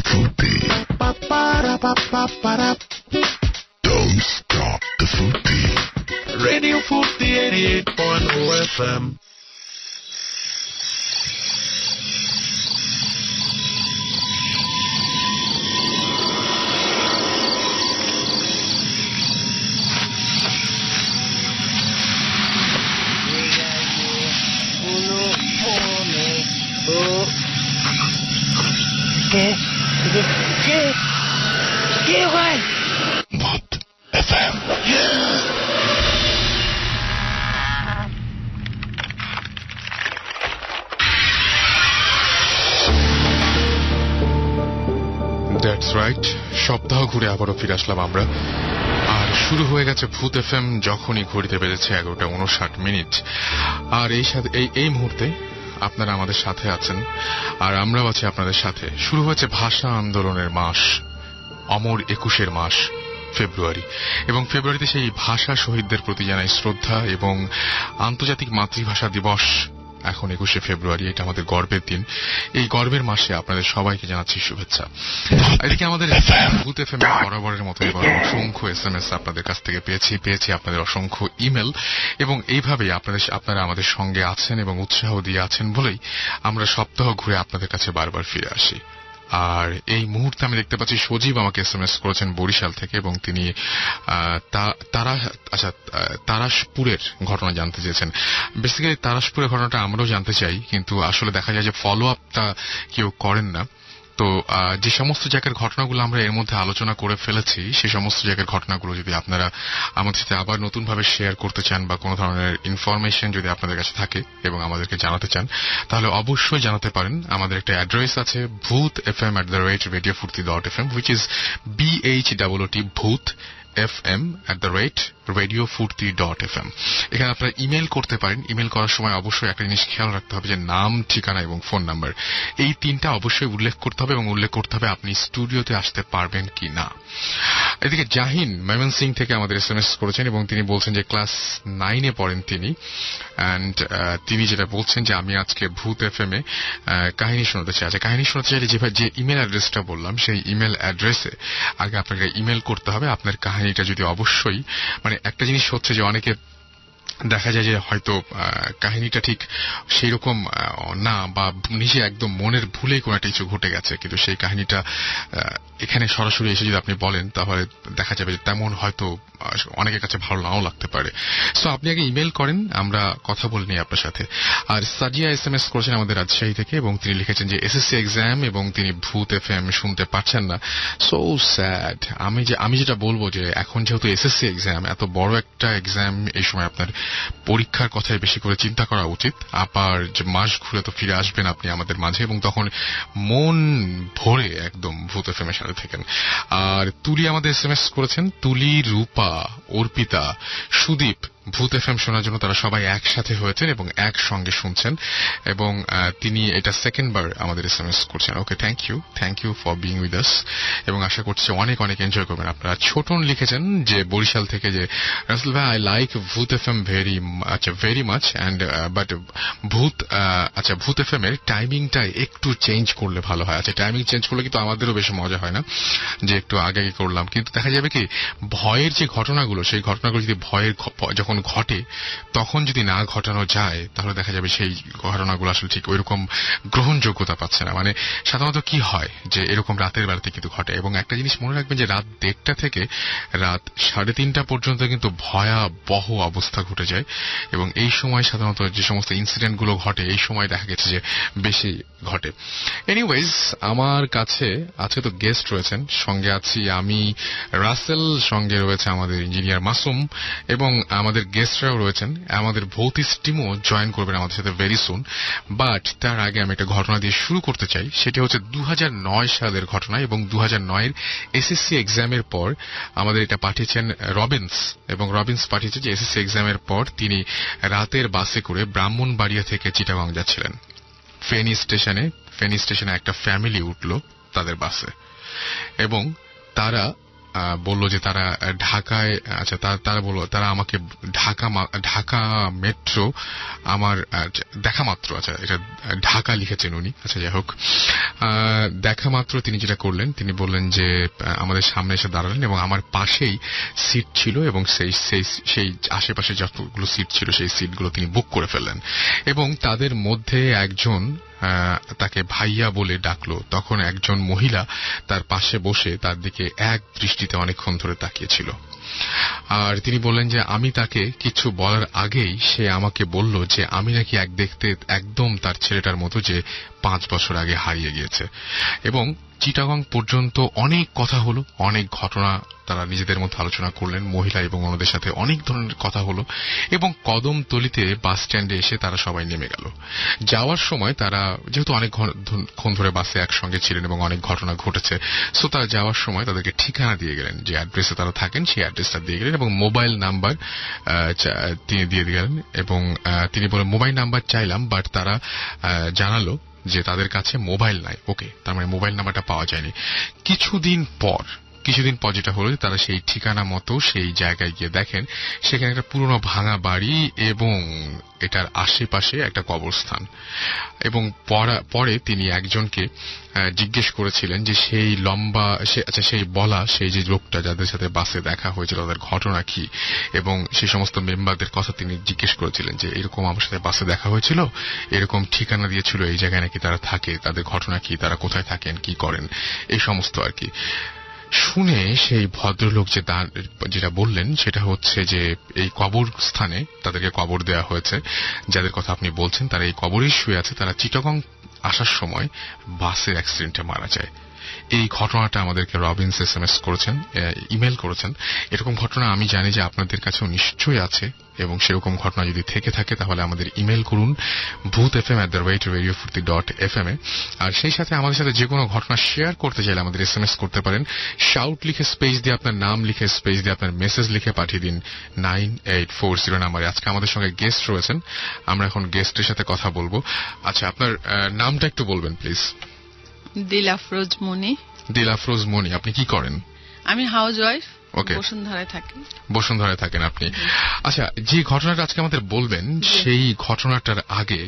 Fruity. Don't stop the Fruity. Radio Fruity 88.0 FM. ¿Qué, güey? Mood FM. That's right, সপ্তাহ ঘুরে আবারও ফিরে আসলাম আমরা। আর শুরু হয়ে গেছে ভূত এফএম, যখনই ঘড়িতে বেজেছে 11:59। আর এই মুহূর্তে আপনারা আমাদের সাথে আছেন আর আমরাও আছি আপনাদের সাথে। শুরু হয়েছে ভাষা আন্দোলনের মাস, অমর 21 মাস ফেব্রুয়ারি, এবং ফেব্রুয়ারিতে সেই ভাষা শহীদদের প্রতি জানাই শ্রদ্ধা এবং আন্তর্জাতিক মাতৃভাষা দিবস এখন 21 ফেব্রুয়ারি। এটা আমাদের গর্বের দিন। এই গর্বের মাসে আপনাদের সবাইকে জানাচ্ছি শুভেচ্ছা। এদিকে আমাদের ভূত এফএম বরাবরের মতো এবার অসংখ্য SMS আপনাদের কাছ থেকে পেয়েছি আপনাদের অসংখ্য ইমেল, এবং এইভাবেই আপনারা আমাদের সঙ্গে আছেন এবং উৎসাহ দিয়ে আছেন বলেই আমরা সপ্তাহ ঘুরে আপনাদের কাছে বারবার ফিরে আসি। আর এই মুহূর্তে আমি দেখতে পাচ্ছি সজীব আমাকে SMS করেছেন বরিশাল থেকে, এবং তিনি তারাসপুরের ঘটনা জানতে চেয়েছেন। বেসিক্যালি তারাসপুরের ঘটনাটা আমরাও জানতে চাই, কিন্তু আসলে দেখা যায় যে ফলো আপটা কেউ করেন না। তো যে সমস্ত জায়গার ঘটনাগুলো আমরা এর মধ্যে আলোচনা করে ফেলেছি, সেই সমস্ত জায়গার ঘটনাগুলো যদি আপনারা আমাদের সাথে আবার নতুন ভাবে শেয়ার করতে চান বা কোনো ধরনের ইনফরমেশন যদি আপনাদের কাছে থাকে এবং আমাদেরকে জানাতে চান, তাহলে অবশ্যই জানাতে পারেন। আমাদের একটা অ্যাড্রেস আছে bhutfm@radiofurti.fm, which is BHOOT ভূত fm@radiofurti.fm। এখানে আপনারা ইমেল করতে পারেন। ইমেল করার সময় অবশ্যই একটা জিনিস খেয়াল রাখতে হবে যে নাম, ঠিকানা এবং ফোন নাম্বার, এই তিনটা অবশ্যই উল্লেখ করতে হবে, এবং উল্লেখ করতে হবে আপনি স্টুডিওতে আসতে পারবেন কি না। এদিকে জাহিন ময়মনসিং থেকে আমাদের SMS করেছেন, এবং তিনি বলছেন যে ক্লাস 9-এ পড়েন তিনি, অ্যান্ড তিনি যেটা বলছেন যে আমি আজকে ভূত এফএম এ কাহিনী শোনাতে চাই। আচ্ছা, কাহিনী শোনাতে চাইলে যে ইমেল অ্যাড্রেসটা বললাম, সেই ইমেল অ্যাড্রেসে আগে আপনাকে ইমেল করতে হবে আপনার কাহিনীটা। যদি অবশ্যই একটা জিনিস হচ্ছে যে অনেকে দেখা যায় যে হয়তো কাহিনীটা ঠিক সেই রকম না, বা নিজে একদম মনের ভুলেই কোনো একটা কিছু ঘটে গেছে, কিন্তু সেই কাহিনীটা এখানে সরাসরি এসে যদি আপনি বলেন তাহলে দেখা যাবে যে তেমন হয়তো অনেকের কাছে ভালো নাও লাগতে পারে। সো আপনি আগে ইমেল করেন, আমরা কথা বলে নিই আপনার সাথে। আর সাজিয়া SMS করেছেন আমাদের রাজশাহী থেকে, এবং তিনি লিখেছেন যে SSC এক্সাম এবং তিনি ভূত এফএম শুনতে পারছেন না। So sad. আমি যেটা বলবো যে এখন যেহেতু SSC এক্সাম, এত বড় একটা এক্সাম, এই সময় আপনার পরীক্ষার কথাই বেশি করে চিন্তা করা উচিত। আবার যে মাস ঘুরে তো ফিরে আসবেন আপনি আমাদের মাঝে, এবং তখন মন ভরে একদম ভূত এফএম এর সাথে থাকেন। আর তুলি আমাদের SMS করেছেন, তুলি, রূপা, অর্পিতা, সুদীপ ভূত এফএম শোনার জন্য তারা সবাই একসাথে হয়েছেন এবং একসঙ্গে শুনছেন, এবং তিনি এটা সেকেন্ড বার আমাদের SMS করছেন। Okay, thank you for being with us, এবং আশা করছি অনেক অনেক এনজয় করবেন আপনারা। ছোটন লিখেছেন যে বরিশাল থেকে, যে রাসেল ভাই, আই লাইক ভূত FM very much, and but ভূত এফএম এর টাইমিংটা একটু চেঞ্জ করলে ভালো হয়। আচ্ছা, টাইমিং চেঞ্জ করলে কিন্তু আমাদেরও বেশি মজা হয় না যে একটু আগে করলাম, কিন্তু দেখা যাবে কি ভয়ের যে ঘটনাগুলো, সেই ঘটনাগুলো যদি যখন ঘটে তখন যদি না ঘটানো যায়, তাহলে দেখা যাবে সেই ঘটনাগুলো আসলে ঠিক ওইরকম গ্রহণযোগ্যতা পাচ্ছে না। সাধারণত কি হয় যে এরকম রাতের বেলাতে কিন্তু ঘটে, এবং একটা জিনিস মনে রাখবেন যে রাত 1:30 থেকে রাত 3:30 পর্যন্ত কিন্তু ভয়াবহ অবস্থা ঘটে যায়, এবং এই সময় সাধারণত যে সমস্ত ইনসিডেন্টগুলো ঘটে, এই সময় দেখা গেছে যে বেশি ঘটে। এনিওয়েজ, আমার কাছে আজকে তো গেস্ট রয়েছেন, সঙ্গে আছি আমি রাসেল, সঙ্গে রয়েছে আমাদের ইঞ্জিনিয়ার মাসুম, এবং আমাদের গেস্টরাও রয়েছেন। আমাদের ভৌতিস টিমও জয়েন করবেন আমাদের সাথে ভেরি সুন। বাট তার আগে আমি একটা ঘটনা দিয়ে শুরু করতে চাই। সেটা হচ্ছে 2009 সালের ঘটনা, এবং 2009-এর এসএসসি এক্সামের পর আমাদের এটা পাঠিয়েছেন রবিন্স, এবং রবিন্স পাঠিয়েছে যে এসএসসি এক্সামের পর তিনি রাতের বাসে করে ব্রাহ্মণবাড়িয়া থেকে চিটাগাং যাচ্ছিলেন। ফেনী স্টেশনে একটা ফ্যামিলি উঠল তাদের বাসে, এবং তারা বলল যে তারা ঢাকায়, আচ্ছা তারা বলল তারা আমাকে ঢাকা মেট্রো আমার দেখা মাত্র, আচ্ছা এটা ঢাকা লিখেছেন উনি, আচ্ছা যাই হোক, দেখা মাত্র তিনি যেটা করলেন, তিনি বললেন যে আমাদের সামনে এসে দাঁড়ালেন এবং আমার পাশেই সিট ছিল এবং সেই আশেপাশে যতগুলো সিট ছিল সেই সিটগুলো তিনি বুক করে ফেললেন এবং তাদের মধ্যে একজন তাকে ভাইয়া বলে ডাকলো। তখন একজন মহিলা তার পাশে বসে তার দিকে এক দৃষ্টিতে অনেকক্ষণ ধরে তাকিয়েছিল। আর তিনি বললেন যে আমি তাকে কিছু বলার আগেই সে আমাকে বলল যে আমি নাকি দেখতে একদম তার ছেলেটার মতো, যে 5 বছর আগে হারিয়ে গিয়েছে। এবং চিটাগং পর্যন্ত অনেক কথা হলো, অনেক ঘটনা তারা নিজেদের মধ্যে আলোচনা করলেন, মহিলা এবং অন্যদের সাথে অনেক ধরনের কথা হলো এবং কদমতলিতে বাস স্ট্যান্ডে এসে তারা সবাই নেমে গেল। যাওয়ার সময় তারা যেহেতু অনেকক্ষণ ধরে বাসে একসঙ্গে ছিলেন এবং অনেক ঘটনা ঘটেছে, সো তারা যাওয়ার সময় তাদেরকে ঠিকানা দিয়ে গেলেন, যে অ্যাড্রেসে তারা থাকেন সেই অ্যাড্রেসটা দিয়ে গেলেন এবং মোবাইল নাম্বার তিনি দিয়ে গেলেন। এবং তিনি বলেন মোবাইল নাম্বার চাইলাম, বাট তারা জানালো যে তাদের কাছে মোবাইল নাই। ওকে, তার মানে মোবাইল নাম্বারটা পাওয়া যায়নি। কিছুদিন পর যেটা হলো, তারা সেই ঠিকানা মতো সেই জায়গায় গিয়ে দেখেন সেখানে একটা পুরনো ভাঙা বাড়ি এবং এটার আশেপাশে একটা কবরস্থান। এবং পরে তিনি একজনকে জিজ্ঞেস করেছিলেন যে সেই সেই যে লোকটা যাদের সাথে বাসে দেখা হয়েছিল তাদের ঘটনা কি, এবং সেই সমস্ত মেম্বারদের কথা তিনি জিজ্ঞেস করেছিলেন যে এরকম আমার সাথে বাসে দেখা হয়েছিল, এরকম ঠিকানা দিয়েছিল, এই জায়গায় নাকি তারা থাকে, তাদের ঘটনা কি, তারা কোথায় থাকেন, কি করেন, এই সমস্ত আর কি। শুনে সেই ভদ্রলোক যেটা বললেন সেটা হচ্ছে যে এই কবরস্থানে তাদেরকে কবর দেওয়া হয়েছে, যাদের কথা আপনি বলছেন তারা এই কবরেই শুয়ে আছে। তারা চিটাগং আসার সময় বাসের অ্যাক্সিডেন্টে মারা যায়। এই ঘটনাটা আমাদেরকে রবিন্স SMS করেছেন, ইমেল করেছেন। এরকম ঘটনা আমি জানি যে আপনাদের কাছেও নিশ্চয়ই আছে, এবং সেরকম ঘটনা যদি থেকে থাকে তাহলে আমাদের ইমেল করুন bhutfm@radiofurti.fm এ। আর সেই সাথে আমাদের সাথে যে কোনো ঘটনা শেয়ার করতে চাইলে আমাদের SMS করতে পারেন। শাউট লিখে স্পেস দিয়ে আপনার নাম লিখে স্পেস দিয়ে আপনার মেসেজ লিখে পাঠিয়ে দিন 9840 নাম্বারে। আজকে আমাদের সঙ্গে গেস্ট রয়েছেন, আমরা এখন গেস্টের সাথে কথা বলবো। আচ্ছা, আপনার নামটা একটু বলবেন প্লিজ। দিলাফরোজ মনি। আপনি কি করেন? আমি হাউস ওয়াইফ, বসুন্ধরায় থাকেন আপনি। আচ্ছা, যে ঘটনাটা আজকে আমাদের বলবেন সেই ঘটনাটার আগে,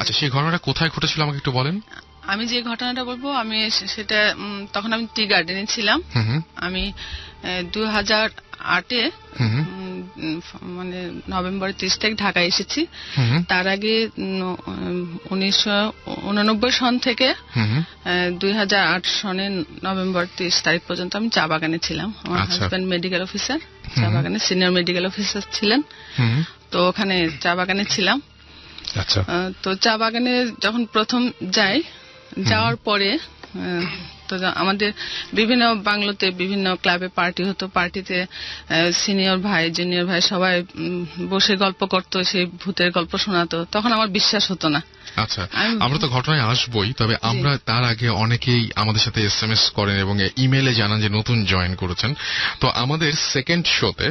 আচ্ছা সেই ঘটনাটা কোথায় ঘটেছিল আমাকে একটু বলেন। আমি যে ঘটনাটা বলবো সেটা তখন আমি টি গার্ডেনে ছিলাম। আমি 2008-এ মানে নভেম্বরের 30 তারিখ ঢাকায় এসেছি। তার আগে 1989 সন থেকে 2008 সনের নভেম্বর 30 তারিখ পর্যন্ত আমি চা বাগানে ছিলাম। আমার হাজব্যান্ড মেডিকেল অফিসার, চা বাগানে সিনিয়র মেডিকেল অফিসার ছিলেন। তো ওখানে চা বাগানে ছিলাম। তো চা বাগানে যখন প্রথম যাওয়ার পরে তো আমাদের বিভিন্ন বাংলোতে বিভিন্ন ক্লাবে পার্টি হতো। পার্টিতে সিনিয়র ভাই জুনিয়র ভাই সবাই বসে গল্প করতো, সেই ভূতের গল্প শোনাতো। তখন আমার বিশ্বাস হতো না। আচ্ছা, আমরা তো ঘটনায় আসবোই, তবে আমরা তার আগে অনেকেই আমাদের সাথে SMS করেন এবং ইমেলে জানান যে নতুন জয়েন করেছেন। তো আমাদের সেকেন্ড শোতে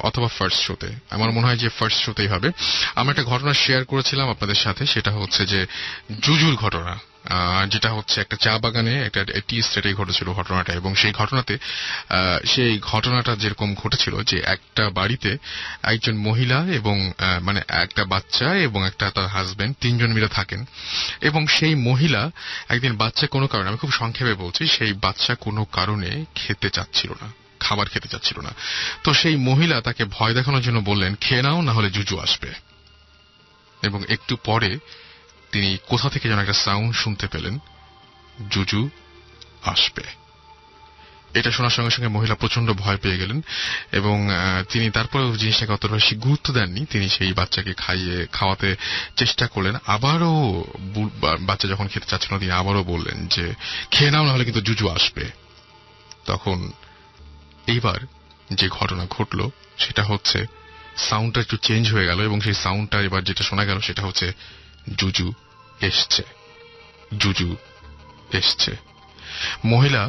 অথবা ফার্স্ট শোতে, আমার মনে হয় যে ফার্স্ট শোতেই হবে, আমরা একটা ঘটনা শেয়ার করেছিলাম আপনাদের সাথে। সেটা হচ্ছে যে জুজুর ঘটনা, যেটা হচ্ছে একটা চা বাগানে একটা টি স্টেটে ঘটেছিল ঘটনাটা। এবং সেই ঘটনাটা যেরকম ঘটেছিল যে একটা বাড়িতে একজন মহিলা এবং মানে একটা বাচ্চা এবং একটা তার হাজবেন্ড, 3 জন মিলে থাকেন। এবং সেই মহিলা একদিন বাচ্চা কোনো কারণে, আমি খুব সংক্ষেপে বলছি, সেই বাচ্চা কোনো কারণে খাবার খেতে চাচ্ছিল না। তো সেই মহিলা তাকে ভয় দেখানোর জন্য বললেন, খেয়ে নাও, না হলে জুজু আসবে। এবং একটু পরে তিনি কোথা থেকে যেন একটা সাউন্ড শুনতে পেলেন, জুজু আসবে। এটা শোনার সঙ্গে সঙ্গে মহিলা প্রচন্ড ভয় পেয়ে গেলেন এবং তিনি তারপরেও জিনিসটাকে অতটা বেশি গুরুত্ব দেননি। তিনি সেই বাচ্চাকে খাওয়াতে চেষ্টা করলেন। আবারও বাচ্চা যখন খেতে চাচ্ছিল তিনি আবারও বললেন যে খেয়ে নাও, না হলে কিন্তু জুজু আসবে। তখন এইবার যে ঘটনা ঘটল সেটা হচ্ছে সাউন্ডটা একটু চেঞ্জ হয়ে গেল এবং সেই সাউন্ডটা এবার যেটা শোনা গেল সেটা হচ্ছে জুজু এসছে। মহিলা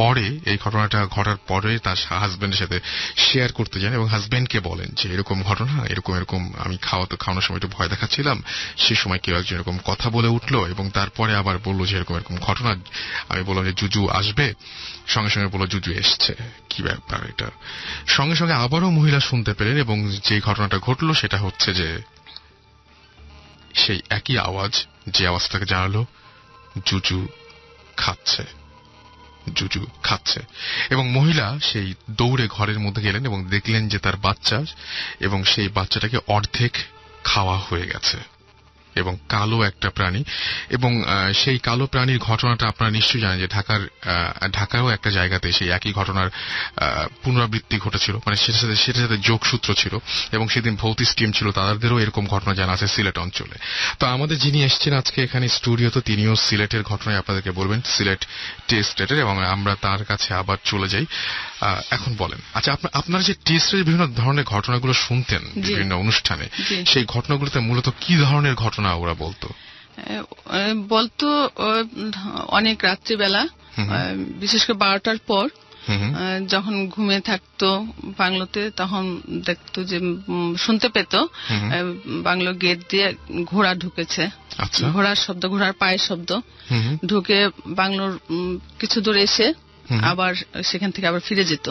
পরে এই ঘটনাটা ঘটার পরে তার হাজবেন্ডের সাথে শেয়ার করতে যান এবং হাজবেন্ডকে বলেন যে এরকম ঘটনা, এরকম আমি খাওয়ানোর সময় একটু ভয় দেখাচ্ছিলাম, সে সময় কেউ একজন এরকম কথা বলে উঠলো এবং তারপরে আবার বললো যে এরকম ঘটনা। আমি বললাম যে জুজু আসবে, সঙ্গে সঙ্গে বললো জুজু এসছে। কি ব্যাপার এটা? সঙ্গে সঙ্গে আবারও মহিলা শুনতে পেলেন এবং যে ঘটনাটা ঘটলো সেটা হচ্ছে যে সেই একই আওয়াজ, যে আওয়াজটাকে জানালো জুজু খাচ্ছে এবং মহিলা সেই দৌড়ে ঘরের মধ্যে গেলেন এবং দেখলেন যে তার বাচ্চা এবং সেই বাচ্চাটাকে অর্ধেক খাওয়া হয়ে গেছে এবং কালো একটা প্রাণী এবং সেই কালো প্রাণীর ঘটনাটা আপনারা নিশ্চয়ই জানেন যে ঢাকারও একটা জায়গাতে সেই একই ঘটনার পুনরাবৃত্তি ঘটেছিল, মানে সেটার সাথে যোগসূত্র ছিল এবং সেদিন ভৌতিক টিম ছিল, তাদেরও এরকম ঘটনা জানা আছে সিলেট অঞ্চলে। তো আমাদের যিনি এসেছেন আজকে এখানে স্টুডিওতে তিনিও সিলেটের ঘটনায় আপনাদেরকে বলবেন, সিলেট টি স্টেটের, এবং আমরা তার কাছে আবার চলে যাই। এখন বলেন, আচ্ছা আপনার যে টি স্টেটের বিভিন্ন ধরনের ঘটনাগুলো শুনতেন বিভিন্ন অনুষ্ঠানে, সেই ঘটনাগুলোতে মূলত কি ধরনের ঘটনা ওরা বলতো? অনেক রাত্রিবেলা, বিশেষ করে 12টার পর যখন ঘুমিয়ে থাকতো বাংলোতে, তখন দেখতো যে শুনতে পেত বাংলো গেট দিয়ে ঘোড়া ঢুকেছে, ঘোড়ার শব্দ, ঘোড়ার পায়ের শব্দ ঢুকে বাংলোর কিছু দূর এসে আবার সেখান থেকে আবার ফিরে যেত।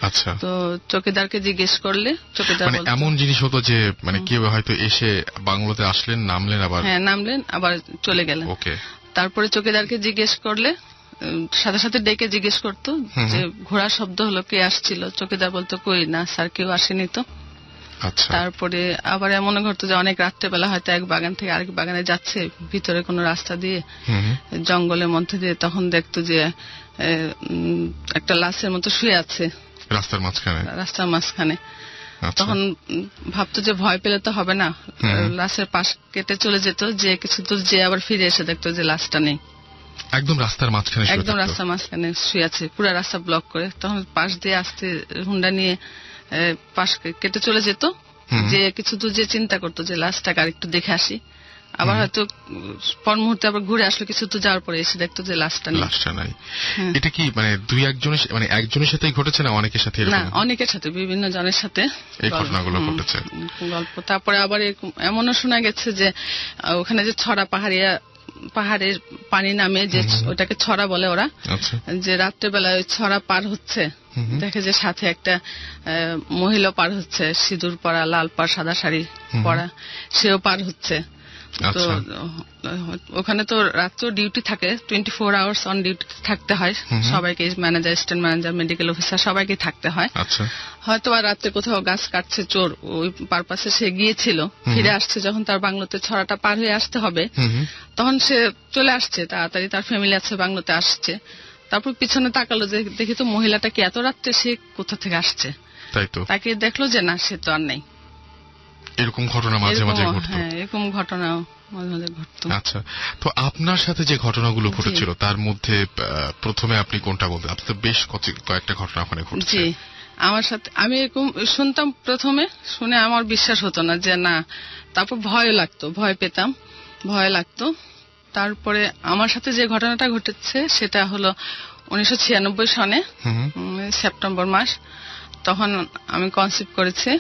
আচ্ছা, তো চৌকিদারকে জিজ্ঞেস করলে চৌকিদার এমন জিনিস হতো যে মানে কেউ হয়তো এসে বাংলোতে আসলেন, নামলেন, আবার চলে গেলেন। ওকে। তারপরে চৌকিদারকে জিজ্ঞেস করলে সাথে সাথে ডেকে জিজ্ঞেস করতো যে ঘোড়ার শব্দ হলো, কে আসছিল? চৌকিদার বলতো, কই না স্যার, কেউ আসেনি তো। আচ্ছা। তারপরে আবার এমন ঘটতো যে অনেক রাত্রেবেলা হয়তো এক বাগান থেকে আরেক বাগানে যাচ্ছে ভিতরে কোনো রাস্তা দিয়ে, জঙ্গলের মধ্যে দিয়ে, তখন দেখতো যে একটা লাশের মতো শুয়ে আছে রাস্তার মাঝখানে। তখন ভাবতো যে ভয় পেলে তো হবে না, লাশের পাশ কেটে চলে যেত, যে কিছু দূর যে আবার ফিরে এসে দেখতো যে লাশটা নেই, একদম রাস্তার মাঝখানে শুয়ে আছে, পুরো রাস্তা ব্লক করে। তখন পাশ দিয়ে আসতে হুন্ডা নিয়ে পাশ কেটে চলে যেত, যে কিছু দূর যে চিন্তা করতো যে লাশটাকে আর একটু দেখে আসি, আবার হয়তো পর মুহূর্তে আবার ঘুরে আসলো কিছু তো যাওয়ার পরে এসে দেখতো যে লাশটা নাই। এটা কি মানে একজনের সাথেই ঘটেছে না অনেকের সাথে? না, অনেকের সাথে, বিভিন্ন জনের সাথে এই ঘটনাগুলো ঘটেছে গল্প। তারপরে আবার এমনও শোনা গেছে যে ওখানে যে ছড়া পাহাড়ের পানি নামে, যে ওটাকে ছড়া বলে ওরা, যে রাত্রেবেলা ওই ছড়া পার হচ্ছে, দেখে যে সাথে একটা মহিলা পার হচ্ছে, সিঁদুর পরা, লাল পাড়, সাদা শাড়ি পরা, সেও পার হচ্ছে। তো ওখানে তো রাত্রেও ডিউটি থাকে, 24 আওয়ার্স অন ডিউটি থাকতে হয় সবাইকে, manager, assistant manager, medical officer, সবাইকে থাকতে হয়। হয়তো আর রাত্রে কোথাও গাছ কাটছে চোর, ওই পারপাসে সে গিয়েছিল, ফিরে আসছে যখন তার বাংলোতে ছড়াটা পার হয়ে আসতে হবে, তখন সে চলে আসছে তাড়াতাড়ি, তার ফ্যামিলি আছে, বাংলোতে আসছে। তারপর পিছনে তাকালো, যে দেখি তো মহিলাটা কি এত রাত্রে সে কোথা থেকে আসছে, তাকে দেখলো যে না, সে তো আর নেই। এরকম ঘটনা মাঝে মাঝে ঘটতো। হ্যাঁ, এরকম ঘটনা মাঝে মাঝে ঘটতো। আচ্ছা, তো আপনার সাথে যে ঘটনাগুলো ঘটেছিল তার মধ্যে প্রথমে আপনি কোনটা বলতেন? আপনি তো বেশ কয়েকটা ঘটনা ওখানে ঘটেছে। আমার সাথে আমি এরকম শুনতাম, প্রথমে শুনে আমার বিশ্বাস হতো না, যে না, তারপর ভয় পেতাম, ভয় লাগতো। তারপরে আমার সাথে যে ঘটনাটা ঘটেছে সেটা হলো 1996 সনে সেপ্টেম্বর মাস, তখন আমি কনসিভ করেছি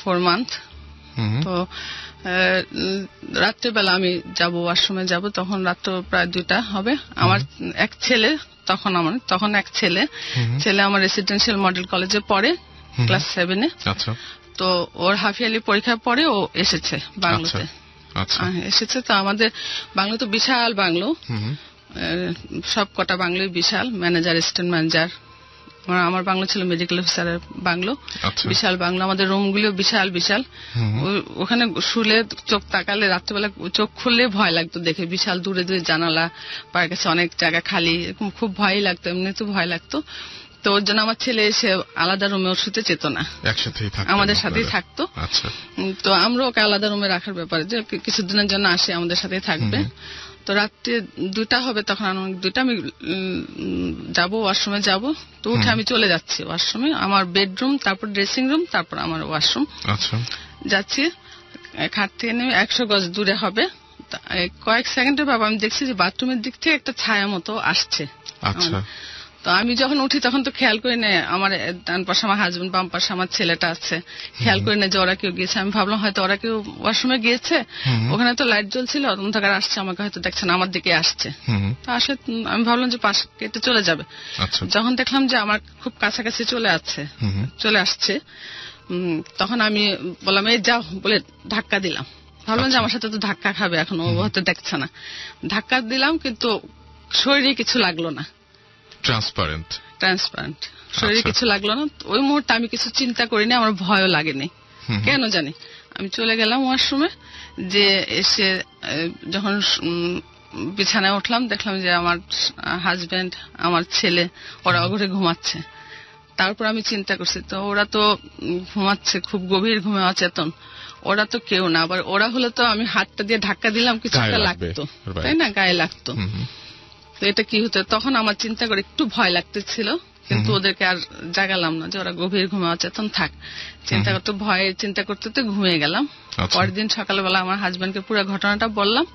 4 মান্থ। তো রাত্রেবেলা আমি যাব, ওয়াশরুমে যাব, তখন রাত্র প্রায় 2টা হবে। আমার এক ছেলে, তখন এক ছেলে আমার রেসিডেন্সিয়াল মডেল কলেজে পড়ে, ক্লাস 7-এ। তো ওর হাফ ইয়ারলি পরীক্ষার পরে ও এসেছে বাংলোতে। এসেছে তো আমাদের বাংলো তো বিশাল বাংলো, সব কটা বাংলোই বিশাল, ম্যানেজার, অ্যাসিস্ট্যান্ট ম্যানেজার। আমার বাংলো ছিল মেডিকেল অফিসারের বাংলো, বিশাল বাংলো, আমাদের রুমগুলিও বিশাল বিশাল। ওখানে শুলে চোখ তাকালে, রাত্রেবেলা চোখ খুললে ভয় লাগতো দেখে, বিশাল দূরে দূরে জানালা, পায়ের কাছে অনেক জায়গা খালি, এরকম খুব ভয়ই লাগতো, এমনি তো ভয় লাগতো। তো ওর জন্য আমার ছেলে এসে আলাদা রুমে ওর শুতে চেত না, আমাদের সাথেই থাকতো। তো আমরা ওকে আলাদা রুমে রাখার ব্যাপারে, যে কিছুদিনের জন্য আসে, আমাদের সাথেই থাকবে। তো রাত্রে 2টা হবে, তখন 2টা আমি যাবো, ওয়াশরুমে যাব। তো উঠে আমি চলে যাচ্ছি ওয়াশরুমে, আমার বেডরুম, তারপর ড্রেসিং রুম, তারপর আমার ওয়াশরুম। যাচ্ছি, খাট থেকে নেমে 100 গজ দূরে হবে, কয়েক সেকেন্ডের ব্যাপার আমি দেখছি যে বাথরুমের দিক থেকে একটা ছায়া মতো আসছে। তো আমি যখন উঠি তখন তো খেয়াল করি না, আমার ডান পাশে আমার হাজবেন্ড, বাম পাশে আমার ছেলেটা আছে, খেয়াল করি না যে ওরা কেউ গিয়েছে। আমি ভাবলাম হয়তো ওরা কেউ ওয়াশরুমে গিয়েছে, ওখানে তো লাইট জ্বলছিল, অন্ধকার আসছে, আমাকে হয়তো দেখছেন, আমার দিকে আসছে। তো আসলে আমি ভাবলাম যে পাশ কেটে চলে যাবে। যখন দেখলাম যে আমার খুব কাছাকাছি চলে আসছে, তখন আমি বললাম এই যাও বলে ধাক্কা দিলাম, ভাবলাম যে আমার সাথে তো ধাক্কা খাবে, এখন ও হয়তো দেখছে না। ধাক্কা দিলাম কিন্তু শরীরে কিছু লাগলো না, ট্রান্সপারেন্ট শরীরে কিছু লাগলো না। ওই মুহূর্তে আমি কিছু চিন্তা করিনি, আমার ভয়ও লাগেনি, কেন জানি। আমি চলে গেলাম ওয়াশরুমে, যে এসে যখন বিছানায় উঠলাম দেখলাম যে আমার হাজবেন্ড, আমার ছেলে ওরা অঘরে ঘুমাচ্ছে। তারপর আমি চিন্তা করছি, তো ওরা তো ঘুমাচ্ছে, খুব গভীর ঘুমে অচেতন, ওরা তো কেউ না। আবার ওরা হলে তো আমি হাতটা দিয়ে ধাক্কা দিলাম কিছু একটা লাগতো, তাই না, গায়ে লাগতো। তো এটা কি হতো, তখন আমার চিন্তা করে একটু ভয় লাগতেছিল, কিন্তু ওদেরকে আর জাগালাম না যে ওরা গভীর ঘুমে অচেতন থাক। চিন্তা করতে ভয়ে চিন্তা করতে তো ঘুমিয়ে গেলাম। পরের দিন সকালবেলা আমার হাজবেন্ডকে পুরো ঘটনাটা বললাম,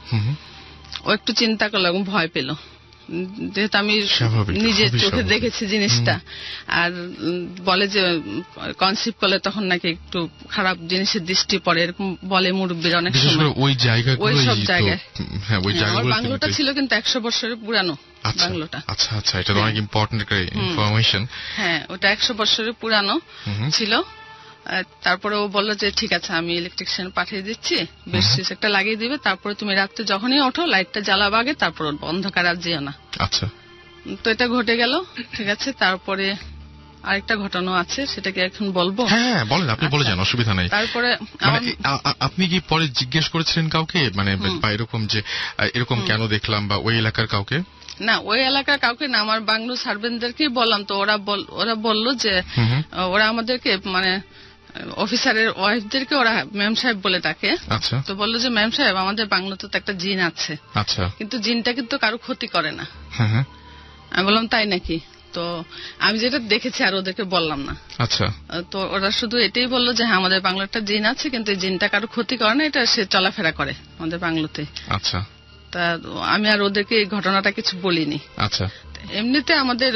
ও একটু চিন্তা করলো এবং ভয় পেল, যেহেতু আমি নিজের চোখে দেখেছি জিনিসটা। আর বলে যে কনসিভ করলে তখন নাকি একটু খারাপ জিনিসের দৃষ্টি পড়ে, এরকম বলে মুরব্বীর অনেক সময়। ওই সব জায়গায় আমার বাংলোটা ছিল কিন্তু 100 বছরের পুরানো বাংলোটা। আচ্ছা, এটা অনেক ইম্পর্টেন্ট একটা ইনফরমেশন। হ্যাঁ, ওটা 100 বছরের পুরানো ছিল। তারপরে ও বললো যে ঠিক আছে, আমি ইলেকট্রিশিয়ান পাঠিয়ে দিচ্ছি, বেশ সুইচ একটা লাগিয়ে দিবে, তারপরে তুমি রাত্রে যখনই ওঠো লাইটটা জ্বালাবা আগে, তারপর অন্ধকার আর যেও না। আচ্ছা, তো এটা ঘটে গেল, ঠিক আছে। তারপরে আরেকটা ঘটনা আছে, সেটাকে এখন বলবো? হ্যাঁ বলেন, আপনি বলে যান, অসুবিধা নাই। তারপরে আপনি কি পরে জিজ্ঞেস করেছিলেন কাউকে, মানে বা এরকম যে এরকম কেন দেখলাম, বা ওই এলাকার কাউকে? না, ওই এলাকার কাউকে না, আমার বাংলো সার্ভেন্টদেরকেই বললাম। তো ওরা বললো যে ওরা আমাদেরকে মানে অফিসারের ওয়াইফদেরকে ওরা ম্যাম সাহেব বলে ডাকে। তো বললো যে ম্যাম সাহেব, আমাদের বাংলোতে তো একটা জিন আছে, কিন্তু জিনটা কিন্তু কারো ক্ষতি করে না। আমি বললাম তাই নাকি? তো আমি যেটা দেখেছি আর ওদেরকে বললাম না। আচ্ছা, তো ওরা শুধু এটাই বললো যে হ্যাঁ, আমাদের বাংলো একটা জিন আছে, কিন্তু এই জিনটা কারো ক্ষতি করে না, এটা সে চলাফেরা করে আমাদের বাংলোতে। আচ্ছা, তা আমি আর ওদেরকে এই ঘটনাটা কিছু বলিনি। আচ্ছা, এমনিতে আমাদের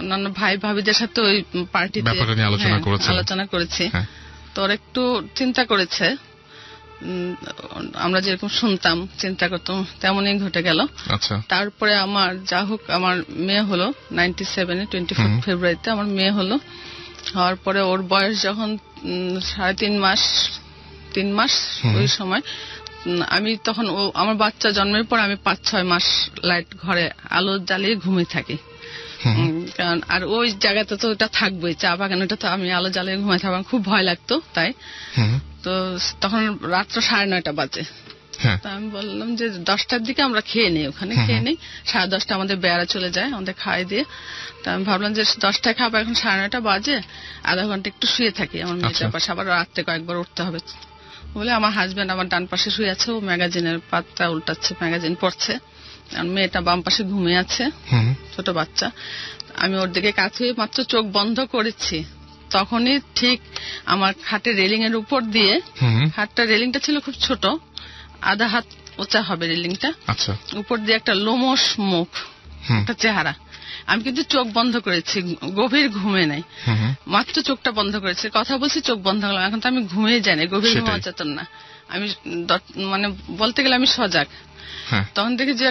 অন্যান্য ভাই ভাবিদের সাথে ওই পার্টিতে আলোচনা করেছি। তো ওরা একটু চিন্তা করেছে, আমরা যেরকম শুনতাম চিন্তা করতাম তেমনই ঘটে গেল। তারপরে আমার যা হোক, আমার মেয়ে হলো 97-এ 24 ফেব্রুয়ারিতে আমার মেয়ে হলো। হওয়ার পরে ওর বয়স যখন 3.5 মাস ওই সময়, আমি তখন আমার বাচ্চা জন্মের পর আমি 5-6 মাস লাইট ঘরে আলো জ্বালিয়ে ঘুমিয়ে থাকি। কারণ আর ওই জায়গাতে তো ওটা থাকবোই, চা বাগান, ওটা তো আমি আলো জ্বালিয়ে ঘুমিয়ে থাকবো, খুব ভয় লাগতো। তাই তো তখন রাত্র 9:30 বাজে। তো আমি বললাম যে 10টার দিকে আমরা খেয়ে নিই, ওখানে খেয়ে নিই। 10:30 আমাদের বেড়া চলে যায়, আমাদের খাই দিয়ে। তো আমি ভাবলাম যে 10টায় খাবো, এখন 9:30 বাজে, আধা ঘন্টা একটু শুয়ে থাকি। আমার মেয়েটার পাশে আবার রাত্রে কয়েকবার উঠতে হবে বলে আমার হাজবেন্ড আমার ডান পাশে শুয়ে আছে, ও ম্যাগাজিনের পাতা উল্টাচ্ছে, ম্যাগাজিন পড়ছে। আর মেয়েটা বাম পাশে ঘুমিয়ে আছে, ছোট বাচ্চা। আমি ওর দিকে কাছে মাত্র চোখ বন্ধ করেছি, তখনই ঠিক আমার খাটের রেলিং এর উপর দিয়ে, খাটটা রেলিংটা ছিল খুব ছোট, আধা হাত উঁচা হবে রেলিংটা, উপর দিয়ে একটা লোমশ মুখ, একটা চেহারা। আমি কিন্তু চোখ বন্ধ করেছি, গভীর ঘুমে নাই, মাত্র চোখটা বন্ধ করেছি, কথা বলছি, চোখ বন্ধ করলাম। এখন তো আমি ঘুমিয়ে যাই না, গভীর ঘুম অচেতন না, আমি মানে বলতে গেলে আমি সজাগ। তখন দেখি যে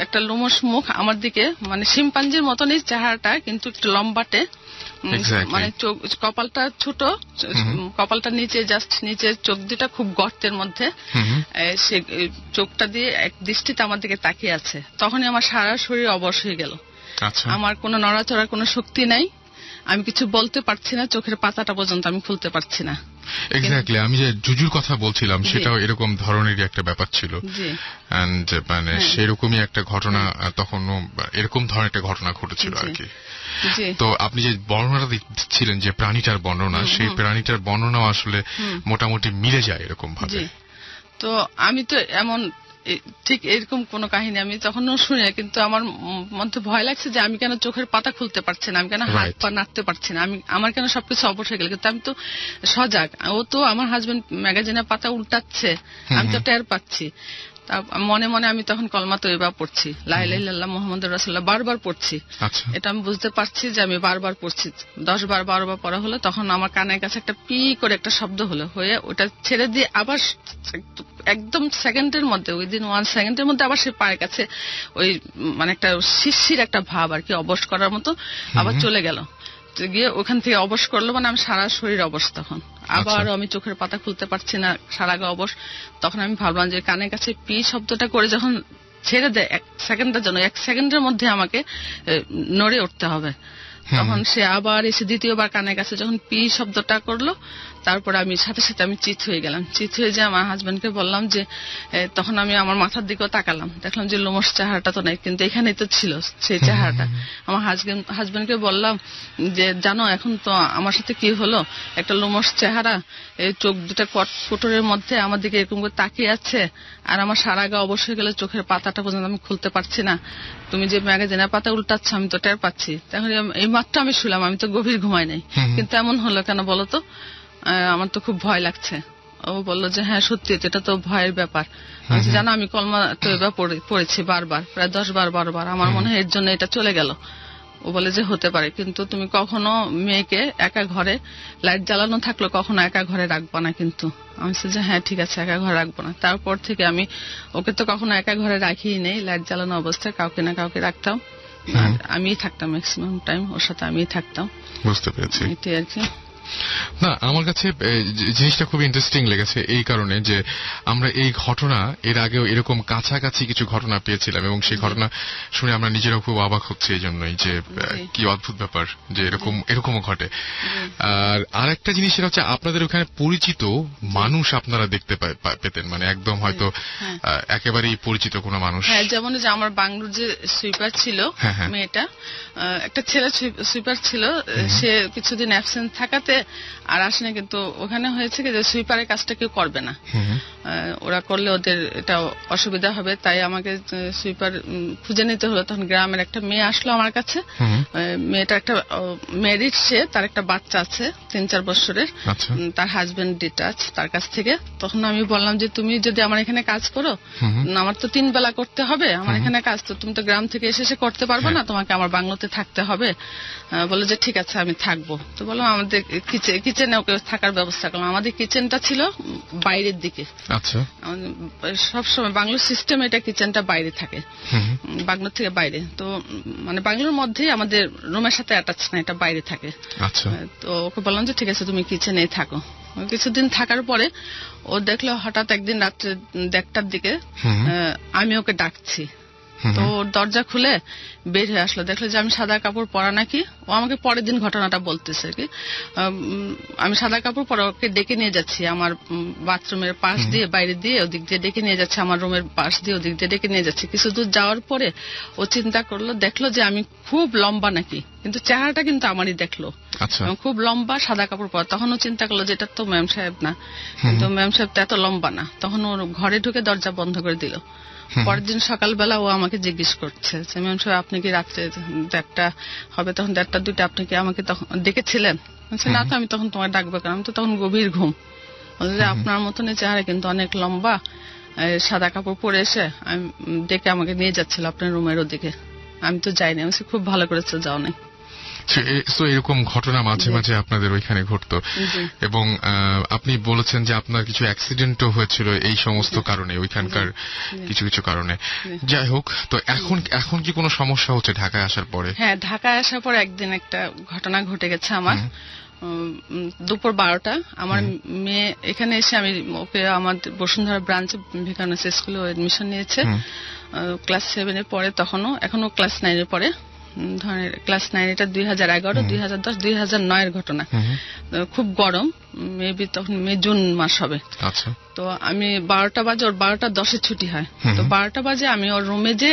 একটা লোমশ মুখ আমার দিকে, মানে শিম্পাঞ্জির মতনই চেহারাটা, কিন্তু একটু লম্বাটে, মানে চোখ, কপালটা ছোট, কপালটা নিচে, জাস্ট নিচে, চোখ দুটা খুব গর্তের মধ্যে, সে চোখটা দিয়ে এক দৃষ্টিতে আমার দিকে তাকিয়ে আছে। তখনই আমার সারা শরীর অবশ হয়ে গেল। আমার কোনো নড়াচড়ার কোনো শক্তি নাই, আমি কিছু বলতে পারছি না, চোখের পাতাটা পর্যন্ত আমি খুলতে পারছি না। এক্স্যাক্টলি, আমি যে জুজুর কথা বলছিলাম সেটাও এরকম ধরনেরই একটা ব্যাপার ছিল। মানে সেরকমই একটা ঘটনা, তখন এরকম ধরনের একটা ঘটনা ঘটেছিল আর কি। তো আপনি যে বর্ণনাটা দিচ্ছিলেন, যে প্রাণীটার বর্ণনা, সেই প্রাণীটার বর্ণনাও আসলে মোটামুটি মিলে যায় এরকম ভাবে। তো আমি তো এমন ঠিক এরকম কোন কাহিনী আমি তখনও শুনি, কিন্তু আমার মধ্যে ভয় লাগছে যে আমি কেন চোখের পাতা খুলতে পারছি না, আমি কেন হাত পা নাড়তে পারছি না, আমার কেন সবকিছু অবশ হয়ে গেল। কিন্তু আমি তো সজাগ, ও তো আমার হাজবেন্ড ম্যাগাজিনের পাতা উল্টাচ্ছে, আমি তো টের পাচ্ছি। মনে মনে আমি তখন কলমা তৈবা পড়ছি, লা ইলাহা ইল্লাল্লাহ মুহাম্মাদুর রাসূলুল্লাহ, বারবার পড়ছি। এটা আমি বুঝতে পারছি যে আমি বারবার পড়ছি, 10 বার 12 বার পড়া হলো। তখন আমার কানের কাছে একটা পি করে একটা শব্দ হলো, হয়ে ওটা ছেড়ে দিয়ে আবার একদম সেকেন্ডের মধ্যে, উইদিন 1 সেকেন্ডের মধ্যে আবার সে পায়ের কাছে ওই মানে একটা শিরশির একটা ভাব আর কি, অবশ করার মতো আবার চলে গেল। গিয়ে ওখান থেকে অবশ করলো, মানে আমি সারা শরীর অবশ তখন। আবার আমি চোখের পাতা খুলতে পারছি না, সারা গা অবশ। তখন আমি ভাবলাম যে কানের কাছে পি শব্দটা করে যখন ছেড়ে দেয় 1 সেকেন্ডের জন্য, 1 সেকেন্ডের মধ্যে আমাকে নড়ে উঠতে হবে। তখন সে আবার এসে দ্বিতীয়বার কানের কাছে যখন পি শব্দটা করলো, তারপর আমি সাথে সাথে আমি চিৎ হয়ে গেলাম। চিৎ হয়ে যে আমার হাজবেন্ডকে বললাম যে, তখন আমি আমার মাথার দিকেও তাকালাম, দেখলাম যে লোমশ চেহারাটা তো নাই, কিন্তু এখানেই তো ছিল সেই চেহারাটা। আমার হাজবেন্ডকে বললাম যে জানো এখন তো আমার সাথে কি হলো, একটা লোমশ চেহারা, এই চোখ দুটা কোটরের মধ্যে আমার দিকে এরকম করে তাকিয়ে আছে, আর আমার সারা গা অবশ্যই গেলে চোখের পাতাটা পর্যন্ত আমি খুলতে পারছি না। তুমি যে ম্যাগাজিনের পাতা উল্টাচ্ছ আমি তো টের পাচ্ছি। তখন এই মাত্র আমি শুনলাম, আমি তো গভীর ঘুমাই নাই, কিন্তু এমন হলো কেন বলো তো, আমার তো খুব ভয় লাগছে। ও বললো যে হ্যাঁ সত্যি এটা তো ভয়ের ব্যাপার। জানো আমি কলমা তো এবার পড়েছি বারবার, প্রায় 10 বার। আমার মনে হয় এর জন্য এটা চলে গেল। ও বলে যে হতে পারে, কিন্তু তুমি কখনো মেয়েকে একা ঘরে, লাইট জ্বালানো থাকলো কখনো একা ঘরে রাখবা না। কিন্তু আমি বলছি যে হ্যাঁ ঠিক আছে একা ঘরে রাখবো না। তারপর থেকে আমি ওকে তো কখনো একা ঘরে রাখিই নেই, লাইট জ্বালানো অবস্থায় কাউকে না কাউকে রাখতাম, আমিই থাকতাম ম্যাক্সিমাম টাইম, ওর সাথে আমিই থাকতাম। বুঝতে পেরেছি। এটাই আর কি। না আমার কাছে জিনিসটা খুব ইন্টারেস্টিং লেগেছে এই কারণে যে আমরা এই ঘটনা এর আগেও এরকম কাছাকাছি কিছু ঘটনা পেয়েছিলাম, এবং সেই ঘটনা শুনে আমরা নিজেরাও খুব অবাক হচ্ছে এই জন্যই যে কি অদ্ভুত ব্যাপার যে এরকমও ঘটে। আর আরেকটা জিনিস সেটা হচ্ছে আপনাদের ওখানে পরিচিত মানুষ আপনারা দেখতে পেতেন, মানে একদম হয়তো একেবারেই পরিচিত কোনো মানুষ। হ্যাঁ, যেমন যে আমার বাংলোর যে সুইপার ছিল মেয়েটা, একটা ছেলে সুইপার ছিল, সে কিছুদিন অ্যাবসেন্ট থাকাতে আর আসেনি, কিন্তু ওখানে হয়েছে কি যে সুইপারের কাজটা কেউ করবে না, ওরা করলে ওদের এটা অসুবিধা হবে, তাই আমাকে সুইপার খুঁজে নিতে হলো। তখন গ্রামের একটা মেয়ে আসলো আমার কাছে, মেয়েটা একটা ম্যারিড, সে তার একটা বাচ্চা আছে 3-4 বছরের, তার হাজবেন্ড ডিটাচ তার কাছ থেকে। তখন আমি বললাম যে তুমি যদি আমার এখানে কাজ করো, আমার তো 3 বেলা করতে হবে আমার এখানে কাজ, তো তুমি তো গ্রাম থেকে এসে করতে পারবে না, তোমাকে আমার বাংলোতে থাকতে হবে। বলে যে ঠিক আছে আমি থাকবো। তো বললাম আমাদের কিচেনে ওকে থাকার ব্যবস্থা করলাম। আমাদের কিচেনটা ছিল বাইরের দিকে। আচ্ছা, সবসময় বাংলোর সিস্টেম এটা, কিচেনটা বাইরে থাকে, বাংলোর থেকে বাইরে। তো মানে বাংলোর মধ্যেই আমাদের রুমের সাথে অ্যাটাচ না, এটা বাইরে থাকে। আচ্ছা, তো ওকে বললাম যে ঠিক আছে তুমি কিচেনেই থাকো। কিছুদিন থাকার পরে ও দেখলো হঠাৎ একদিন রাত্রে 1টার দিকে আমি ওকে ডাকছি, তো দরজা খুলে বের হয়ে আসলো, দেখলো যে আমি সাদা কাপড় পরা নাকি। ও আমাকে পরের দিন ঘটনাটা বলতেছে কি, আমি সাদা কাপড় পরা ওকে ডেকে নিয়ে যাচ্ছি আমার বাথরুমের পাশ দিয়ে, বাইরে দিয়ে ওদিক দিয়ে ডেকে নিয়ে যাচ্ছে, আমার রুমের পাশ দিয়ে ওদিক দিয়ে ডেকে নিয়ে যাচ্ছি। কিছু দূর যাওয়ার পরে ও চিন্তা করলো, দেখলো যে আমি খুব লম্বা নাকি, কিন্তু চেহারাটা কিন্তু আমারই দেখলো খুব লম্বা, সাদা কাপড় পরা। তখন ও চিন্তা করলো যে এটা তো ম্যাম সাহেব না, কিন্তু ম্যাম সাহেব তো এত লম্বা না। তখন ওর ঘরে ঢুকে দরজা বন্ধ করে দিল। পরের দিন সকালবেলা ও আমাকে জিজ্ঞেস করছে যে ম্যাম সাহেব আপনি কি রাত্রে 1টা হবে, তখন 1টা 2টা আপনি কি আমাকে তখন ডেকেছিলেন? না তো, আমি তখন তোমার ডাকবো কেন, আমি তো তখন গভীর ঘুম। বলছে আপনার মতন চেহারা কিন্তু অনেক লম্বা, সাদা কাপড় পরে এসে আমি ডেকে আমাকে নিয়ে যাচ্ছিল আপনার রুমের ওদিকে, আমি তো যাইনি। আমি খুব ভালো করেছো যাও নাই। এরকম ঘটনা মাঝে মাঝে আপনাদের ওইখানে ঘটতো, এবং আপনি বলেছেন যে আপনার কিছু অ্যাক্সিডেন্টও হয়েছিল এই সমস্ত কারণে, ওইখানকার কিছু কিছু কারণে। যাই হোক, তো এখন কি কোনো সমস্যা হচ্ছে ঢাকায় আসার পরে? হ্যাঁ, ঢাকায় আসার পর একদিন একটা ঘটনা ঘটে গেছে আমার। দুপুর 12টা আমার মেয়ে এখানে এসে, আমি ওকে আমার বসুন্ধরা ব্রাঞ্চে ভিকারুননিসা স্কুলে এডমিশন নিয়েছে, ক্লাস 7-এ পড়ে, এখনো ক্লাস 9-এ পড়ে। ধরনের ক্লাস 9, এটা 2011, 2010, 2009 ঘটনা। খুব গরম, মেবি তখন জুন মাস হবে। তো আমি 12টা বাজে, ওর 12:10 ছুটি হয়। তো 12টা বাজে আমি ওর রুমে যে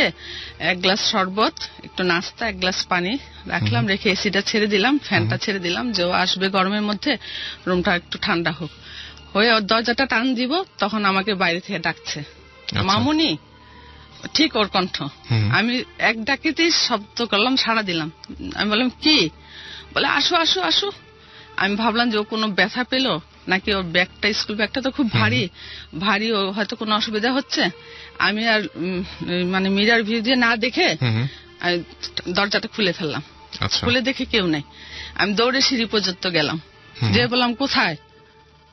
1 গ্লাস শরবত, একটু নাস্তা, 1 গ্লাস পানি রাখলাম, রেখে এসিটা ছেড়ে দিলাম, ফ্যানটা ছেড়ে দিলাম, যে ও আসবে গরমের মধ্যে, রুমটা একটু ঠান্ডা হোক। হয়ে ওর দরজাটা টান দিব, তখন আমাকে বাইরে থেকে ডাকছে মামুনি, ঠিক ওর কণ্ঠ। আমি এক ডাকেতেই শব্দ করলাম, সাড়া দিলাম। আমি বললাম কি? বলে আসো আসো আসো। আমি ভাবলাম যে ও কোনো ব্যথা পেলো নাকি, ওর ব্যাগটা, স্কুল ব্যাগটা তো খুব ভারী, ও হয়তো কোনো অসুবিধা হচ্ছে। আমি আর মানে মিরর ভিউ দিয়ে না দেখে দরজাটা খুলে ফেললাম। খুলে দেখে কেউ নেই। আমি দৌড়ে সিঁড়ি পর্যন্ত গেলাম, যে বললাম কোথায়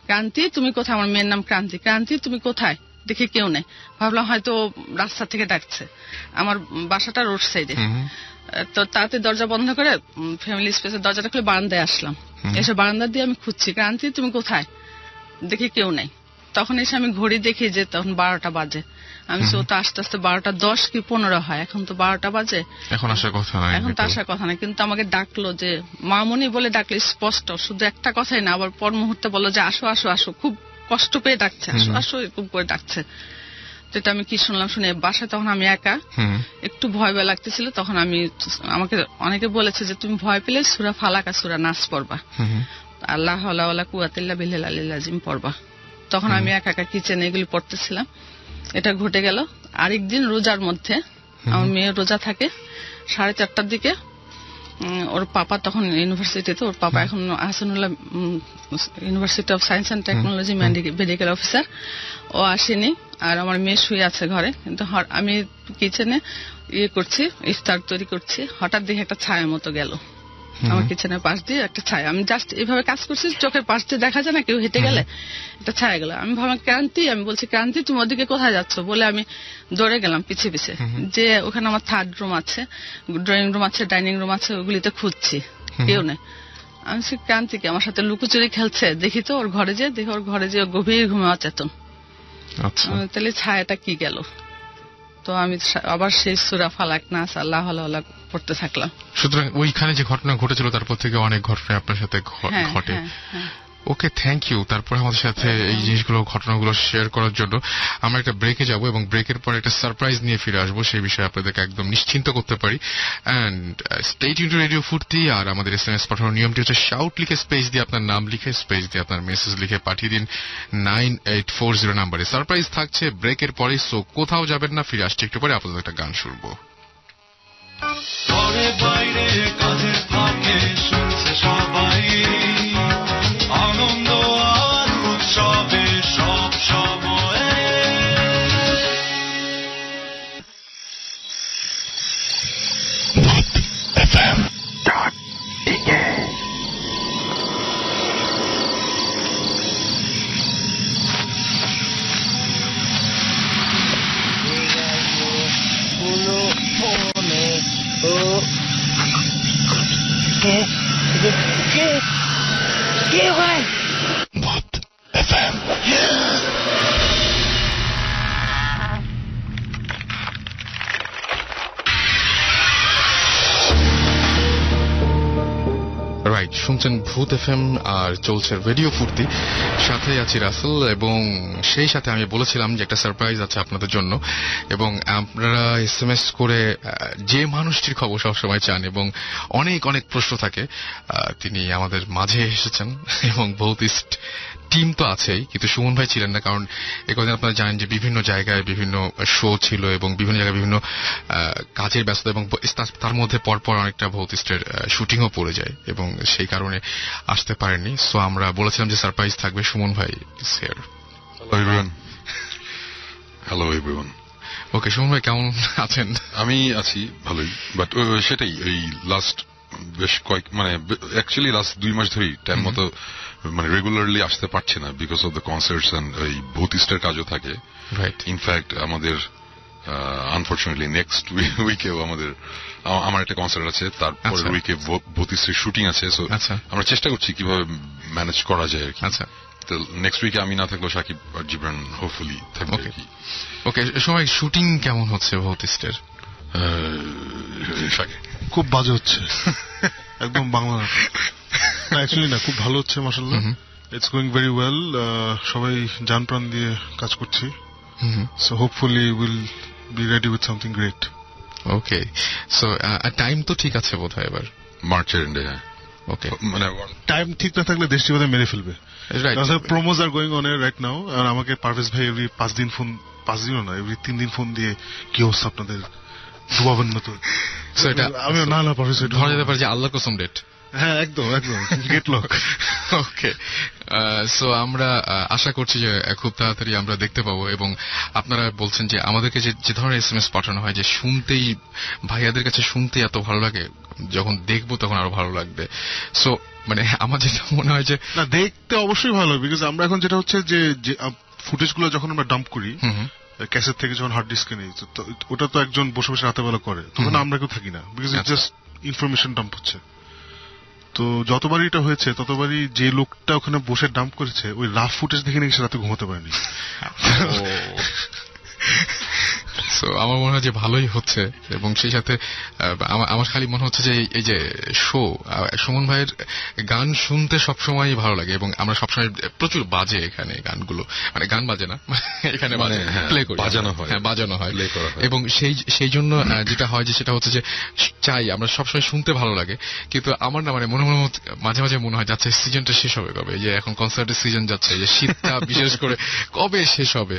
ক্রান্তি, তুমি কোথায়? আমার মেয়ের নাম ক্রান্তি। ক্রান্তি তুমি কোথায়? দেখি কেউ নেই, ভাবলাম হয়তো রাস্তা থেকে ডাকছে। আমার বাসাটা রোড সাইডে, তো তাতে দরজা বন্ধ করে ফ্যামিলি স্পেসের দরজাটা খুলে বারান্দায় আসলাম। এসে বারান্দা দিয়ে আমি খুঁজছি, ক্রান্তি তুমি কোথায়, দেখি কেউ নেই। তখন এসে আমি ঘড়ি দেখি যে তখন 12টা বাজে। আমি তো আস্তে আস্তে 12:10 কি 15 হয়, এখন তো 12টা বাজে, এখন আসার কথা নাই, এখন তো আসার কথা না। কিন্তু আমাকে ডাকলো যে মামুনি বলে ডাকলো স্পষ্ট, শুধু একটা কথাই না, আবার পর মুহূর্তে বললো যে আসো আসো আসো, খুব কষ্ট পেয়ে ডাকছে, আসো আসো এরকম করে ডাকছে। যেটা আমি কি শুনলাম শুনে বাসায় তখন আমি একা, একটু ভয় ভয় লাগতেছিল। তখন আমাকে অনেকে বলেছে যে তুমি ভয় পেলে সূরা ফালাক আর সূরা নাস পড়বা, আল্লাহ হাওলা ওয়ালা কুওয়াতা ইল্লা বিল্লাহিল আলিয়্যিল আযীম পড়বা। তখন আমি একা একা কিচেনে এগুলি পড়তেছিলাম। এটা ঘটে গেল আরেকদিন রোজার মধ্যে। আমার মেয়ে রোজা থাকে, 4:30টার দিকে ওর পাপা তখন ইউনিভার্সিটিতে, ওর পাপা এখন Ahsanullah university of science and technology medical officer, ও আসেনি। আর আমার মেয়ে শুয়ে আছে ঘরে, কিন্তু আমি কিচেনে করছি, ইফতার তৈরি করছি, হঠাৎ দেখে একটা ছায়া মতো গেল আমার কিচেনের পাশ দিয়ে। একটা ছায়া, আমি জাস্ট এইভাবে কাজ করছি, চোখের পাশ দিয়ে দেখা যায় না কেউ হেঁটে গেলে, একটা ছায়া গেল। আমি ভাবলাম ক্রান্তি, আমি বলছি ক্রান্তি তুমি ওদিকে কোথায় যাচ্ছ বলে আমি দৌড়ে গেলাম পিছিয়ে পিছিয়ে, যে ওখানে আমার 3rd রুম আছে, ড্রয়িং রুম আছে, ডাইনিং রুম আছে, ওগুলিতে খুঁজছি, কেউ নেই। আমি ক্রান্তিকে আমার সাথে লুকোচুরি খেলছে, দেখি তো ওর ঘরে দেখি ওর ঘরে যে গভীর ঘুমে অচেতন। তাহলে ছায়াটা কি গেল? তো আমি আবার সেই সূরা ফালাক নাস আল্লাহ আল্লাহ পড়তে থাকলাম। সুতরাং ওইখানে যে ঘটনা ঘটেছিল তারপর থেকে অনেক ঘটনা আপনার সাথে ঘটে। ওকে, থ্যাংক ইউ। তারপর আমাদের সাথে এই জিনিসগুলো, ঘটনাগুলো শেয়ার করার জন্য। আমরা একটা ব্রেকে যাব এবং ব্রেকের পরে একটা সারপ্রাইজ নিয়ে ফিরে আসবো, সেই বিষয়ে আপনাদেরকে একদম নিশ্চিন্ত করতে পারি। And stay tuned two radio ফুর্তি। আর আমাদের SMS পাঠানোর নিয়মটি হচ্ছে শাউট লিখে স্পেস দিয়ে আপনার নাম লিখে স্পেস দিয়ে আপনার মেসেজ লিখে পাঠিয়ে দিন 9840 নাম্বারে। সারপ্রাইজ থাকছে ব্রেকের পরে, সো কোথাও যাবেন না, ফিরে আসছে একটু পরে। আপনাদের একটা গান শুনবো। সবাই আনন্দ আর উৎসবে সব সময়। ¿Qué, güey? What FM? Right, শুনছেন ভূত FM আর চলছে রেডিও ফুর্তি। সাথে আছি রাসেল, এবং সেই সাথে আমি বলেছিলাম যে একটা সারপ্রাইজ আছে আপনাদের জন্য। এবং আপনারা SMS করে যে মানুষটির খবর সবসময় চান এবং অনেক অনেক প্রশ্ন থাকে, তিনি আমাদের মাঝে এসেছেন। এবং ভৌতিস্ট টিম তো আছেই, কিন্তু সুমন ভাই ছিলেন না, কারণ একদিন আপনারা জানেন যে বিভিন্ন জায়গায় বিভিন্ন শো ছিল এবং বিভিন্ন জায়গায় বিভিন্ন কাজের ব্যস্ততা, এবং তার মধ্যে পরপর অনেকটা ভৌতিস্টের শুটিংও পড়ে যায় এবং সেই কারণে আসতে পারেননি। সো আমরা বলেছিলাম যে সারপ্রাইজ থাকবে। সুমন ভাই is here. Hello everyone. Okay, Suman ভাই কেমন আছেন? আমি আছি ভালোই, বাট সেটাই এই লাস্ট বেশ অ্যাকচুয়ালি লাস্ট 2 মাস ধরেই টাইম মতো রেগুলারলি আসতে পারছে না, because of the concerts and এই ভৌতিস্টের কাজও থাকে। রাইট। ইনফ্যাক্ট আমাদের আনফরচুনেটলি নেক্সট উইকেও আমার একটা কনসার্ট আছে, তারপর উইকে ভৌতিস্টের শুটিং আছে। সো আমরা চেষ্টা করছি কিভাবে ম্যানেজ করা যায় আর কি। আচ্ছা, তো নেক্সট উইকে আমি না থাকলেও সাকিব আর জিবরান হোপফুলি থাকবে। ওকে, সময় শুটিং কেমন হচ্ছে ভৌতিস্টের? খুব বাজে হচ্ছে, একদম বাংলা অ্যাকচুয়ালি না, খুব ভালো হচ্ছে মাশাআল্লাহ। ইটস গোয়িং ভেরি ওয়েল, সবাই জান প্রাণ দিয়ে কাজ করছি। So hopefully will be ready with something great. Okay, so time তো ঠিক আছে বোধহয় এবার মার্চের এন্ডে। ওকে, টাইম ঠিক না থাকলে দেশটি বোধহয় মেরে ফেলবে। Promos are going on air right now. আর আমাকে পারভেজ ভাই এভরি 5 দিনও না, এভরি 3 দিন ফোন দিয়ে কি অবস্থা আপনাদের, ডুবাবেন না তো? আমি না পারভেজ ভাই ধরা যেতে পারে যে আল্লাহর কসম ডেট। হ্যাঁ, একদম গেট লক। ওকে, সো আমরা আশা করছি যে খুব তাড়াতাড়ি আমরা দেখতে পাবো। এবং আপনারা বলছেন যে আমাদেরকে যে ধরনের SMS পাঠানো হয়, যে শুনতেই ভাইয়াদের কাছে শুনতে এত ভালো লাগে, যখন দেখবো তখন আরো ভালো লাগবে। সো আমার যেটা মনে হয় যে না, দেখতে অবশ্যই ভালো, বিকজ আমরা এখন যেটা হচ্ছে যে ফুটেজ গুলো যখন আমরা ডাম্প করি ক্যাসেট থেকে যখন হার্ড ডিস্কে নেই, ওটা তো একজন বসে বসে রাতে বেলা করে, তখন আমরা কেউ থাকি না, because it just information dump হচ্ছে। তো যতবারই এটা হয়েছে ততবারই যে লোকটা ওখানে বসে ডাম্প করেছে ওই রাফ ফুটেজ দেখে নিয়ে সে রাতে ঘুমাতে পারেনি। আমার মনে হয় যে ভালোই হচ্ছে, এবং সেই সাথে আমার খালি মনে হচ্ছে যে এই যে শো, সুমন ভাইয়ের গান শুনতে সবসময় ভালো লাগে, এবং আমরা সবসময় প্রচুর বাজে এখানে গানগুলো, মানে গান বাজে না, এখানে প্লে করি, বাজানো হয়, এবং সেই জন্য যেটা হয় যে সেটা হচ্ছে যে চাই আমরা সবসময় শুনতে ভালো লাগে, কিন্তু আমার না মানে মনে মাঝে মাঝে মনে হয় যাচ্ছে সিজনটা শেষ হবে কবে, যে এখন কনসার্টের সিজন যাচ্ছে, যে শীতটা বিশেষ করে কবে শেষ হবে।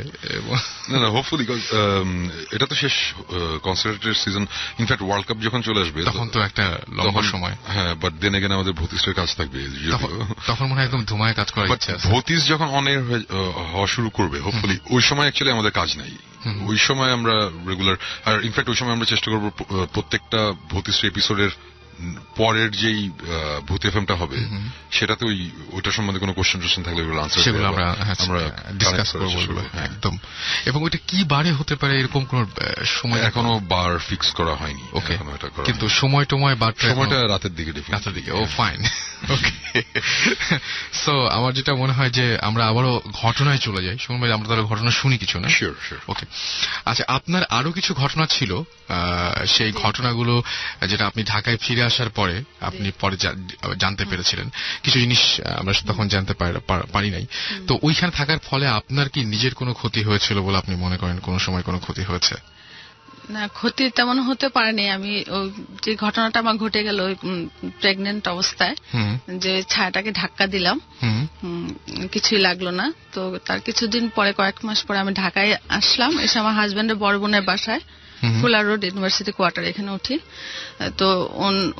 না হোপফুলি এটা তো শেষ কনসার্টের সিজন, ইনফ্যাক্ট ওয়ার্ল্ড কাপ যখন চলে আসবে তখন তো একটা লম্বা সময়। হ্যাঁ, বাট দেন এগেন আমাদের ভতিষ্ঠের কাজ থাকবে, তখন মনে হয় একদম ধুমায় কাজ করার ইচ্ছা আছে। ভতিস যখন অন এয়ার হওয়া শুরু করবে হোপফুলি, ওই সময় অ্যাকচুয়ালি আমাদের কাজ নাই, ওই সময় আমরা রেগুলার, আর ইনফ্যাক্ট ওই সময় আমরা চেষ্টা করবো প্রত্যেকটা ভতিস এপিসোডের পরের যেই ভূত এফএমটা হবে সেটাতে ওইটা সম্বন্ধে কোনো কোশ্চেন টোশ্চেন থাকলে ওগুলো আনসার সেগুলো আমরা ডিসকাস করব একদম। এবং ওইটা কি বারে হতে পারে এরকম কোন সময় এখনো বার ফিক্স করা হয়নি। ওকে, কিন্তু সময়টা রাতের দিকে। ও ফাইন, ওকে। সো আমার যেটা মনে হয় যে আমরা আবারও ঘটনায় চলে যাই। সুমন ভাই, আমরা তাহলে ঘটনা শুনি কিছু না? শিওর। ওকে, আচ্ছা, আপনার আরো কিছু ঘটনা ছিল, সেই ঘটনাগুলো যেটা আপনি ঢাকায় ফিরে আসার পরে আপনি পরে জানতে পেরেছিলেন, কিছু জিনিস আমরা তখন জানতে পারি নাই। তো ওইখানে থাকার ফলে আপনার কি নিজের কোনো ক্ষতি হয়েছিল বলে আপনি মনে করেন? কোনো সময় কোনো ক্ষতি হয়েছে? না, ক্ষতি তেমন হতে পারেনি। আমি যে ঘটনাটা আমার ঘটে গেল ওই প্রেগনেন্ট অবস্থায়, যে ছায়াটাকে ধাক্কা দিলাম, কিছুই লাগলো না। তো তার কিছুদিন পরে, কয়েক মাস পরে আমি ঢাকায় আসলাম, এসে আমার হাজবেন্ডের বড় বোনের বাসায় ফুলার রোড ইউনিভার্সিটি কোয়ার্টার এখানে উঠি। তো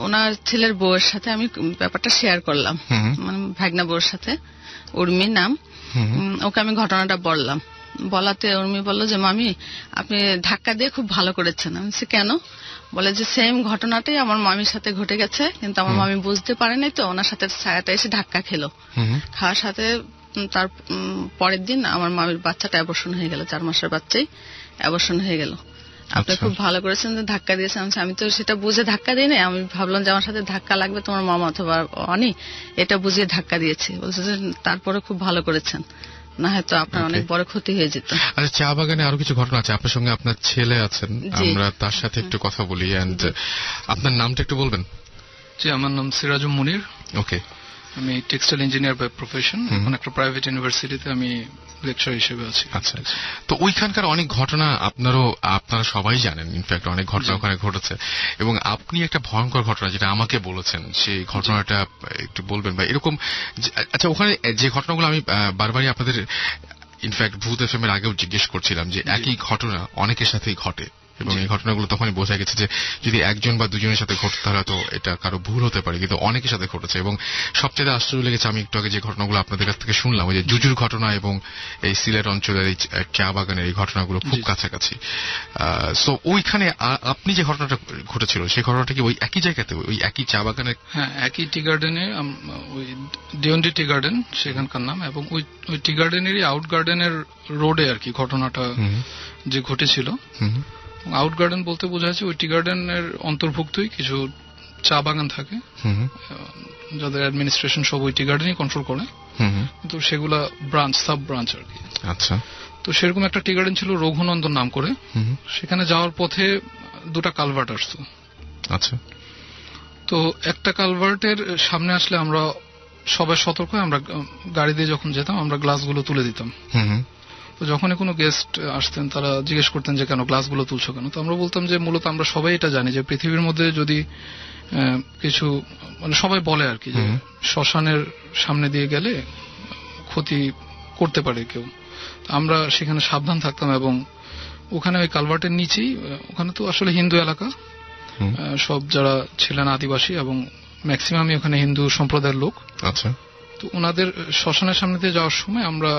ওনার ছেলের বউয়ের সাথে আমি ব্যাপারটা শেয়ার করলাম, মানে ভাগনা বউয়ের সাথে, উর্মি নাম। ওকে আমি ঘটনাটা বললাম, বলাতে উর্মি বলল যে মামি আপনি ধাক্কা দিয়ে খুব ভালো করেছেন। আমি বলছি কেন? বলে যে সেম ঘটনাটাই আমার মামির সাথে ঘটে গেছে, কিন্তু আমার মামি বুঝতে পারেনি, তো ওনার সাথে ছায়াটা এসে ধাক্কা খেলো। খাওয়ার সাথে তার পরের দিন আমার মামির বাচ্চাটা অ্যাবর্শন হয়ে গেল, 4 মাসের বাচ্চাই অ্যাবর্শন হয়ে গেল। আপনি খুব ভালো করেছেন যে ধাক্কা দিয়েছেন। আমি তো সেটা বুঝে ধাক্কা দিই না, আমি ভাবলাম যে আমার সাথে ধাক্কা লাগবে তোমার মামা অথবা অনি, এটা বুঝিয়ে ধাক্কা দিয়েছি। বলছে যে তারপরে খুব ভালো করেছেন, না হয়তো আপনার অনেক বড় ক্ষতি হয়ে যেত। আচ্ছা, চা বাগানে আরো কিছু ঘটনা আছে, আপনার সঙ্গে আপনার ছেলে আছেন, আমরা তার সাথে একটু কথা বলি। এন্ড আপনার নামটা একটু বলবেন? জি, আমার নাম সিরাজুম মুনির। ওকে, আমি টেক্সটাইল ইঞ্জিনিয়ার বাই প্রফেশন, এখন একটা প্রাইভেট ইউনিভার্সিটিতে আমি লেকচার হিসেবে আছি। আচ্ছা, তো ওইখানকার অনেক ঘটনা আপনারা সবাই জানেন, ইনফ্যাক্ট অনেক ঘটনা ওখানে ঘটেছে, এবং আপনি একটা ভয়ঙ্কর ঘটনা যেটা আমাকে বলেছেন, সেই ঘটনাটা একটু বলবেন বা এরকম? আচ্ছা, ওখানে যে ঘটনাগুলো আমি বারবারই আপনাদের ইনফ্যাক্ট ভূত এফএম এর আগেও জিজ্ঞেস করছিলাম যে একই ঘটনা অনেকের সাথেই ঘটে, এবং এই ঘটনাগুলো তখনই বোঝা গেছে যে যদি একজন বা দুজনের সাথে ঘটতে তাহলে তো এটা কারো ভুল হতে পারে, কিন্তু অনেকের সাথে ঘটেছে। এবং সবচেয়ে আশ্চর্য লেগেছে, আমি একটু আগে যে ঘটনাগুলো আপনাদের কাছ থেকে শুনলাম, ওই যে জুজুর ঘটনা এবং এই সিলেট অঞ্চলের এই চা বাগানের এই ঘটনাগুলো খুব কাছাকাছি। সো ওইখানে আপনি যে ঘটনাটা ঘটেছিল সেই ঘটনাটা কি ওই একই জায়গাতে, ওই একই চা বাগানে? হ্যাঁ, একই টি গার্ডেনে, ওই ডিওন্ডি টি গার্ডেন সেখানকার নাম, এবং ওই টি গার্ডেনেরই আউট গার্ডেনের রোডে আর কি ঘটনাটা যে ঘটেছিল। আউট গার্ডেন বলতে বোঝা যাচ্ছে ওই টি গার্ডেনের অন্তর্ভুক্তই কিছু চা বাগান থাকে, যাদের অ্যাডমিনিস্ট্রেশন সব ওই টি গার্ডেনই কন্ট্রোল করে, কিন্তু সেগুলা ব্রাঞ্চ, সাব ব্রাঞ্চ আর কি। আচ্ছা, তো সেরকম একটা টি গার্ডেন ছিল রঘুনন্দন নাম করে, সেখানে যাওয়ার পথে 2টা কালভার্ট আসতো। আচ্ছা, তো একটা কালভার্টের সামনে আসলে আমরা সবাই সতর্ক, আমরা গাড়ি দিয়ে যখন যেতাম আমরা গ্লাসগুলো তুলে দিতাম। তো যখনই কোনো গেস্ট আসতেন তারা জিজ্ঞেস করতেন যে কেন গ্লাসগুলো তুলছো কেন? তো আমরা বলতাম যে মূলত আমরা সবাই এটা জানি যে পৃথিবীর মধ্যে যদি কিছু, মানে সবাই বলে আর কি, যে শ্মশানের সামনে দিয়ে গেলে ক্ষতি করতে পারে কেউ। আমরা সেখানে সাবধান থাকতাম, এবং ওখানে ওই কালভার্টের নিচেই, ওখানে তো আসলে হিন্দু এলাকা, সব যারা ছিলেন আদিবাসী এবং ম্যাক্সিমামই ওখানে হিন্দু সম্প্রদায়ের লোক। আচ্ছা, তো ওনাদের শ্মশানের সামনে দিয়ে যাওয়ার সময় আমরা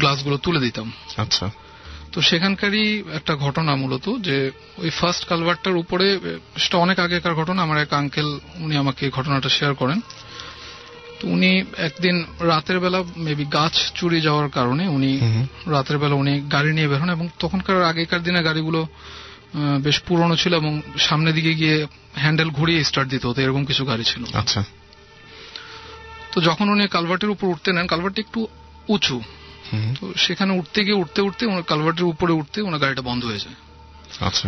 গ্লাসগুলো তুলে দিতাম। আচ্ছা, তো সেখানকারই একটা ঘটনা মূলত, যে ওই ফার্স্ট কালভার্টটার উপরে, সেটা অনেক আগেকার ঘটনা, আমার এক আঙ্কেল উনি আমাকে এই ঘটনাটা শেয়ার করেন। তো উনি একদিন রাতের বেলা মেবি গাছ চুরি যাওয়ার কারণে উনি রাতের বেলা উনি গাড়ি নিয়ে বের হন, এবং তখনকার আগেকার দিনে গাড়িগুলো বেশ পুরনো ছিল এবং সামনের দিকে গিয়ে হ্যান্ডেল ঘুরিয়ে স্টার্ট দিতে হতো, এরকম কিছু গাড়ি ছিল। আচ্ছা। তো যখন উনি কালভার্টের উপর উঠতে নেন, কালভার্টটি একটু উঁচু, তো সেখানে উঠতে গিয়ে উঠতে উনার কালভার্টের উপরে উঠতে ওনার গাড়িটা বন্ধ হয়ে যায়। আচ্ছা।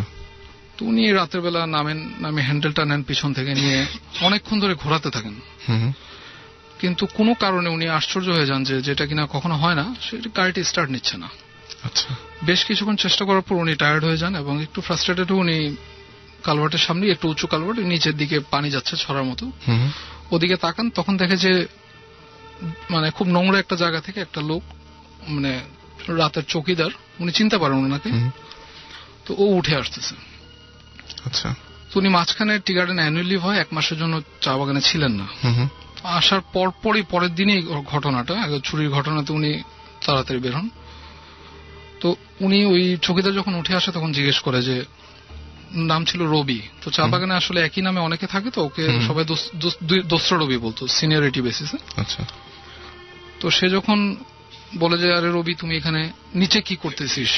তো উনি রাতের বেলা নামে হ্যান্ডেলটা নেন পিছন থেকে, নিয়ে অনেকক্ষণ ধরে ঘোরাতে থাকেন, কিন্তু কোনো কারণে উনি আশ্চর্য হয়ে যান যে যেটা কিনা কখনো হয় না, সেটা গাড়িটি স্টার্ট নিচ্ছে না। আচ্ছা। বেশ কিছুক্ষণ চেষ্টা করার পর উনি টায়ার্ড হয়ে যান এবং একটু ফ্রাস্ট্রেটেড হয়ে উনি কালভার্টের সামনে, একটু উঁচু কালভার্ট, নিচের দিকে পানি যাচ্ছে ছড়ার মতো, ওদিকে তাকান। তখন দেখে যে মানে খুব নোংরা একটা জায়গা থেকে একটা লোক, মানে রাতের চৌকিদার, উনি চিনতে পারেন ওনাকে, তো ও উঠে আসতেছে। আচ্ছা। তো উনি মাঝখানে টি গার্ডেন অ্যানুয়াল লিভ হয়, 1 মাসের জন্য চা বাগানে ছিলেন না। আসার পরের দিনই ঘটনাটা, চুরির ঘটনাতে উনি তাড়াতাড়ি বের হন। তো উনি ওই চৌকিদার যখন উঠে আসে তখন জিজ্ঞেস করে যে, নাম ছিল রবি, তো চা বাগানে আসলে একই নামে অনেকে থাকে, তো ওকে সবাই দোসরা রবি বলতো সিনিয়রিটি বেসিসে। আচ্ছা। তো সে যখন বলে যে, আরে রবি তুমি এখানে নিচে কি করতেছিস,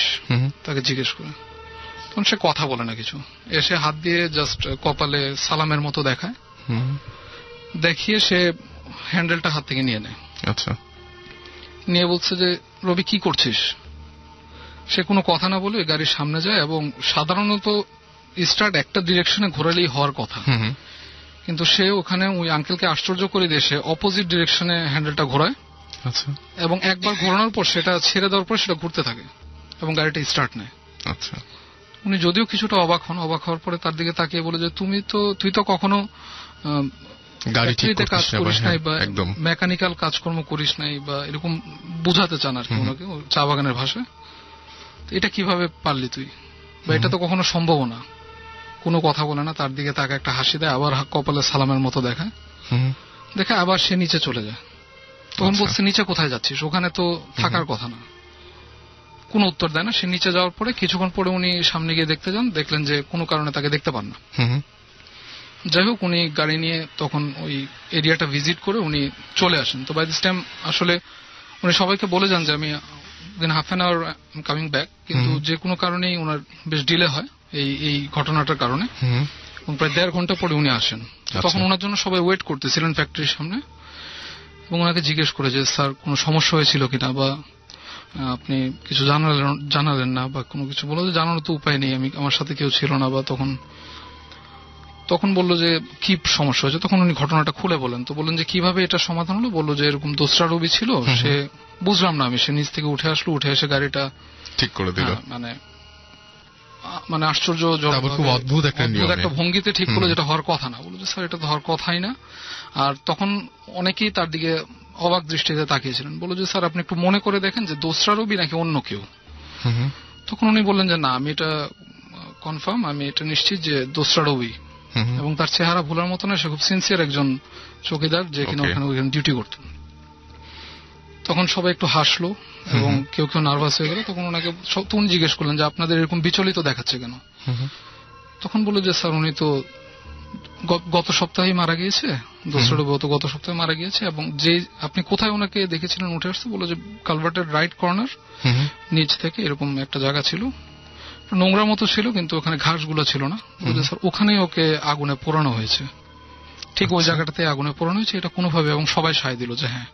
তাকে জিজ্ঞেস করে, তখন সে কথা বলে না কিছু, এসে হাত দিয়ে জাস্ট কপালে সালামের মতো দেখায়, দেখিয়ে সে হ্যান্ডেলটা হাত থেকে নিয়ে নেয়। আচ্ছা। নিয়ে বলছে যে, রবি কি করছিস? সে কোনো কথা না বলে গাড়ির সামনে যায়, এবং সাধারণত স্টার্ট একটা ডিরেকশনে ঘোরালেই হওয়ার কথা, কিন্তু সে ওখানে ওই আঙ্কেলকে আশ্চর্য করে দিয়ে সে অপোজিট ডিরেকশনে হ্যান্ডেলটা ঘোরায়। আচ্ছা। এবং একবার ঘোরানোর পর সেটা ছেড়ে দেওয়ার পর সেটা ঘুরতে থাকে এবং গাড়িটা স্টার্ট নেয়। আচ্ছা। উনি যদিও কিছুটা অবাক হন, অবাক হওয়ার পরে তার দিকে তাকিয়ে বলে যে, তুই তো কখনো গাড়িতে কাজ করিস নাই বা মেকানিক্যাল কাজকর্ম করিস নাই, বা এরকম বুঝাতে চান আর কি ওনাকে চা বাগানের ভাষায়। এটা কিভাবে পারলি তুই, বা এটা তো কখনো সম্ভব না। কোনো কথা বলে না, তার দিকে তাকে একটা হাসি দেয়, আবার কপালে সালামের মতো দেখায়, দেখে আবার সে নিচে চলে যায়। তখন বলছে, নিচে কোথায় যাচ্ছিস, ওখানে তো থাকার কথা না। কোনো উত্তর দেয় না। সে নিচে যাওয়ার পরে কিছুক্ষণ পরে উনি সামনে গিয়ে দেখতে যান, দেখলেন যে কোনো কারণে তাকে দেখতে পান না। যাই হোক, উনি গাড়ি নিয়ে তখন ওই এরিয়াটা ভিজিট করে উনি চলে আসেন। তো বাই দিস টাইম আসলে উনি সবাইকে বলে যান যে আমি দিন half an hour coming back, কিন্তু যে কোনো কারণেই ওনার বেশ ডিলে হয় এই ঘটনাটার কারণে, এবং প্রায় 1.5 ঘন্টা পরে উনি আসেন। তখন ওনার জন্য সবাই ওয়েট করতেছিলেন ফ্যাক্টরির সামনে, এবং ওনাকে জিজ্ঞেস করে যে, স্যার কোনো সমস্যা হয়েছিল কিনা, বা আপনি কিছু জানালেন না, বা কোনো কিছু বললো যে জানানোর তো উপায় নেই, আমার সাথে কেউ ছিল না। বা তখন বললো যে কি সমস্যা হয়েছে, তখন উনি ঘটনাটা খুলে বলেন। তো বললেন যে কিভাবে এটা সমাধান হলো, বললো যে এরকম দোসরা রবি ছিল, সে বুঝলাম না, সে নিচ থেকে উঠে আসলো, উঠে এসে গাড়িটা ঠিক করে দিল, মানে আশ্চর্য খুব অদ্ভুত একটা ভঙ্গিতে ঠিক করলো, যেটা হওয়ার কথা না। বললো যে স্যার এটা তো হওয়ার কথাই না। আর তখন অনেকেই তার দিকে অবাক দৃষ্টিতে তাকিয়েছিলেন। বললো যে স্যার আপনি একটু মনে করে দেখেন যে দোসরা রবি নাকি অন্য কেউ। তখন উনি বললেন যে না, আমি এটা কনফার্ম, আমি এটা নিশ্চিত যে দোসরা রবি, এবং তার চেহারা ভুলার মতো না, সে খুব সিনসিয়ার একজন চৌকিদার যে কিনা ওখানে ডিউটি করতেন। তখন সবাই একটু হাসলো এবং কেউ কেউ নার্ভাস হয়ে গেল। তখন ওনাকে উনি জিজ্ঞেস করলেন যে আপনাদের এরকম বিচলিত দেখাচ্ছে কেন? তখন বললো যে স্যার উনি তো গত সপ্তাহে মারা গিয়েছে, দোসরা রবি তো গত সপ্তাহে মারা গিয়েছে, এবং যে আপনি কোথায় ওনাকে দেখেছিলেন উঠে আসতে, বললো যে কালভার্টের রাইট কর্নার নিচ থেকে এরকম একটা জায়গা ছিল, নোংরা মতো ছিল, কিন্তু ওখানে ঘাসগুলো ছিল না। বলছে স্যার ওখানে ওকে আগুনে পোড়ানো হয়েছে, ঠিক ওই জায়গাটাতে আগুনে পোড়ানো হয়েছে, এটা কোনোভাবে, এবং সবাই সায় দিল যে হ্যাঁ।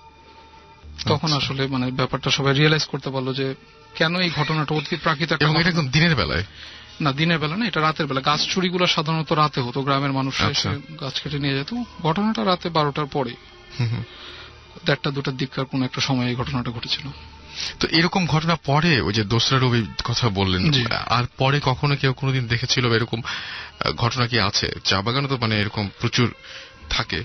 তখন আসলে মানে ব্যাপারটা সবাই রিয়েলাইজ করতে পারলো যে কেন এই ঘটনাটা অতি প্রাকৃতিক। দিনের বেলায় না, দিনের বেলা না, এটা রাতের বেলা। গাছ চুরিগুলো সাধারণত রাতে হতো, গ্রামের মানুষরা এসে গাছ কেটে নিয়ে যেত। ঘটনাটা রাতে 12টার পরে, 1টা-2টার দিককার কোন একটা সময় এই ঘটনাটা ঘটেছিল। তো এরকম ঘটনা পরে ওই যে দোসরা রবি কথা বললেন, আর পরে কখনো কেউ কোনোদিন দেখেছিল এরকম ঘটনা কি আছে? চা বাগানে তো মানে এরকম প্রচুর থাকে,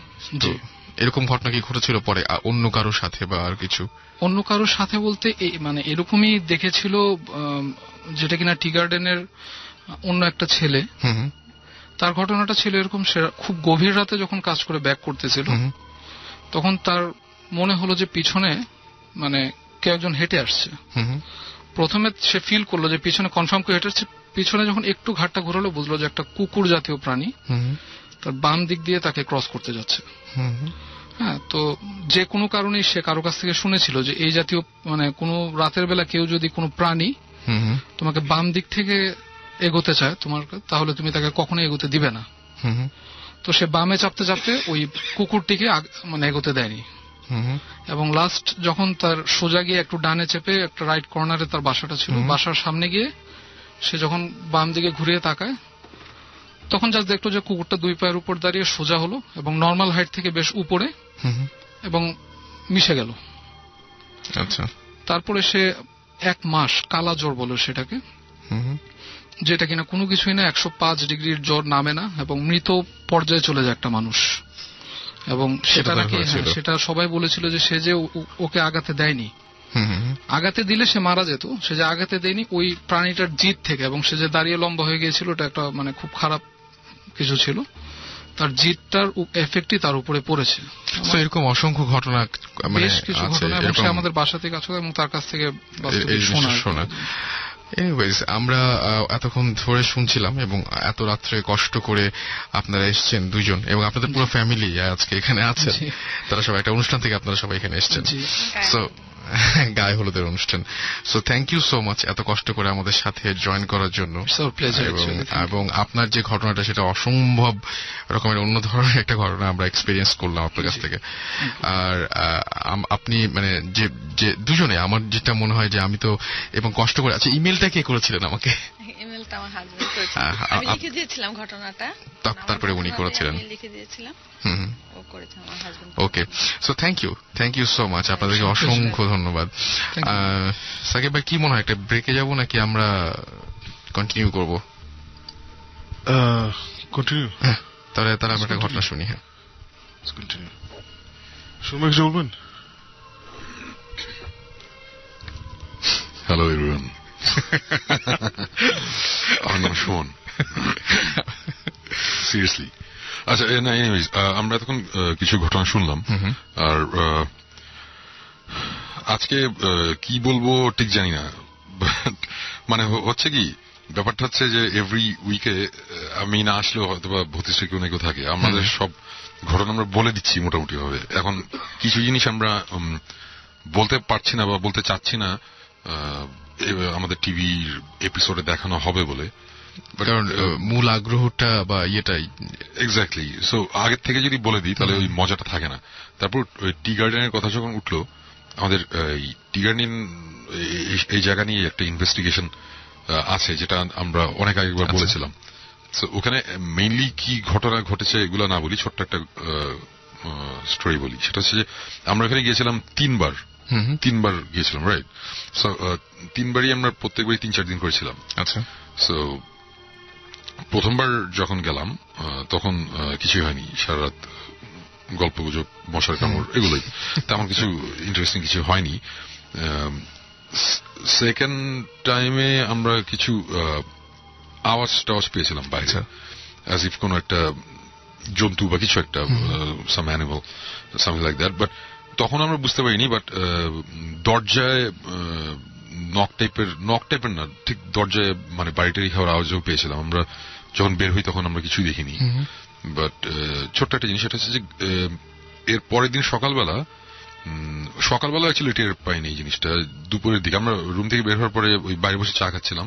এরকম ঘটনা কি ঘটেছিল পরে অন্য কারোর সাথে বা আর কিছু? অন্য কারোর সাথে বলতে মানে এরকমই দেখেছিল, যেটা কিনা টি গার্ডেনের অন্য একটা ছেলে, তার ঘটনাটা ছিল এরকম, সে খুব গভীর রাতে যখন কাজ করে ব্যাক করতেছিল, তখন তার মনে হলো যে পিছনে মানে কেউ একজন হেঁটে আসছে। প্রথমে সে ফিল করলো যে পিছনে কনফার্ম করে হেঁটে আসছে, পিছনে যখন একটু ঘাটটা ঘুরালো বুঝলো যে একটা কুকুর জাতীয় প্রাণী তার বাম দিক দিয়ে তাকে ক্রস করতে যাচ্ছে। হ্যাঁ, তো যে কোনো কারণেই সে কারো কাছ থেকে শুনেছিল যে এই জাতীয় মানে কোনো রাতের বেলা কেউ যদি কোনো প্রাণী তোমাকে বাম দিক থেকে এগোতে চায় তোমার, তাহলে তুমি তাকে কখনোই এগোতে দিবে না। তো সে বামে চাপতে চাপতে ওই কুকুরটিকে মানে এগোতে দেয়নি, এবং লাস্ট যখন তার সোজা গিয়ে একটু ডানে চেপে একটা রাইট কর্নারে তার বাসাটা ছিল, বাসার সামনে গিয়ে সে যখন বাম দিকে ঘুরিয়ে তাকায় তখন জাস্ট দেখলো যে কুকুরটা দুই পায়ের উপর দাঁড়িয়ে সোজা হলো এবং নর্মাল হাইট থেকে বেশ উপরে এবং মিশে গেল। আচ্ছা, তারপরে সে 1 মাস কালা জ্বর বলো সেটাকে, যেটা কিনা কোনো কিছুই না, 105 ডিগ্রির জ্বর নামে না এবং মৃত পর্যায়ে চলে যায় একটা মানুষ। এবং সেটা নাকি সেটা সবাই বলেছিল যে সে যে ওকে আঘাতে দেয়নি, আঘাতে দিলে সে মারা যেত, সে যে আঘাতে দেয়নি ওই প্রাণীটার জিদ থেকে, এবং সে যে দাঁড়িয়ে লম্বা হয়ে গিয়েছিল এটা একটা মানে খুব খারাপ কিছু ছিল, তার জিদটার এফেক্টই তার উপরে পড়েছে। এরকম অসংখ্য ঘটনা বেশ কিছু ঘটনা, এবং সে আমাদের বাসাতে কাজ করে এবং তার কাছ থেকে শোনা। এনিওয়েজ, আমরা এতক্ষণ ধরে শুনছিলাম এবং এত রাত্রে কষ্ট করে আপনারা এসছেন দুইজন, এবং আপনাদের পুরো ফ্যামিলি আজকে এখানে আছেন, তারা সবাই একটা অনুষ্ঠান থেকে আপনারা সবাই এখানে এসছেন, সো গায়ে হলুদের অনুষ্ঠান। So thank you so much এত কষ্ট করে আমাদের সাথে জয়েন করার জন্য। এবং আপনার যে ঘটনাটা সেটা অসম্ভব রকমের অন্য ধরনের একটা ঘটনা আমরা এক্সপিরিয়েন্স করলাম আপনার কাছ থেকে। আর আপনি মানে যে দুজনে, আমার যেটা মনে হয় যে আমি তো এবং কষ্ট করে, আচ্ছা ইমেলটা কে করেছিলেন আমাকে? ইমেলটা আমার হাজবেন্ড করেছিল, আমি লিখে দিয়েছিলাম ঘটনাটা, তারপরে উনি করেছিলেন, লিখে দিয়েছিলাম, ও করেছে আমার husband. Okay, so thank you so much, আপনাদেরকে অসংখ্য ধন্যবাদ। সাকিব ভাই, কি মনে হয় একটা ব্রেকে যাব নাকি আমরা কন্টিনিউ করবো? কন্টিনিউ, তাহলে আমরা একটা ঘটনা শুনি। হ্যাঁ, কন্টিনিউ। শুনবে কিছু বলবেন? হ্যালো এভরিওয়ান, আমার নাম শোন। সিরিয়াসলি, আচ্ছা না, এনিওয়েজ, আমরা তখন কিছু ঘটনা শুনলাম, আর আজকে কি বলবো ঠিক জানি না, মানে হচ্ছে কি ব্যাপারটা হচ্ছে যে এভরি উইকে আমি না আসলেও হয়তো বা ভতিষ্ঠ কেউ না কেউ থাকে, আমাদের সব ঘটনা আমরা বলে দিচ্ছি মোটামুটি ভাবে। এখন কিছু জিনিস আমরা বলতে পারছি না বা বলতে চাচ্ছি না আমাদের টিভির এপিসোডে দেখানো হবে বলে, কারণ মূল আগ্রহটা বা ইয়েটাই এক্স্যাক্টলি। সো আগের থেকে যদি বলে দিই তাহলে ওই মজাটা থাকে না। তারপর ওই টি গার্ডেনের কথা যখন উঠলো, আমাদের টি গার্ডেন এই জায়গা নিয়ে একটা ইনভেস্টিগেশন আছে, যেটা আমরা অনেক আগেবার বলেছিলাম। সো ওখানে মেইনলি কি ঘটনা ঘটেছে এগুলো না বলি, ছোট্ট একটা স্টোরি বলি। সেটা হচ্ছে যে আমরা ওখানে গিয়েছিলাম তিনবার গিয়েছিলাম, রাইট? সো 3বারই আমরা প্রত্যেকবারই 3-4 দিন করেছিলাম। আচ্ছা, সো প্রথমবার যখন গেলাম তখন কিছুই হয়নি, সারা রাত গল্প গুজব, মশার কামড়, এগুলোই, তেমন কিছু ইন্টারেস্টিং কিছু হয়নি। সেকেন্ড টাইমে আমরা কিছু আওয়াজ টাওয়াজ পেয়েছিলাম বাইরে, অ্যাজ ইফ কোন একটা জন্তু বা কিছু একটা, some animal, something like that. But তখন আমরা বুঝতে পারিনি, বাট দরজায় নক টাইপের না, ঠিক দরজায় মানে বাড়িটারি খাওয়ার আওয়াজও পেয়েছিলাম। আমরা যখন বের হই তখন আমরা কিছুই দেখিনি, বাট ছোট্ট একটা জিনিস, সেটা হচ্ছে যে এর পরের দিন সকালবেলা অ্যাকচুয়ালি টের পাইনি এই জিনিসটা। দুপুরের দিকে আমরা রুম থেকে বের হওয়ার পরে ওই বাইরে বসে চা খাচ্ছিলাম,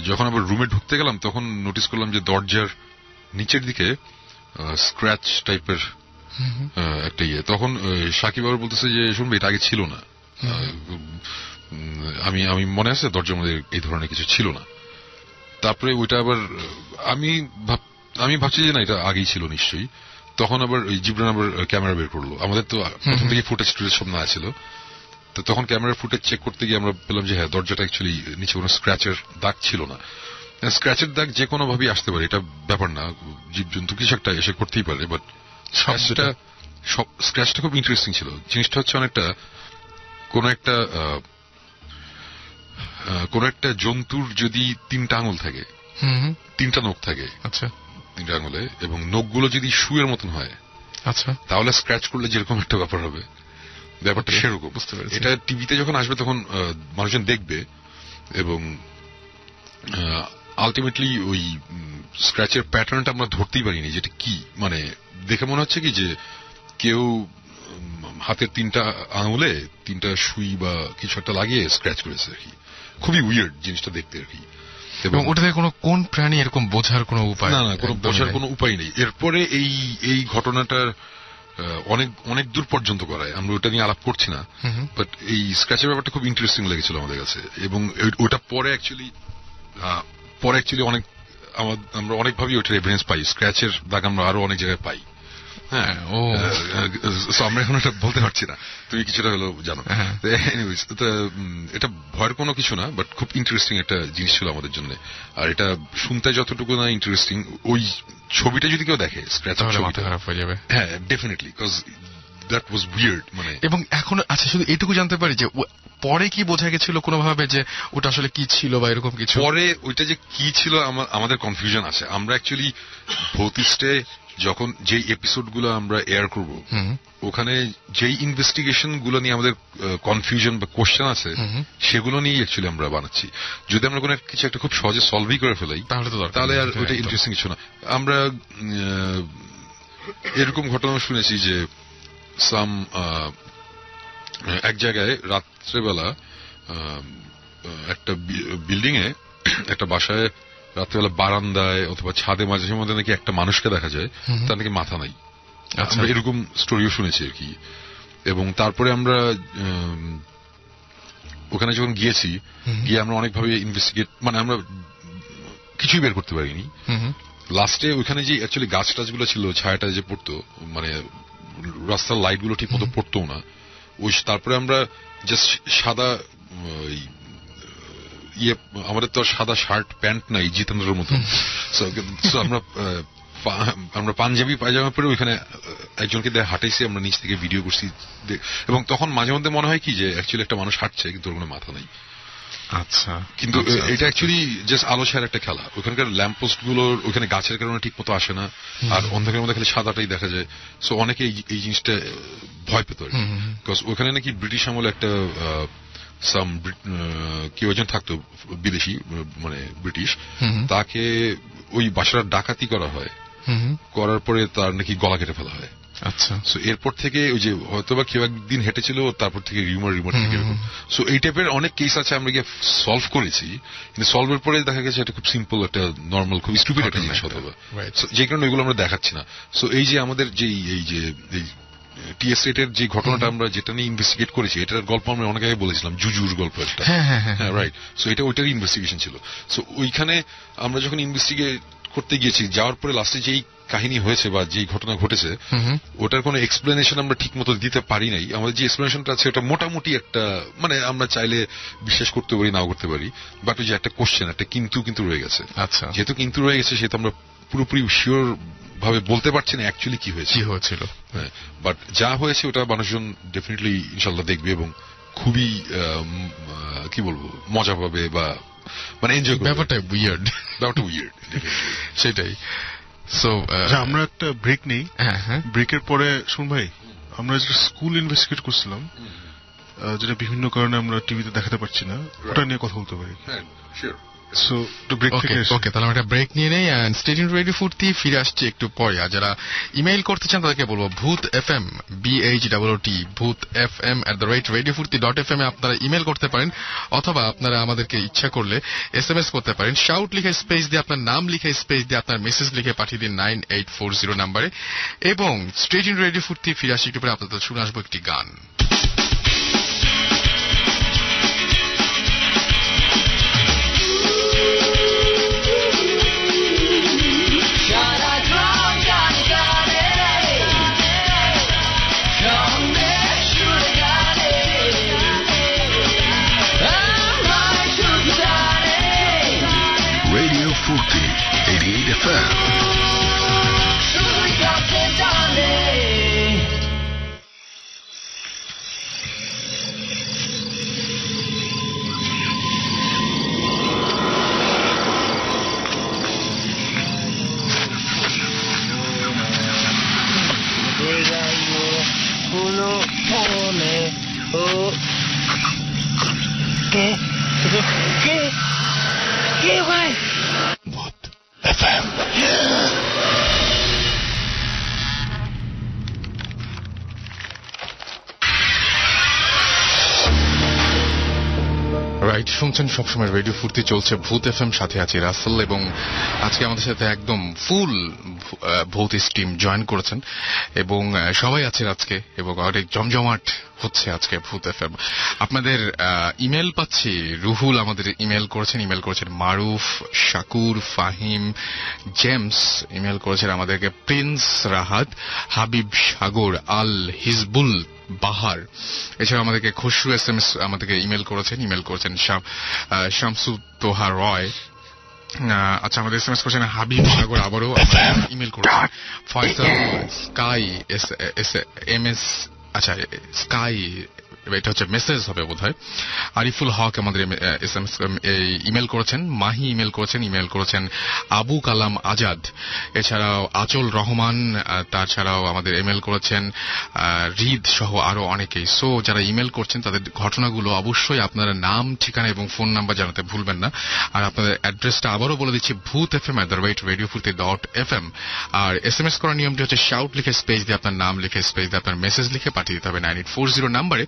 যখন আবার রুমে ঢুকতে গেলাম তখন নোটিস করলাম যে দরজার নিচের দিকে স্ক্র্যাচ টাইপের একটা ইয়ে। তখন সাকিব আবার বলতেছে যে শুনবে এটা আগে ছিল না, আমি মনে আছে দরজার মধ্যে এই ধরনের কিছু ছিল না। তারপরে ওইটা আবার আমি ভাবছি যে না এটা আগেই ছিল নিশ্চয়ই। তখন আবার ওই জিবরান আবার ক্যামেরা বের করলো, আমাদের তো প্রথম থেকে ফুটেজ সব না ছিল, তো তখন ক্যামেরার ফুটেজ চেক করতে গিয়ে আমরা পেলাম যে হ্যাঁ দরজাটা অ্যাকচুয়ালি নিচে কোনো স্ক্র্যাচের দাগ ছিল না। স্ক্র্যাচের দাগ যে কোনো ভাবেই আসতে পারে, এটা ব্যাপার না, জীবজন্তু কিছু একটা এসে করতেই পারে। বাট স্ক্র্যাচটা খুব ইন্টারেস্টিং ছিল। জিনিসটা হচ্ছে অনেকটা কোন একটা জন্তুর যদি 3টা আঙুল থাকে, 3টা নখ থাকে, আচ্ছা 3টা আঙুলে, এবং নখগুলো যদি শুয়ের মতন হয়, আচ্ছা তাহলে স্ক্র্যাচ করলে যেরকম একটা ব্যাপার হবে, ব্যাপারটা সেরকম। বুঝতে পারছি। এটা টিভিতে যখন আসবে তখন মানুষজন দেখবে, এবং আলটিমেটলি ওই স্ক্র্যাচের প্যাটার্নটা আমরা ধরতেই পারিনি যেটা কি, মানে দেখে মনে হচ্ছে কি যে কেউ হাতের 3টা আঙুলে 3টা সুই বা কিছু একটা লাগিয়ে স্ক্র্যাচ করেছে আর কি। খুবই উইয়ার্ড জিনিসটা দেখতে আর কি। এবং ওটাতে কোন প্রাণী এরকম বোঝার কোনো উপায় না, কোনো বোঝার কোনো উপায় নেই। এরপরে এই ঘটনাটার অনেক দূর পর্যন্ত করায়, আমরা ওটা নিয়ে আলাপ করছি না, বাট এই স্ক্র্যাচের ব্যাপারটা খুব ইন্টারেস্টিং লেগেছিল আমাদের কাছে। এবং ওটা পরে অ্যাকচুয়ালি আমরা অনেকভাবেই ওটার এভিডেন্স পাই, স্ক্র্যাচের দাগ আমরা আরো অনেক জায়গায় পাই। হ্যাঁ, আমরা এখন এটা বলতে পারছি না, তুমি কিছুটা হলেও জানো। এটা ভয়ের কোনো কিছু না, বাট খুব ইন্টারেস্টিং একটা জিনিস ছিল আমাদের জন্য। আর এটা শুনতে যতটুকু না ইন্টারেস্টিং, ওই ছবিটা যদি কেউ দেখে স্ক্র্যাচ মাথা খারাপ হয়ে যাবে। হ্যাঁ, definitely, because that was weird. মানে এবং এখন আচ্ছা, শুধু এইটুকু জানতে পারি যে পরে কি বোঝা গেছিল কোনোভাবে যে ওটা আসলে কি ছিল বা এরকম কিছু? পরে ওইটা যে কি ছিল আমাদের কনফিউশন আছে। আমরা অ্যাকচুয়ালি ভৌতিস্টে যখন যেই এপিসোড গুলো আমরা এয়ার করব, ওখানে যেই ইনভেস্টিগেশন গুলো নিয়ে আমাদের কনফিউশন বা কোশ্চেন আছে, সেগুলো নিয়ে অ্যাকচুয়ালি আমরা বানাচ্ছি। যদি আমরা কোনো কিছু একটা খুব সহজে সলভই করে ফেলাই, তাহলে আর ওইটা ইন্টারেস্টিং কিছু না। আমরা এরকম ঘটনা শুনেছি যে এক জায়গায় রাত্রেবেলা একটা বিল্ডিং এ, একটা বাসায় রাত্রেবেলা বারান্দায় অথবা ছাদে মাঝে মধ্যে নাকি একটা মানুষকে দেখা যায়, তার নাকি মাথা নাই। আমরা এরকম স্টোরিও শুনেছি আর কি। এবং তারপরে আমরা ওখানে যখন গিয়েছি, গিয়ে আমরা অনেকভাবে ইনভেস্টিগেট, মানে আমরা কিছুই বের করতে পারিনি। লাস্টে ওইখানে যে অ্যাকচুয়ালি গাছ টাছগুলো ছিল, ছায়াটা যে পড়তো, মানে রাস্তার লাইট গুলো ঠিক মতো পড়তো না। তারপরে আমরা জাস্ট সাদা আমাদের তো সাদা শার্ট প্যান্ট নাই জিতেন্দ্রের মতো, আমরা পাঞ্জাবি পায়জামা পরে ওইখানে একজনকে হাঁটাইছি, আমরা নিচ থেকে ভিডিও করছি। এবং তখন মাঝে মধ্যে মনে হয় কি যে অ্যাকচুয়ালি একটা মানুষ হাঁটছে কিন্তু ওর কোনো মাথা নাই। আচ্ছা, কিন্তু এটা অ্যাকচুয়ালি জাস্ট আলো ছায়ার একটা খেলা। ওখানকার ল্যাম্প পোস্ট গুলোর ওখানে গাছের কারণে ঠিক মতো আসে না, আর অন্ধকারের মধ্যে খালি সাদাটাই দেখা যায়। সো অনেকে এই জিনিসটা ভয় পেত, বিকজ ওখানে নাকি ব্রিটিশ আমলে একটা কেউ একজন থাকতো বিদেশি, মানে ব্রিটিশ, তাকে ওই বাসার ডাকাতি করা হয়, করার পরে তার নাকি গলা কেটে ফেলা হয়। আচ্ছা, সো এরপর থেকে ওই যে হয়তোবা কেউ একদিন হেঁটেছিল, তারপর থেকে রিউমার থেকে এরকম। সো এই টাইপের অনেক কেস আছে, আমরা গিয়ে সলভ করেছি, কিন্তু সলভের পরে দেখা গেছে এটা খুব সিম্পল একটা নর্মাল, খুব স্টুপিড একটা জিনিস হতো, যে কারণে ওইগুলো আমরা দেখাচ্ছি না। সো এই যে আমাদের যে এই টি এস্টেটের যে ঘটনাটা আমরা যেটা নিয়ে ইনভেস্টিগেট করেছি, এটার গল্প আমরা অনেক আগে বলেছিলাম, জুজুর গল্প একটা। হ্যাঁ, রাইট। সো এটা ওইটারই ইনভেস্টিগেশন ছিল। সো ওইখানে আমরা যখন ইনভেস্টিগেট করতে গিয়েছি, যাওয়ার পরে লাস্টে যেই কাহিনী হয়েছে বা যেই ঘটনা ঘটেছে, ওটার কোনো এক্সপ্লেনেশন আমরা ঠিক মতো দিতে পারি নাই। আমাদের যে এক্সপ্লেনেশনটা আছে ওটা মোটামুটি একটা, মানে আমরা চাইলে বিশ্বাস করতে পারি, নাও করতে পারি, বাট ওই যে একটা কোশ্চেন, একটা কিন্তু রয়ে গেছে। আচ্ছা, যেহেতু কিন্তু রয়ে গেছে, সেহেতু আমরা পুরোপুরি শিওর ভাবে বলতে পারছি না অ্যাকচুয়ালি কি হয়েছিল। হ্যাঁ, বাট যা হয়েছে ওটা মানুষজন ডেফিনেটলি ইনশাল্লাহ দেখবে এবং খুবই কি বলবো, মজা পাবে বা মানে এনজয় করবে। ব্যাপারটা উইয়ার্ড সেটাই। সো আমরা একটা ব্রেক নেই, ব্রেকের পরে শুন ভাই, আমরা যেটা স্কুল ইনভেস্টিগেট করছিলাম, যেটা বিভিন্ন কারণে আমরা টিভিতে দেখাতে পারছি না, ওটা নিয়ে কথা বলতে পারি। সো ব্রেক থেকে ওকে, তাহলে আমরা একটা ব্রেক নিয়ে নেই। এন্ড স্টে টিউনড রেডিও ফুর্তি, ফিরে আসছে একটু পরে। আর যারা ইমেইল করতে চান তাদেরকে বলবো, ভূত FM BHOOT ভূত FM @radiofurti.fm এ আপনারা ইমেইল করতে পারেন, অথবা আপনারা আমাদেরকে ইচ্ছা করলে SMS করতে পারেন। শাউট লিখে স্পেস দিয়ে আপনার নাম লিখে স্পেস দিয়ে আপনার মেসেজ লিখে পাঠিয়ে দিন 9840 নাম্বারে। এবং স্টে টিউনড রেডিও ফুর্তি, ফিরে আসছে একটু পরে। আপনাদের শুনে আসবো একটি গান। Radio Furti 88 FM. ¿Qué, güey? What FM. শুনছেন সবসময় রেডিও ফুর্তি, চলছে ভূত এফএম, সাথে আছি রাসেল, এবং আজকে আমাদের সাথে একদম ফুল ভূত টিম জয়েন করেছেন এবং সবাই আছেন আজকে, এবং অনেক জমজমাট হচ্ছে আজকে ভূত এফএম। আপনাদের ইমেল পাচ্ছি, রুহুল আমাদের ইমেল করেছেন মারুফ, শাকুর, ফাহিম, জেমস ইমেল করেছেন আমাদেরকে, প্রিন্স রাহাত, হাবিব সাগর, আল হিজবুল বাহার, এছাড়া আমাদেরকে খসরু SMS আমাদেরকে ইমেল করেছেন শামসু তোহা রয়। আচ্ছা, আমাদের SMS করেছেন হাবিব সাগর, আবারও ইমেল করেছেন ফয়সাল স্কাই MS, আচ্ছা স্কাই এটা হচ্ছে মেসেজ হবে বোধহয়। আরিফুল হক আমাদের SMS ইমেল করেছেন, মাহি ইমেল করেছেন আবু কালাম আজাদ, এছাড়াও আচল রহমান, তাছাড়াও আমাদের ইমেল করেছেন রিদ সহ আরো অনেকেই। সো যারা ইমেল করছেন তাদের ঘটনাগুলো অবশ্যই আপনারা নাম, ঠিকানা এবং ফোন নাম্বার জানাতে ভুলবেন না। আর আপনাদের অ্যাড্রেসটা আবারও বলে দিচ্ছি, boothfm@radiofurti.fm। আর SMS করার নিয়মটি হচ্ছে শাউট লিখে স্পেস দিয়ে আপনার নাম লিখে স্পেস দিয়ে আপনার মেসেজ লিখে পাঠিয়ে দিতে হবে 9840 নাম্বারে।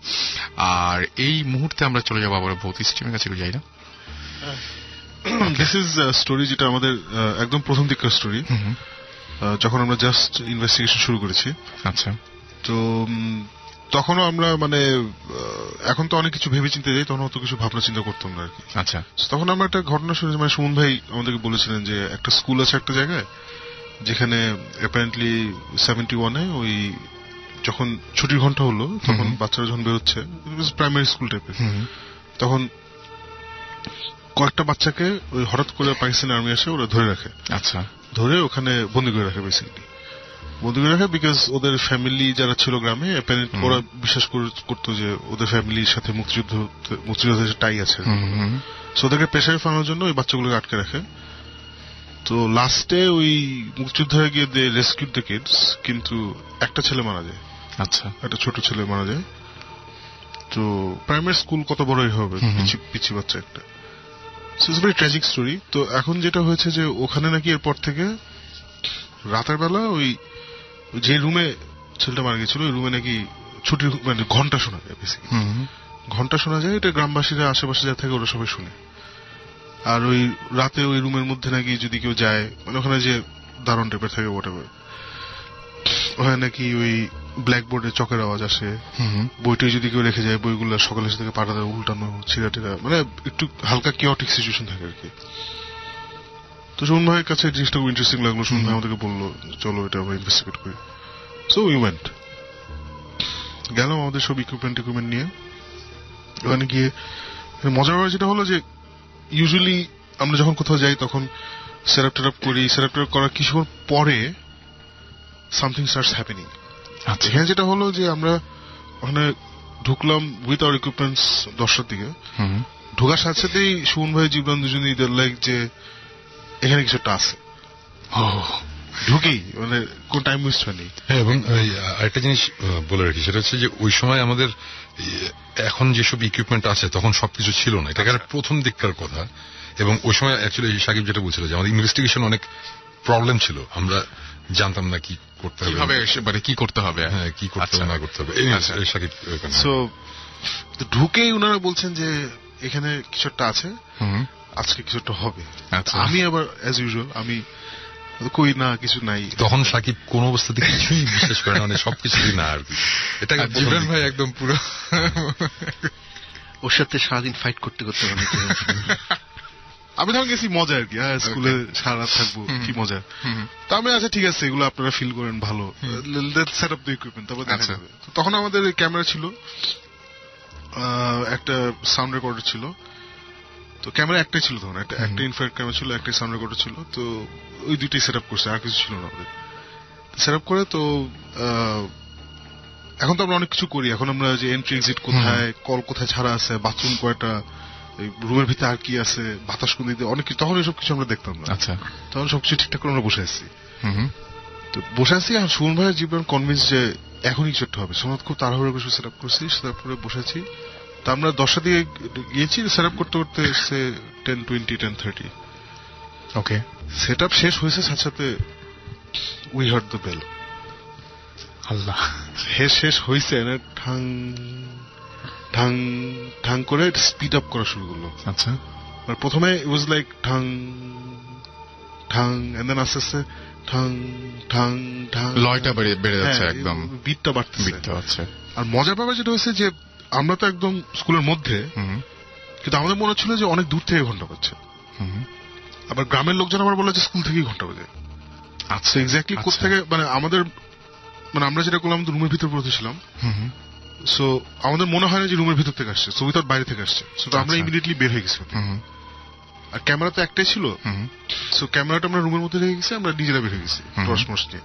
আর এই মুহূর্তে আমরা চলে যাবো আবার ভৌত স্ট্রিমের কাছে, যাই না? দিস ইজ স্টোরি যেটা আমাদের একদম প্রথম দিককার স্টোরি, যখন আমরা জাস্ট ইনভেস্টিগেশন শুরু করেছি। আচ্ছা, তো তখনও আমরা মানে এখন তো অনেক কিছু ভেবে চিন্তে যাই, তখন অত কিছু ভাবনা চিন্তা করতাম না আর কি। আচ্ছা, তখন আমরা একটা ঘটনা শুনেছি, মানে সুমন ভাই আমাদেরকে বলেছিলেন যে একটা স্কুল আছে একটা জায়গায়, যেখানে অ্যাপারেন্টলি 71-এ ওই যখন ছুটির ঘন্টা হলো, তখন বাচ্চারা যখন বেরোচ্ছে, প্রাইমারি স্কুল টাইপের, তখন কয়েকটা বাচ্চাকে ওই হঠাৎ করে পাকিস্তানি আর্মি এসে ওরা ধরে রাখে। আচ্ছা, ধরে ওখানে বন্দি করে রাখে, বেসিক্যালি বন্দি করে রাখে, বিকজ ওদের ফ্যামিলি যারা ছিল গ্রামে, ওরা বিশ্বাস করতো যে ওদের ফ্যামিলির সাথে মুক্তিযুদ্ধের টাই আছে, ওদেরকে পেশায় ফানানোর জন্য ওই বাচ্চাগুলোকে আটকে রাখে। তো লাস্টে ওই মুক্তিযোদ্ধারা গিয়ে দে রেস্কিউ দ্য কিডস, কিন্তু একটা ছেলে মারা যায়। আচ্ছা, একটা ছোট ছেলে মারা যায়। তো প্রাইমারি স্কুল কত বড়ই হবে, পিচি বাচ্চা একটা। So it's very tragic story. তো এখন যেটা হয়েছে যে ওখানে নাকি এরপর থেকে রাতের বেলা ওই যে রুমে ছেলেটা মারা গেছিল, ওই রুমে নাকি ছুটির মানে ঘন্টা শোনা যায়, বেসিক্যালি ঘন্টা শোনা যায়। এটা গ্রামবাসীরা আশেপাশে যা থাকে ওরা সবাই শুনে। আর ওই রাতে ওই রুমের মধ্যে নাকি যদি কেউ যায়, মানে ওখানে যে দারুণ টাইপের থাকে হোয়াটএভার, ওখানে নাকি ওই ব্ল্যাকবোর্ডে চকের আওয়াজ আসে। বইটা যদি কেউ রেখে যায়, বইগুলো সকালে থেকে পাটা দেয় উল্টানো, ছিঁড়াটিরা, মানে একটু হালকা কিওটিক সিচুয়েশন থাকে আর কি। তো সুমন ভাইয়ের কাছে জিনিসটা খুব ইন্টারেস্টিং লাগলো। সুমন ভাই আমাদেরকে বললো চলো এটা আমরা ইনভেস্টিগেট করি। সো উই ওয়েন্ট, গেলাম আমাদের সব ইকুইপমেন্ট নিয়ে। ওখানে গিয়ে মজার ব্যাপার যেটা হলো যে ইউজুয়ালি আমরা যখন কোথাও যাই তখন সেটআপ করি, সেটআপ করার কিছুক্ষণ পরে সামথিং স্টার্টস হ্যাপেনিং। এখানে যেটা হলো যে আমরা ওখানে ঢুকলাম উইথ আওয়ার ইকুইপমেন্টস 10টার দিকে। ঢোকার সাথে সাথেই সুমন ভাই, জীবন দুজনেই লাইক যে এখানে কিছু একটা আছে। ঢুকেই মানে কোন টাইম ওয়েস্ট হয়নি। এবং আরেকটা জিনিস বলে রাখি, সেটা হচ্ছে যে ওই সময় আমাদের এখন যেসব ইকুইপমেন্ট আছে তখন সবকিছু ছিল না, এটা প্রথম দিককার কথা। এবং ওই সময় অ্যাকচুয়ালি সাকিব যেটা বলছিল যে আমাদের ইনভেস্টিগেশন অনেক প্রবলেম ছিল, আমরা জানতাম না কি করতে হবে, কি করতে হবে, হ্যাঁ কি করতে হবে না করতে হবে। সাকিব সো ঢুকেই ওনারা বলছেন যে এখানে কিছু একটা আছে, আজকে কিছু একটা হবে। আমি আবার অ্যাজ ইউজুয়াল আমি কই না কিছু নাই, তখন সাকিব কোন অবস্থাতে কিছুই বিশ্বাস করে না, সবকিছুই না আর কি। এটা জীবন ভাই একদম পুরো ওর সাথে সারাদিন ফাইট করতে আমি তখন গেছি মজা আর কি, হ্যাঁ স্কুলে সারা থাকবো কি মজা। তা আমি আচ্ছা ঠিক আছে, এগুলো আপনারা ফিল করেন ভালো, সেট আপ দ্য ইকুইপমেন্ট, তারপর দেখা যাবে। তখন আমাদের ক্যামেরা ছিল, একটা সাউন্ড রেকর্ডার ছিল। তো ক্যামেরা একটাই ছিল তখন, একটা ইনফ্রারেড ক্যামেরা ছিল, একটাই সাউন্ড রেকর্ডার ছিল। তো ওই দুইটাই সেট আপ করছে, আর কিছু ছিল না আমাদের। সেট আপ করে তো এখন তো আমরা অনেক কিছু করি। এখন আমরা যে এন্ট্রি এক্সিট কোথায়, কল কোথায় ছাড়া আছে, বাথরুম কয়টা, রুমের ভিতরে আর কি আছে, বাতাস কোন দিকে, অনেক কিছু, তখন এসব কিছু আমরা দেখতাম না। আচ্ছা, তখন সবকিছু ঠিকঠাক করে আমরা বসে আসছি। তো বসে আসছি, আর সুমন ভাইয়ের জীবন কনভিন্স যে এখনই কিছু একটা হবে। সোনাদ খুব তাড়াহুড়ো করে সেট আপ করছি, সেট আপ করে বসে আছি। তো আমরা 10টা দিয়ে গিয়েছি, সেট আপ করতে করতে এসছে 10:20, 10:30। ওকে, সেট আপ শেষ হয়েছে, সাথে সাথে উই হার্ড দ্য বেল। আল্লাহ, শেষ হয়েছে না, ঠাং ঠাং ঠাং করে স্পিড আপ করা শুরু করলো। আচ্ছা, প্রথমে ইট ওয়াজ লাইক ঠাং ঠাং এন্ড দেন আস্তে আস্তে ঠাং ঠাং ঠাং, লয়টা বেড়ে যাচ্ছে, একদম বিটটা বাড়তেছে। আর মজার ব্যাপার যেটা হয়েছে যে আমরা তো একদম স্কুলের মধ্যে, কিন্তু আমাদের মনে হচ্ছিল যে অনেক দূর থেকে ঘন্টা বাজছে। আবার গ্রামের লোকজন আবার বলে যে স্কুল থেকেই ঘন্টা বাজে। আচ্ছা, এক্স্যাক্টলি কোথেকে, মানে আমাদের, মানে আমরা যেটা করলাম রুমের ভিতর পড়তেছিলাম, সো আমাদের মনে হয় না যে রুমের ভিতর থেকে আসছে, সো উইথাউট বাইরে থেকে আসছে। সো আমরা ইমিডিয়েটলি বের হয়ে গেছি। আর ক্যামেরা তো একটাই ছিল, সো ক্যামেরাটা আমরা রুমের মধ্যে রেখে গেছি, আমরা নিজেরা বের হয়ে গেছি টর্চ মর্চ নিয়ে।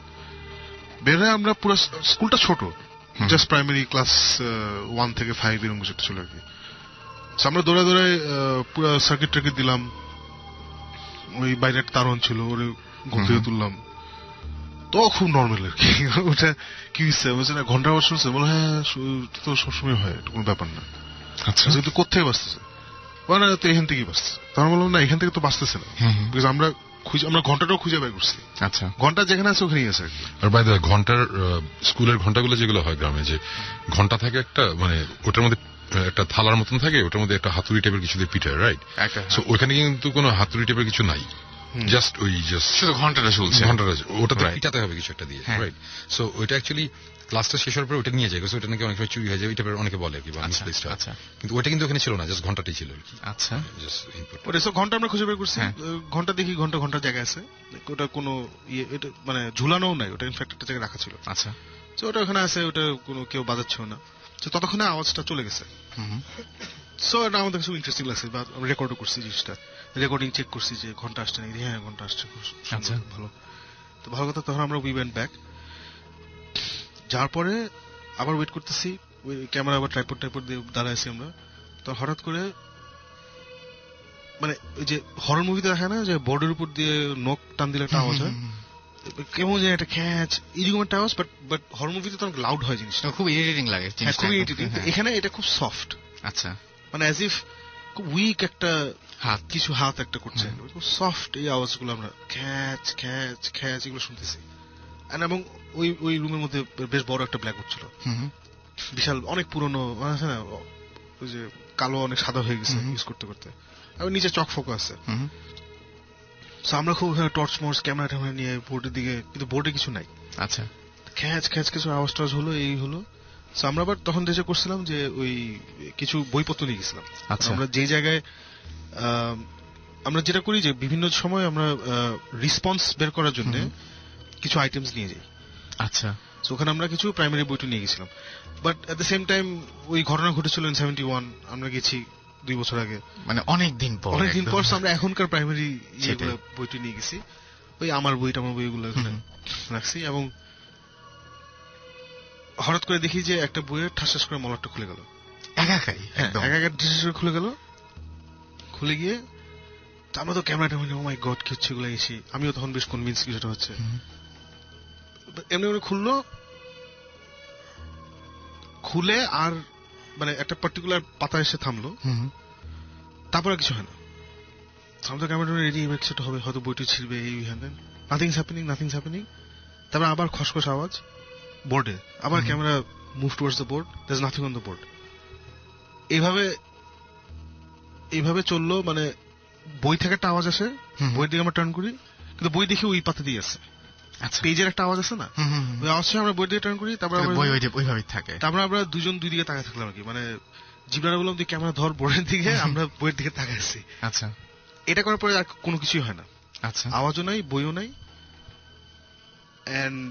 বের হয়ে আমরা পুরো, স্কুলটা ছোট, জাস্ট প্রাইমারি ক্লাস 1 থেকে 5 এরকম কিছু ছিল আর কি। আমরা দৌড়ায় দৌড়ায় পুরো সার্কিট টার্কিট দিলাম, ওই বাইরে একটা তারণ ছিল, ওরে ঘুম থেকে তুললাম। তো খুব নর্মাল আর কি। ওটা কি হচ্ছে বলছে না, ঘন্টা বার শুনছে, বলো হ্যাঁ তো সবসময় হয়, এটা কোনো ব্যাপার না। আচ্ছা, কিন্তু কোথেকে বাঁচতেছে, না তো এখান থেকেই বাঁচতেছে। তখন বললাম না, এখান থেকে তো বাঁচতেছে না, বিকজ আমরা ঘন্টাটাও খুঁজে বের করছি। আচ্ছা, ঘন্টা যেখানে আছে ওখানেই আছে আর কি। আর বাইরে ঘন্টার স্কুলের ঘন্টাগুলো যেগুলো হয় গ্রামে, যে ঘন্টা থাকে একটা, মানে ওটার মধ্যে একটা থালার মতন থাকে, ওটার মধ্যে একটা হাতুড়ি টাইপের কিছু দিয়ে পিঠে, রাইট? সো ওইখানে কিন্তু কোনো হাতুড়ি টাইপের কিছু নাই, জাস্ট শুধু ঘন্টাটা চলছে, ওটাতে পিটাতে হবে কিছু একটা দিয়ে, রাইট? সো ওইটা অ্যাকচুয়ালি ক্লাসটা শেষ হওয়ার পর ওটা নিয়ে যায়, ওইটা নাকি অনেক সময় চুরি হয়ে যায়, ওইটা অনেকে বলে কি বা মিসপ্লেসটা। আচ্ছা, কিন্তু ওইটা কিন্তু ওখানে ছিল না, জাস্ট ঘন্টাটাই ছিল আর কি। আচ্ছা, ওটা সব ঘন্টা আমরা খুঁজে বের করছি। ঘন্টা দেখি ঘন্টার জায়গায় আছে, ওটা কোনো এটা মানে ঝুলানোও নাই, ওটা ইনফ্যাক্ট একটা জায়গায় রাখা ছিল। আচ্ছা, তো ওটা ওখানে আছে, ওটা কোনো কেউ বাজাচ্ছেও না। তো ততক্ষণে আওয়াজটা চলে গেছে। সো এটা আমাদের কাছে ইন্টারেস্টিং লাগছে, বা আমরা রেকর্ডও করছি জিনিসটা, রেকর্ডিং চেক করছি যে ঘন্টা আসছে নাকি। হ্যাঁ, ঘন্টা আসছে, ভালো। তো ভালো কথা, তখন আমরা উই ওয়েন্ট ব্যাক। যার পরে আবার ওয়েট করতেছি, ওই ক্যামেরা আবার ট্রাইপড দিয়ে দাঁড়াইছি আমরা। তো হঠাৎ করে, মানে ওই যে হরর মুভিতে দেখা না, যে বোর্ডের উপর দিয়ে নখ টান দিলে একটা আওয়াজ হয়, কেমন যে একটা খ্যাচ, এরকম একটা আওয়াজ। বাট হরর মুভিতে তো অনেক লাউড হয় জিনিসটা, খুব ইরিটেটিং লাগে। খুব ইরিটেটিং। এখানে এটা খুব সফট। আচ্ছা, মানে অ্যাজ ইফ খুব উইক একটা কিছু হাত একটা করছে, খুব সফট। এই আওয়াজগুলো আমরা খ্যাচ খ্যাচ খ্যাচ এগুলো শুনতেছি। এবং ওই রুমের মধ্যে বেশ বড় একটা ব্ল্যাকবোর্ড ছিল, বিশাল, অনেক পুরনো, আছে না ওই যে কালো, অনেক সাদা হয়ে গেছে ইউজ করতে করতে। আর নিচে চক ফক আছে। আমরা খুব টর্চ মর্চ ক্যামেরা ট্যামেরা নিয়ে বোর্ডের দিকে, কিন্তু বোর্ডে কিছু নাই। আচ্ছা, খ্যাচ খ্যাচ কিছু আওয়াজ টাওয়াজ হলো, এই হলো। আমরা আবার তখন দেশে করছিলাম যে ওই কিছু বইপত্র নিয়ে গেছিলাম। আমরা যে জায়গায় আমরা যেটা করি যে বিভিন্ন সময় আমরা রেসপন্স বের করার জন্য কিছু আইটেমস নিয়ে যাই। আচ্ছা, তো ওখানে আমরা কিছু প্রাইমারি বইটা নিয়ে গেছিলাম। But at the same time ওই ঘটনা ঘটেছিল 71, আমরা গেছি 2 বছর আগে, মানে অনেকদিন পর। আমরা এখনকার প্রাইমারি বইটা নিয়ে গেছি, ওই আমার বইগুলো এখানে রাখছি। এবং হঠাৎ করে দেখি যে একটা বইয়ের ঠাস করে মলারটা খুলে গেল, একাই ঠাস করে খুলে গেল। খুলে গিয়ে আমরা তো ক্যামেরা ট্যামেরা, ও মাই গড কি হচ্ছে এগুলো, এসে আমিও তখন বেশ কনভিন্স কিছুটা হচ্ছে। এমনি করে খুলে আর মানে একটা পার্টিকুলার পাতা এসে থামলো, তারপর আর কিছু হয় না। আমরা তো ক্যামেরা রেডি, সেটা হবে, হয়তো বইটি ছিড়বে, এই নাথিংস হ্যাপেনিং। তারপর আবার খসখস আওয়াজ বোর্ডে, আবার camera move towards the board, there is nothing on the board. এইভাবে চললো, মানে বই থেকে একটা আওয়াজ আসে, বইয়ের দিকে আমরা টার্ন করি, কিন্তু বই দেখে ওই পাতা দিয়ে আছে। আচ্ছা, পেজের একটা আওয়াজ আছে না, ওই আওয়াজটা আমরা বইয়ের দিকে টার্ন করি, তারপর ওইভাবেই থাকে। তারপর আমরা দুজন দুই দিকে তাকায় থাকলাম আর কি, মানে জিবরারা বললাম তুই ক্যামেরা ধর বোর্ডের দিকে, আমরা বইয়ের দিকে তাকাচ্ছি। আচ্ছা, এটা করার পরে আর কোনো কিছুই হয় না। আচ্ছা, আওয়াজও নাই, বইও নাই। এন্ড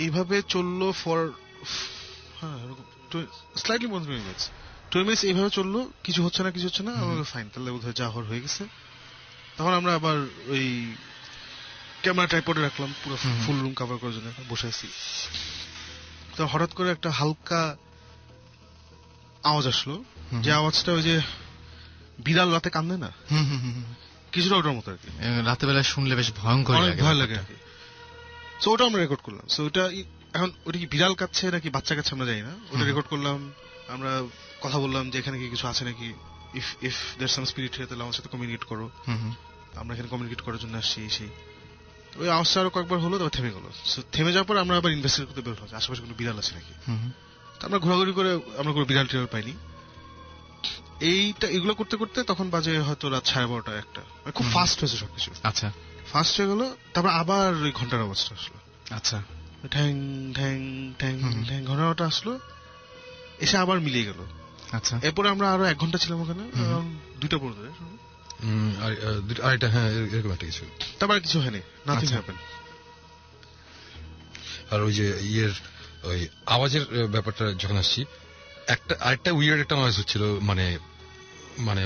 এইভাবে চললো for slightly more than 20 minutes. এইভাবে চললো, কিছু হচ্ছে না। আমরা ফাইন, তাহলে বোধহয় যা হয়ে গেছে। তখন আমরা আবার ওই ক্যামেরা ট্রাইপডে রাখলাম, পুরো ফুল রুম কভার করার জন্য বসে আছি। তো হঠাৎ করে একটা হালকা আওয়াজ আসলো, যে আওয়াজটা ওই যে বিড়াল রাতে কান্দে না, কিছুটা ওটার মতো আর কি। রাতে বেলা শুনলে বেশ ভয় লাগে আর কি। সো ওটা আমরা রেকর্ড করলাম। সো ওটা এখন ওটা কি বিড়াল কাচ্ছে নাকি বাচ্চা কাচ্ছে আমরা জানি না, ওটা রেকর্ড করলাম। আমরা কথা বললাম যে এখানে কি কিছু আছে নাকি, if there some spirit here, তাহলে আমার সাথে কমিউনিকেট করো, আমরা এখানে কমিউনিকেট করার জন্য আসছি। ওই আওয়াজটা আরো কয়েকবার হলো, তারপর থেমে গেল। থেমে যাওয়ার পর আমরা আবার ইনভেস্টিগেট করতে বের হলাম আশেপাশে কোনো বিড়াল আছে নাকি। আমরা ঘোরাঘুরি করে আমরা কোনো বিড়াল টিড়াল পাইনি। এগুলো করতে করতে তখন বাজে হয়তো রাত 12:30 একটা, খুব ফাস্ট হয়েছে সবকিছু। আচ্ছা, ফাস্ট হয়ে গেল, তারপর আবার ওই ঘন্টার আওয়াজটা আসলো। আচ্ছা, ঠ্যাং ঠ্যাং ঠ্যাং ঠ্যাং ঘন্টাটা আসলো, এসে আবার মিলিয়ে গেল। আচ্ছা, এরপরে আমরা আরো 1 ঘন্টা ছিলাম ওখানে, 2টা পর্যন্ত। আরেকটা, হ্যাঁ এরকম একটা কিছু। তারপর কিছু হয়নি, নাথিং হ্যাপেন। আর ওই যে ওই আওয়াজের ব্যাপারটা যখন আসছি, আরেকটা উইয়ার্ড একটা নয়েজ হচ্ছিল, মানে মানে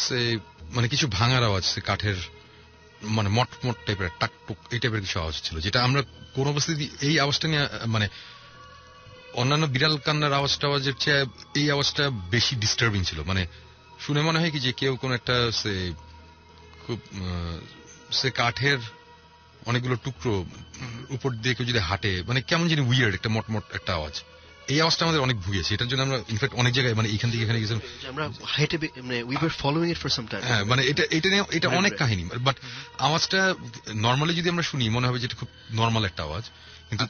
সে মানে কিছু ভাঙার আওয়াজ, সে কাঠের মানে মট টাইপের টাকটুক এই টাইপের কিছু আওয়াজ ছিল, যেটা আমরা কোন অবস্থায় এই আওয়াজটা নিয়ে মানে অন্যান্য বিড়াল কান্নার আওয়াজের চেয়ে এই আওয়াজটা বেশি ডিস্টার্বিং ছিল। মানে শুনে মনে হয় কি যে কেউ কোন একটা খুব সে কাঠের অনেকগুলো টুকরো উপর দিয়ে কেউ যদি হাঁটে, মানে কেমন জানি উইয়ার্ড একটা মট একটা আওয়াজ। এই আওয়াজটা আমাদের অনেক ভুগিয়েছে, এটার জন্য আমরা ইনফ্যাক্ট অনেক জায়গায় মানে এখান থেকে এখানে গেছিলাম, আমরা হেঁটে মানে we were following it for some time. হ্যাঁ, মানে এটা অনেক কাহিনী, বাট আওয়াজটা নর্মালি যদি আমরা শুনি মনে হবে যে এটা খুব নর্মাল একটা আওয়াজ, কিন্তু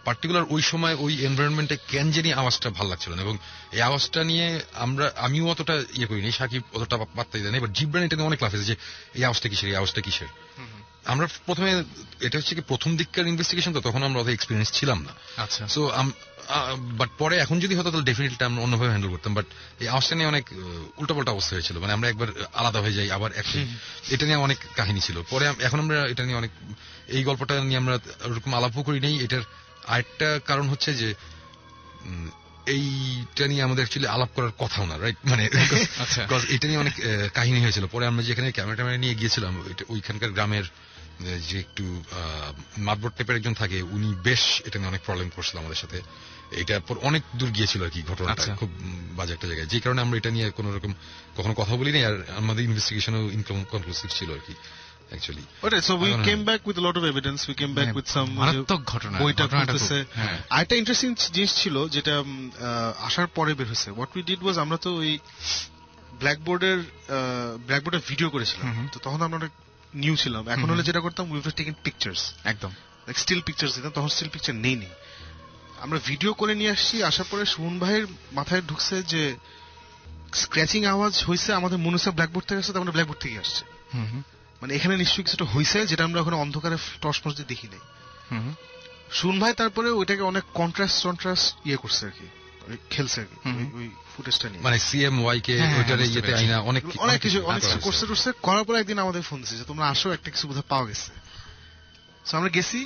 পার্টিকুলার ওই সময় ওই এনভায়রনমেন্টে কেন জানি আওয়াজটা ভালো লাগছিল না। এবং এই আওয়াজটা নিয়ে আমিও অতটা করিনি, সাকিব অতটা পাত্তাই দেয় না, এবার জিবরান এটা নিয়ে অনেক লাফেছে যে এই আওয়াজটা কিসের। আমরা প্রথমে এটা হচ্ছে কি প্রথম দিককার ইনভেস্টিগেশন, তো তখন আমরা অত এক্সপিরিয়েন্স ছিলাম না। আচ্ছা, সো বাট পরে এখন যদি হতো তাহলে ডেফিনেটলি আমরা অন্যভাবে হ্যান্ডেল করতাম। বাট এই আওয়াজটা নিয়ে অনেক উল্টাপাল্টা অবস্থা হয়েছিল, মানে আমরা একবার আলাদা হয়ে যাই, আবার এটা নিয়ে অনেক কাহিনী ছিল। পরে এখন আমরা এটা নিয়ে অনেক, এই গল্পটা নিয়ে আমরা ওরকম আলাপও করি নেই। এটার আরেকটা কারণ হচ্ছে যে এইটা নিয়ে আমাদের অ্যাকচুয়ালি আলাপ করার কথাও না, রাইট? মানে এটা নিয়ে অনেক কাহিনী হয়েছিল। পরে আমরা যেখানে ক্যামেরা নিয়ে গিয়েছিলাম, ওইখানকার গ্রামের যে একটু মাতবর টাইপের একজন থাকে, উনি বেশ এটা নিয়ে অনেক প্রবলেম করছিল আমাদের সাথে। এটা পর অনেক দূর গিয়েছিল আর কি ঘটনাটা, খুব বাজে একটা জায়গায়, যে কারণে আমরা এটা নিয়ে কোন রকম কখনো কথা বলি নাই। আর আমাদের ইনভেস্টিগেশনও ইনকনক্লুসিভ ছিল আর কি actually. Okay, so we came back with a lot of evidence. We came back with some মারাত্মক ঘটনা। বইটা খুলতেছে। আরেকটা ইন্টারেস্টিং জিনিস ছিল যেটা আসার পরে বের হয়েছে। What we did was আমরা তো ওই ব্ল্যাকবোর্ডের ভিডিও করেছিলাম, তো তখন আমরা অনেক নিউ ছিলাম। এখন হলে যেটা করতাম, we would have taken pictures, একদম লাইক স্টিল পিকচার্স দিতাম। তখন স্টিল পিকচার নেই। আমরা ভিডিও করে নিয়ে আসছি। আসার পরে সুমন ভাইয়ের মাথায় ঢুকছে যে স্ক্র্যাচিং আওয়াজ হয়েছে, আমাদের মনে হচ্ছে ব্ল্যাকবোর্ড থেকে আসছে, তার মানে ব্ল্যাকবোর্ড থেকে আসছে। মানে এখানে নিশ্চয়ই কিছুটা হয়েছে যেটা আমরা ওখানে অন্ধকারে টর্চ ফর্চ দিয়ে দেখি নাই। সুমন ভাই তারপরে ওইটাকে অনেক কন্ট্রাস্ট করছে আর কি, খেলছে আর কি ওই ফুটেজটা নিয়ে, মানে সিএমওয়াই কে ওইটারে ইয়েতে আইনা অনেক কিছু করছে। করার পরে একদিন আমাদের ফোন দিয়েছে যে তোমরা আসো, একটা কিছু বোধহয় পাওয়া গেছে। তো আমরা গেছি,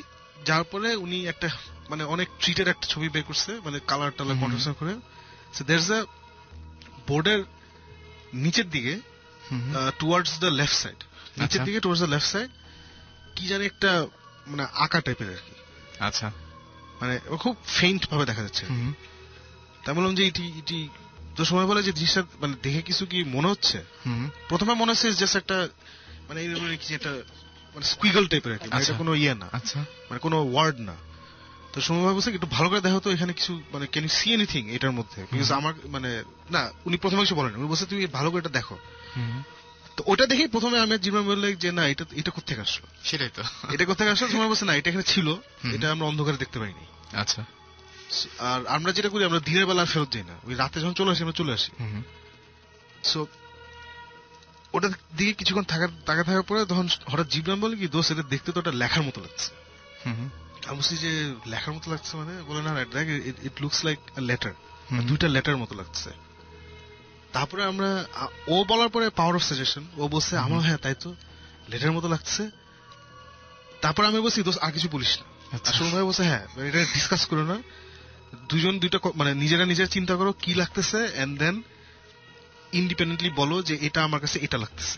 যাওয়ার পরে উনি একটা মানে অনেক ট্রিটের একটা ছবি বের করছে, মানে কালার টালার কন্ট্রাস্ট করে। সো দেয়ারস আ বোর্ডের নিচের দিকে টুয়ার্ডস দ্য লেফট সাইড, নিচের দিকে টুয়ার্ডস দ্য লেফট সাইড কি জানি একটা মানে আঁকা টাইপের আর কি। আচ্ছা, মানে খুব ফেইন্ট ভাবে দেখা যাচ্ছে। তাই বললাম যে ইটি তো সময় বলে যে জিনিসটা মানে দেখে কিছু কি মনে হচ্ছে। প্রথমে মনে হচ্ছে জাস্ট একটা মানে কিছু একটা মানে স্কুইগল টাইপের আর কি, এটা কোনো ইয়ে না, মানে কোনো ওয়ার্ড না। তো সময় বলছে একটু ভালো করে দেখো তো এখানে কিছু মানে ক্যান ইউ সি এনিথিং এটার মধ্যে, বিকজ আমার মানে না, উনি প্রথমে কিছু বলেন, উনি বলছে তুমি ভালো করে এটা দেখো। তো ওটা দেখেই প্রথমে আমি জীবন বললে যে না এটা কোথেকে আসলো, সেটাই তো, এটা কোথেকে আসলো। সময় বলছে না, এটা এখানে ছিল, এটা আমরা অন্ধকারে দেখতে পাইনি। আচ্ছা, আর আমরা যেটা করি, আমরা দিনের বেলা ফেরত যাই না, ওই রাতে যখন চলে আসি আমরা চলে আসি। সো ওটা দিকে কিছুক্ষণ থাকার পরে তখন হঠাৎ জীবন বলে কি দোষ, এটা দেখতে তো ওটা লেখার মতো লাগছে। আমি বলছি যে লেখার মতো লাগছে মানে, বলে না দেখ ইট লুকস লাইক আ লেটার, দুইটা লেটার মতো লাগছে। তারপরে আমরা ও বলার পরে পাওয়ার অফ সাজেশন, ও বলছে আমার হ্যাঁ তাই তো লেটার মতো লাগছে। তারপর আমি বলছি দোষ আর কিছু বলিস না। আসল ভাই বলছে হ্যাঁ এটা ডিসকাস করো না, দুইটা মানে নিজেরা চিন্তা করো কি লাগতেছে, এন্ড দেন ইন্ডিপেন্ডেন্টলি বলো যে এটা আমার কাছে এটা লাগতেছে,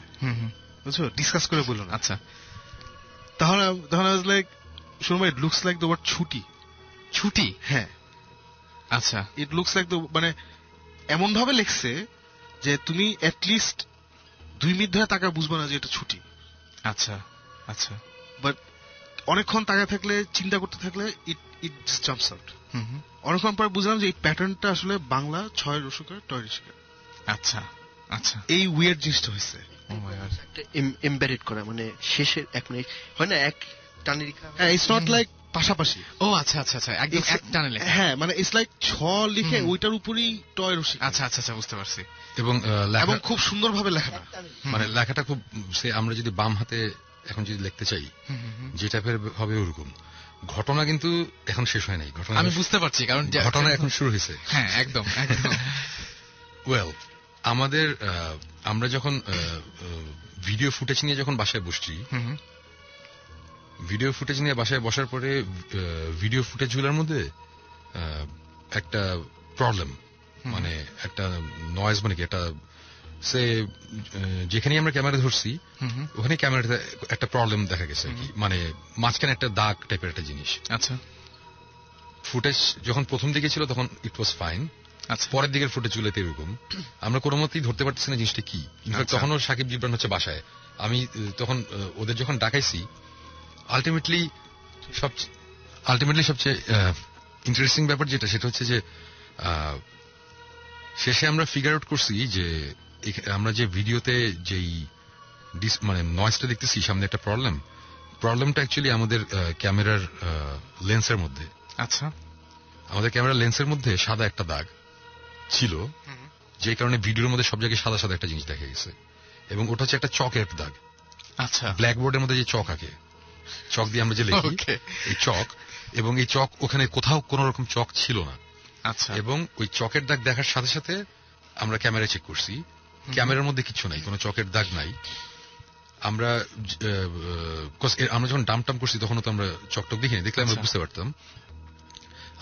বুঝছো, ডিসকাস করে বললো না। আচ্ছা, তখন আই ওয়াজ লাইক শুনো ভাই, it looks like the word ছুটি। হ্যাঁ, আচ্ছা, ইট লুকস লাইক দ্য মানে এমন ভাবে লিখছে যে তুমি অ্যাটলিস্ট 2 মিনিট ধরে তাকা বুঝবে না যে এটা ছুটি। আচ্ছা আচ্ছা, বাট অনেকক্ষণ তাকায় থাকলে, চিন্তা করতে থাকলে ইট জাম্পস আউট। অনেকক্ষণ পর বুঝলাম যে এই প্যাটার্নটা আসলে বাংলা 6 রসুকার টয় ঋষিকার। আচ্ছা আচ্ছা, এই উইয়ার্ড জিনিসটা হয়েছে এমবেডেড করা, মানে শেষের 1 মিনিট হয় না, এক টানে রেখা। ইটস নট লাইক পাশাপাশি। ও আচ্ছা আচ্ছা আচ্ছা, একদম এক টানে লেখা। হ্যাঁ, মানে ইটস লাইক ছ লিখে ওইটার উপরেই টয় রসিক। আচ্ছা আচ্ছা আচ্ছা, বুঝতে পারছি। এবং খুব সুন্দরভাবে লেখাটা, মানে লেখাটা খুব, সে আমরা যদি বাম হাতে এখন যদি লিখতে চাই যে টাইপের হবে ওরকম। ঘটনা কিন্তু এখন শেষ হয় নাই, ঘটনা আমি বুঝতে পারছি, কারণ ঘটনা এখন শুরু হয়েছে। হ্যাঁ, একদম একদম। ওয়েল, আমরা যখন ভিডিও ফুটেজ নিয়ে যখন বাসায় বসছি, ভিডিও ফুটেজ নিয়ে বাসায় বসার পরে ভিডিও ফুটেজগুলোর মধ্যে একটা প্রবলেম, মানে একটা নয়েজ, মানে কি একটা সে যেখানে আমরা ক্যামেরা ধরছি ওখানে ক্যামেরাতে একটা প্রবলেম দেখা গেছে, কি মানে মাঝখানে একটা দাগ টাইপের একটা জিনিস। আচ্ছা, ফুটেজ যখন প্রথম দিকে ছিল তখন ইট ওয়াজ ফাইন। আচ্ছা, পরের দিকের ফুটেজ গুলোতে এরকম আমরা কোনো মতেই ধরতে পারতেছি না জিনিসটা কি। ইনফ্যাক্ট তখনও সাকিব জিবরান হচ্ছে বাসায়, আমি তখন ওদের যখন ডাকাইছি, আলটিমেটলি সবচেয়ে ইন্টারেস্টিং ব্যাপার যেটা, সেটা হচ্ছে যে শেষে আমরা ফিগার আউট করছি যে আমরা যে ভিডিওতে যেই মানে নয়েজটা দেখতেছি সামনে একটা প্রবলেমটা অ্যাকচুয়ালি আমাদের ক্যামেরার লেন্সের মধ্যে। আচ্ছা, আমাদের ক্যামেরার লেন্সের মধ্যে সাদা একটা দাগ ছিল, যে কারণে ভিডিওর মধ্যে সব জায়গায় সাদা সাদা একটা জিনিস দেখা গেছে, এবং ওটা হচ্ছে একটা চকের দাগ। আচ্ছা, ব্ল্যাকবোর্ডের মধ্যে যে চক আঁকে, চক দিয়ে আমরা যে লিখি, এই চক, এবং এই চক ওখানে কোথাও কোন রকম চক ছিল না। আচ্ছা, এবং ওই চকের দাগ দেখার সাথে সাথে আমরা ক্যামেরা চেক করছি, ক্যামেরার মধ্যে কিছু নাই, কোনো চকের দাগ নাই। আমরা যখন ডাম করছি তখন তো আমরা চকটক দেখিনি, দেখলে আমরা বুঝতে পারতাম।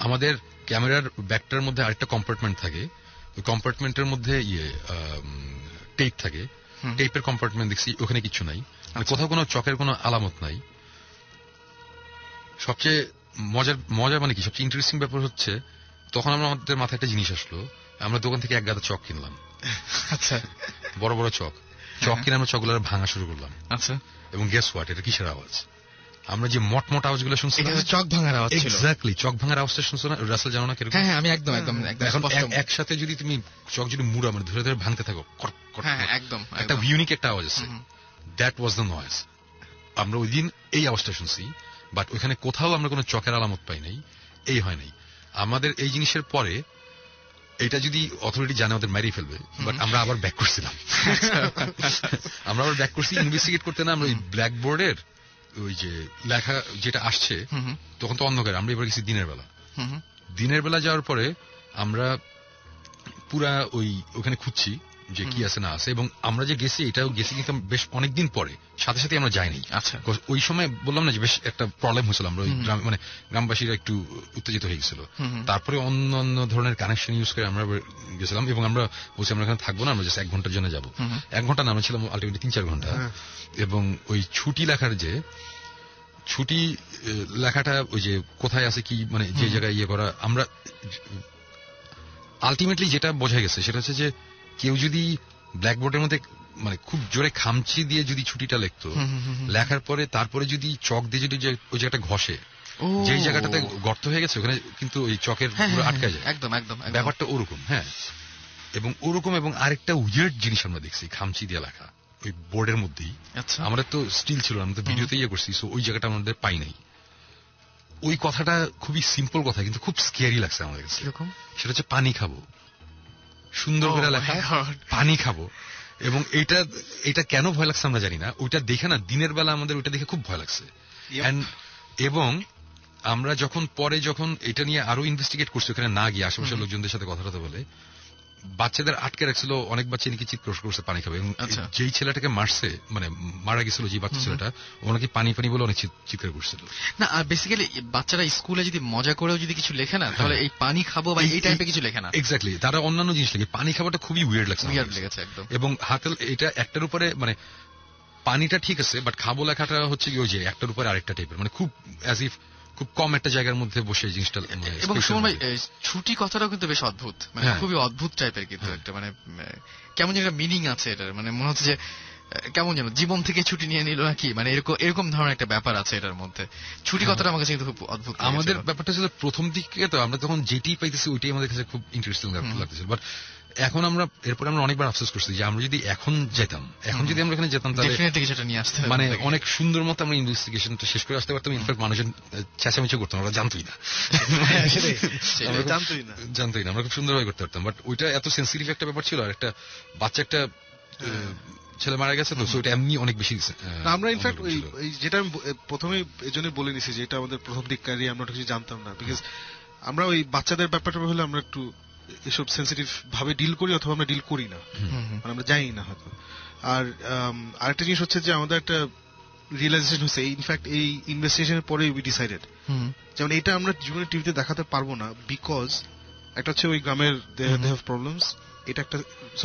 আমাদের ক্যামেরার ব্যাকটার মধ্যে আরেকটা কম্পার্টমেন্ট থাকে, ওই কম্পার্টমেন্টের মধ্যে টেপ থাকে, টেপের কম্পার্টমেন্ট দেখছি ওখানে কিছু নাই, কোথাও কোনো চকের কোনো আলামত নাই। সবচেয়ে মজার মানে কি, সবচেয়ে ইন্টারেস্টিং ব্যাপার হচ্ছে, তখন আমাদের মাথায় একটা জিনিস আসলো, আমরা দোকান থেকে এক গাদা চক কিনলাম। আচ্ছা, বড় বড় চক কিনে আমরা চকগুলো ভাঙা শুরু করলাম। আচ্ছা, এবং গেস হোয়াট, এটা কিসের আওয়াজ? আমরা যে মট আওয়াজগুলো শুনছি, চক ভাঙার আওয়াজ ছিল। এক্স্যাক্টলি, চক ভাঙার আওয়াজটা শুনছো না? রাসেল জানো না কিরকম? হ্যাঁ, আমি একদম এখন একসাথে যদি তুমি চক যদি মুড়া মানে ধরে ধরে ভাঙতে থাকো, একদম একটা ইউনিক একটা আওয়াজ আছে। That was the noise. আমরা ওই দিন এই আওয়াজটা শুনছি, বাট ওইখানে কোথাও আমরা কোনো চকের আলামত পাই নাই, এই হয় নাই। আমাদের এই জিনিসের পরে এটা যদি অথরিটি জানে আমাদের মেরে ফেলবে, বাট আমরা আবার ব্যাক করছিলাম। আমরা আবার ব্যাক করছি ইনভেস্টিগেট করতে, না আমরা ওই ব্ল্যাকবোর্ডের ওই যে লেখা যেটা আসছে, তখন তো অন্ধকার, আমরা এবার গেছি দিনের বেলা যাওয়ার পরে আমরা পুরা ওখানে খুঁজছি যে কি আছে না আছে, এবং আমরা যে গেছি এটাও গেছি কিন্তু বেশ অনেকদিন পরে, সাথে সাথে আমরা যাইনি। আচ্ছা, ওই সময় বললাম না যে বেশ একটা প্রবলেম হয়েছিল, আমরা ওই মানে গ্রামবাসীরা একটু উত্তেজিত হয়ে গেছিল। তারপরে অন্য ধরনের কানেকশন ইউজ করে আমরা গেছিলাম, এবং আমরা বলছি আমরা এখানে থাকবো না, আমরা জাস্ট 1 ঘন্টার জন্য যাবো। 1 ঘন্টা না, আমরা ছিলাম আলটিমেটলি 3-4 ঘন্টা। এবং ওই ছুটি লেখাটা ওই যে কোথায় আছে কি, মানে যে জায়গায় ইয়ে করা, আমরা আলটিমেটলি যেটা বোঝা গেছে সেটা হচ্ছে যে কেউ যদি ব্ল্যাকবোর্ডের মধ্যে মানে খুব জোরে খামচি দিয়ে যদি ছুটিটা লিখতো, লেখার পরে তারপরে যদি চক দিয়ে যদি ওই জায়গাটা ঘষে, যেই জায়গাটাতে গর্ত হয়ে গেছে ওখানে কিন্তু ওই চকের পুরো আটকে যায়। একদম ব্যাপারটা ওরকম। হ্যাঁ, এবং ওরকম। এবং আরেকটা উইয়ার্ড জিনিস আমরা দেখছি, খামচি দিয়ে লেখা ওই বোর্ডের মধ্যেই। আমাদের তো স্টিল ছিল, আমরা তো ভিডিওতে ইয়ে করছি, সো ওই জায়গাটা আমাদের পাই নাই। ওই কথাটা খুবই সিম্পল কথা, কিন্তু খুব স্কেয়ারি লাগছে আমাদের কাছে। সেটা হচ্ছে পানি খাবো, সুন্দর করে লেখা, পানি খাবো। এবং এটা কেন ভয় লাগছে আমরা জানি না, ওইটা দেখে না, দিনের বেলা আমাদের ওইটা দেখে খুব ভয় লাগছে। এবং আমরা যখন এটা নিয়ে আরো ইনভেস্টিগেট করছি, ওখানে না গিয়ে আশেপাশের লোকজনদের সাথে কথা বলে, বাচ্চাদের আটকে রাখছিল, অনেক বাচ্চা নাকি চিৎকার করছে পানি খাবে। এবং যেই ছেলেটাকে মারছে, মানে মারা গেছিল যে বাচ্চা ছেলেটা, ও নাকি পানি বলে অনেক চিৎকার করছিল। না, আর বেসিক্যালি বাচ্চারা স্কুলে যদি মজা করেও যদি কিছু লেখে না, তাহলে এই পানি খাবো বা এই টাইপের কিছু লেখে না। এক্স্যাক্টলি, তারা অন্যান্য জিনিস লেখে, পানি খাবাটা খুবই উইয়ার্ড লেগেছে একদম। এবং হাতে এটা একটার উপরে, মানে পানিটা ঠিক আছে, বাট খাবো লেখাটা হচ্ছে ওই যে একটার উপরে আরেকটা টাইপের, মানে খুব অ্যাজ ইফ খুব কম একটা জায়গার মধ্যে বসে জিনিসটা। এবং সুমন ভাই, ছুটি কথাটাও কিন্তু বেশ অদ্ভুত, মানে খুবই অদ্ভুত টাইপের, কিন্তু একটা মানে কেমন যেন একটা মিনিং আছে এটার, মানে মনে হচ্ছে যে কেমন যেন জীবন থেকে ছুটি নিয়ে নিল নাকি, মানে এরকম ধরনের একটা ব্যাপার আছে এটার মধ্যে। ছুটি কথাটা আমার কাছে কিন্তু খুব অদ্ভুত। আমাদের ব্যাপারটা ছিল প্রথম দিকে তো আমরা তখন যেটি পাইতেছি ওইটাই আমাদের কাছে খুব ইন্টারেস্টিং লাগতেছিল, বাট এখন আমরা এরপরে আমরা অনেকবার আফসোস করছি যে আমরা যদি এখন যদি আমরা এখানে যেতাম তাহলে কিছুটা নিয়ে আসতে মানে অনেক সুন্দর মতো আমরা ইনভেস্টিগেশনটা শেষ করে আসতে পারতাম। ইনফ্যাক্ট মানুষজন চেঁচামেচি করতাম, আমরা জানতোই না, আমরা খুব সুন্দরভাবে করতে পারতাম। বাট ওইটা এত সেন্সিটিভ একটা ব্যাপার ছিল, আর একটা বাচ্চা একটা ছেলে মারা গেছে, তো ওইটা এমনি অনেক বেশি। আমরা ইনফ্যাক্ট যেটা আমি প্রথমে এই জন্য বলে নিছি যে এটা আমাদের প্রথম দিককারই আমরা কিছু জানতাম না, বিকজ আমরা ওই বাচ্চাদের ব্যাপারটা হলে আমরা একটু এসব সেন্সিটিভ ভাবে ডিল করি, অথবা আমরা ডিল করি না, মানে আমরা যাই না হয়তো। আর আরেকটা জিনিস হচ্ছে যে আমাদের একটা রিয়েলাইজেশন হচ্ছে, ইনফ্যাক্ট এই ইনভেস্টিগেশনের পরে উই ডিসাইডেড যেমন এটা আমরা জীবনে টিভিতে দেখাতে পারবো না, বিকজ একটা হচ্ছে ওই গ্রামের দে হ্যাভ প্রবলেমস, এটা একটা।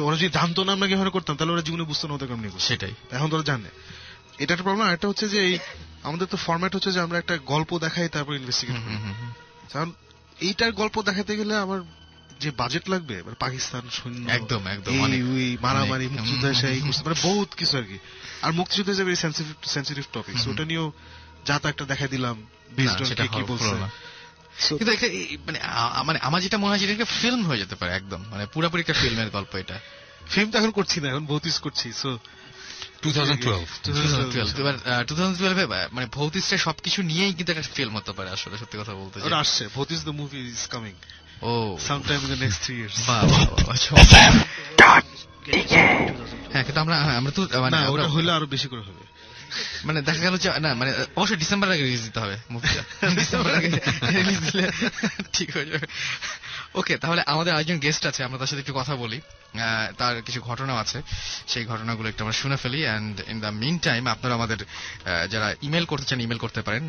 ওরা যদি জানতো না আমরা কিভাবে করতাম, তাহলে ওরা জীবনে বুঝতো না ওদের গ্রাম নিয়ে, সেটাই এখন তো ওরা জানে, এটা একটা প্রবলেম। আরেকটা হচ্ছে যে আমাদের তো ফরম্যাট হচ্ছে যে আমরা একটা গল্প দেখাই তারপর ইনভেস্টিগেট করি, কারণ এইটার গল্প দেখাতে গেলে আমার যে বাজেট লাগবে, পাকিস্তান সৈন্য একদম মারামারি, মুক্তিযুদ্ধ মানে বহুত কিছু আর কি। আর মুক্তিযুদ্ধ যে ভেরি সেন্সিটিভ টপিক, ওটা নিয়েও যা তা একটা দেখাই দিলাম বেসড অন কি বলছে। কিন্তু মানে আমার যেটা মনে হয় যেটা একটা ফিল্ম হয়ে যেতে পারে, একদম মানে পুরোপুরি একটা ফিল্মের গল্প। এটা ফিল্ম তো এখন করছি না, এখন ভৌতিস করছি। সো 2012 মানে ভৌতিসের সবকিছু নিয়েই কিন্তু একটা ফিল্ম হতে পারে আসলে, সত্যি কথা বলতে। আসছে Bhoutish the movie is coming sometime in the next 3 years. হ্যাঁ, কিন্তু আমরা তো মানে ওটা হইলে আরো বেশি করে হবে, মানে দেখা গেল যে না, মানে অবশ্যই ডিসেম্বর আগে রিলিজ দিতে হবে মুভিটা, ডিসেম্বর আগে রিলিজ দিলে ঠিক হয়ে যাবে। ওকে, তাহলে আমাদের আরেকজন গেস্ট আছে, আমরা তার সাথে একটু কথা বলি। তার কিছু ঘটনা আছে, সেই ঘটনাগুলো একটু আমরা শুনে ফেলি। And in the mean time আপনারা আমাদের যারা ইমেল করতে চান ইমেল করতে পারেন।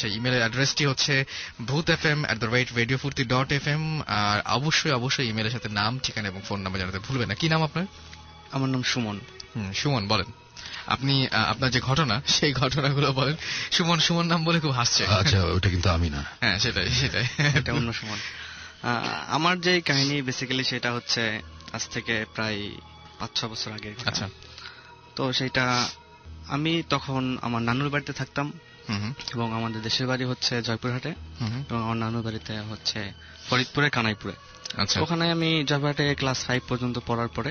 সেই ইমেলের অ্যাড্রেসটি হচ্ছে bhutfm@radiofurti.fm। আর অবশ্যই ইমেলের সাথে নাম, ঠিকানা এবং ফোন নাম্বার জানাতে ভুলবেন না। কি নাম আপনার? আমার নাম সুমন। সুমন, বলেন আপনি আপনার যে ঘটনা, সেই ঘটনাগুলো বলেন। সুমন নাম বলে খুব হাসছে। আচ্ছা, ওটা কিন্তু আমি না। হ্যাঁ, সেটাই এটা অন্য সুমন। আমার যে কাহিনী বেসিক্যালি সেটা হচ্ছে আজ থেকে প্রায় 5-6 বছর আগে। আচ্ছা। তো সেটা আমি তখন আমার নানুর বাড়িতে থাকতাম, এবং আমাদের দেশের বাড়ি হচ্ছে জয়পুরহাটে, এবং আমার নানুর বাড়িতে হচ্ছে ফরিদপুরে কানাইপুরে। আচ্ছা। ওখানে আমি জয়পুরহাটে ক্লাস 5 পর্যন্ত পড়ার পরে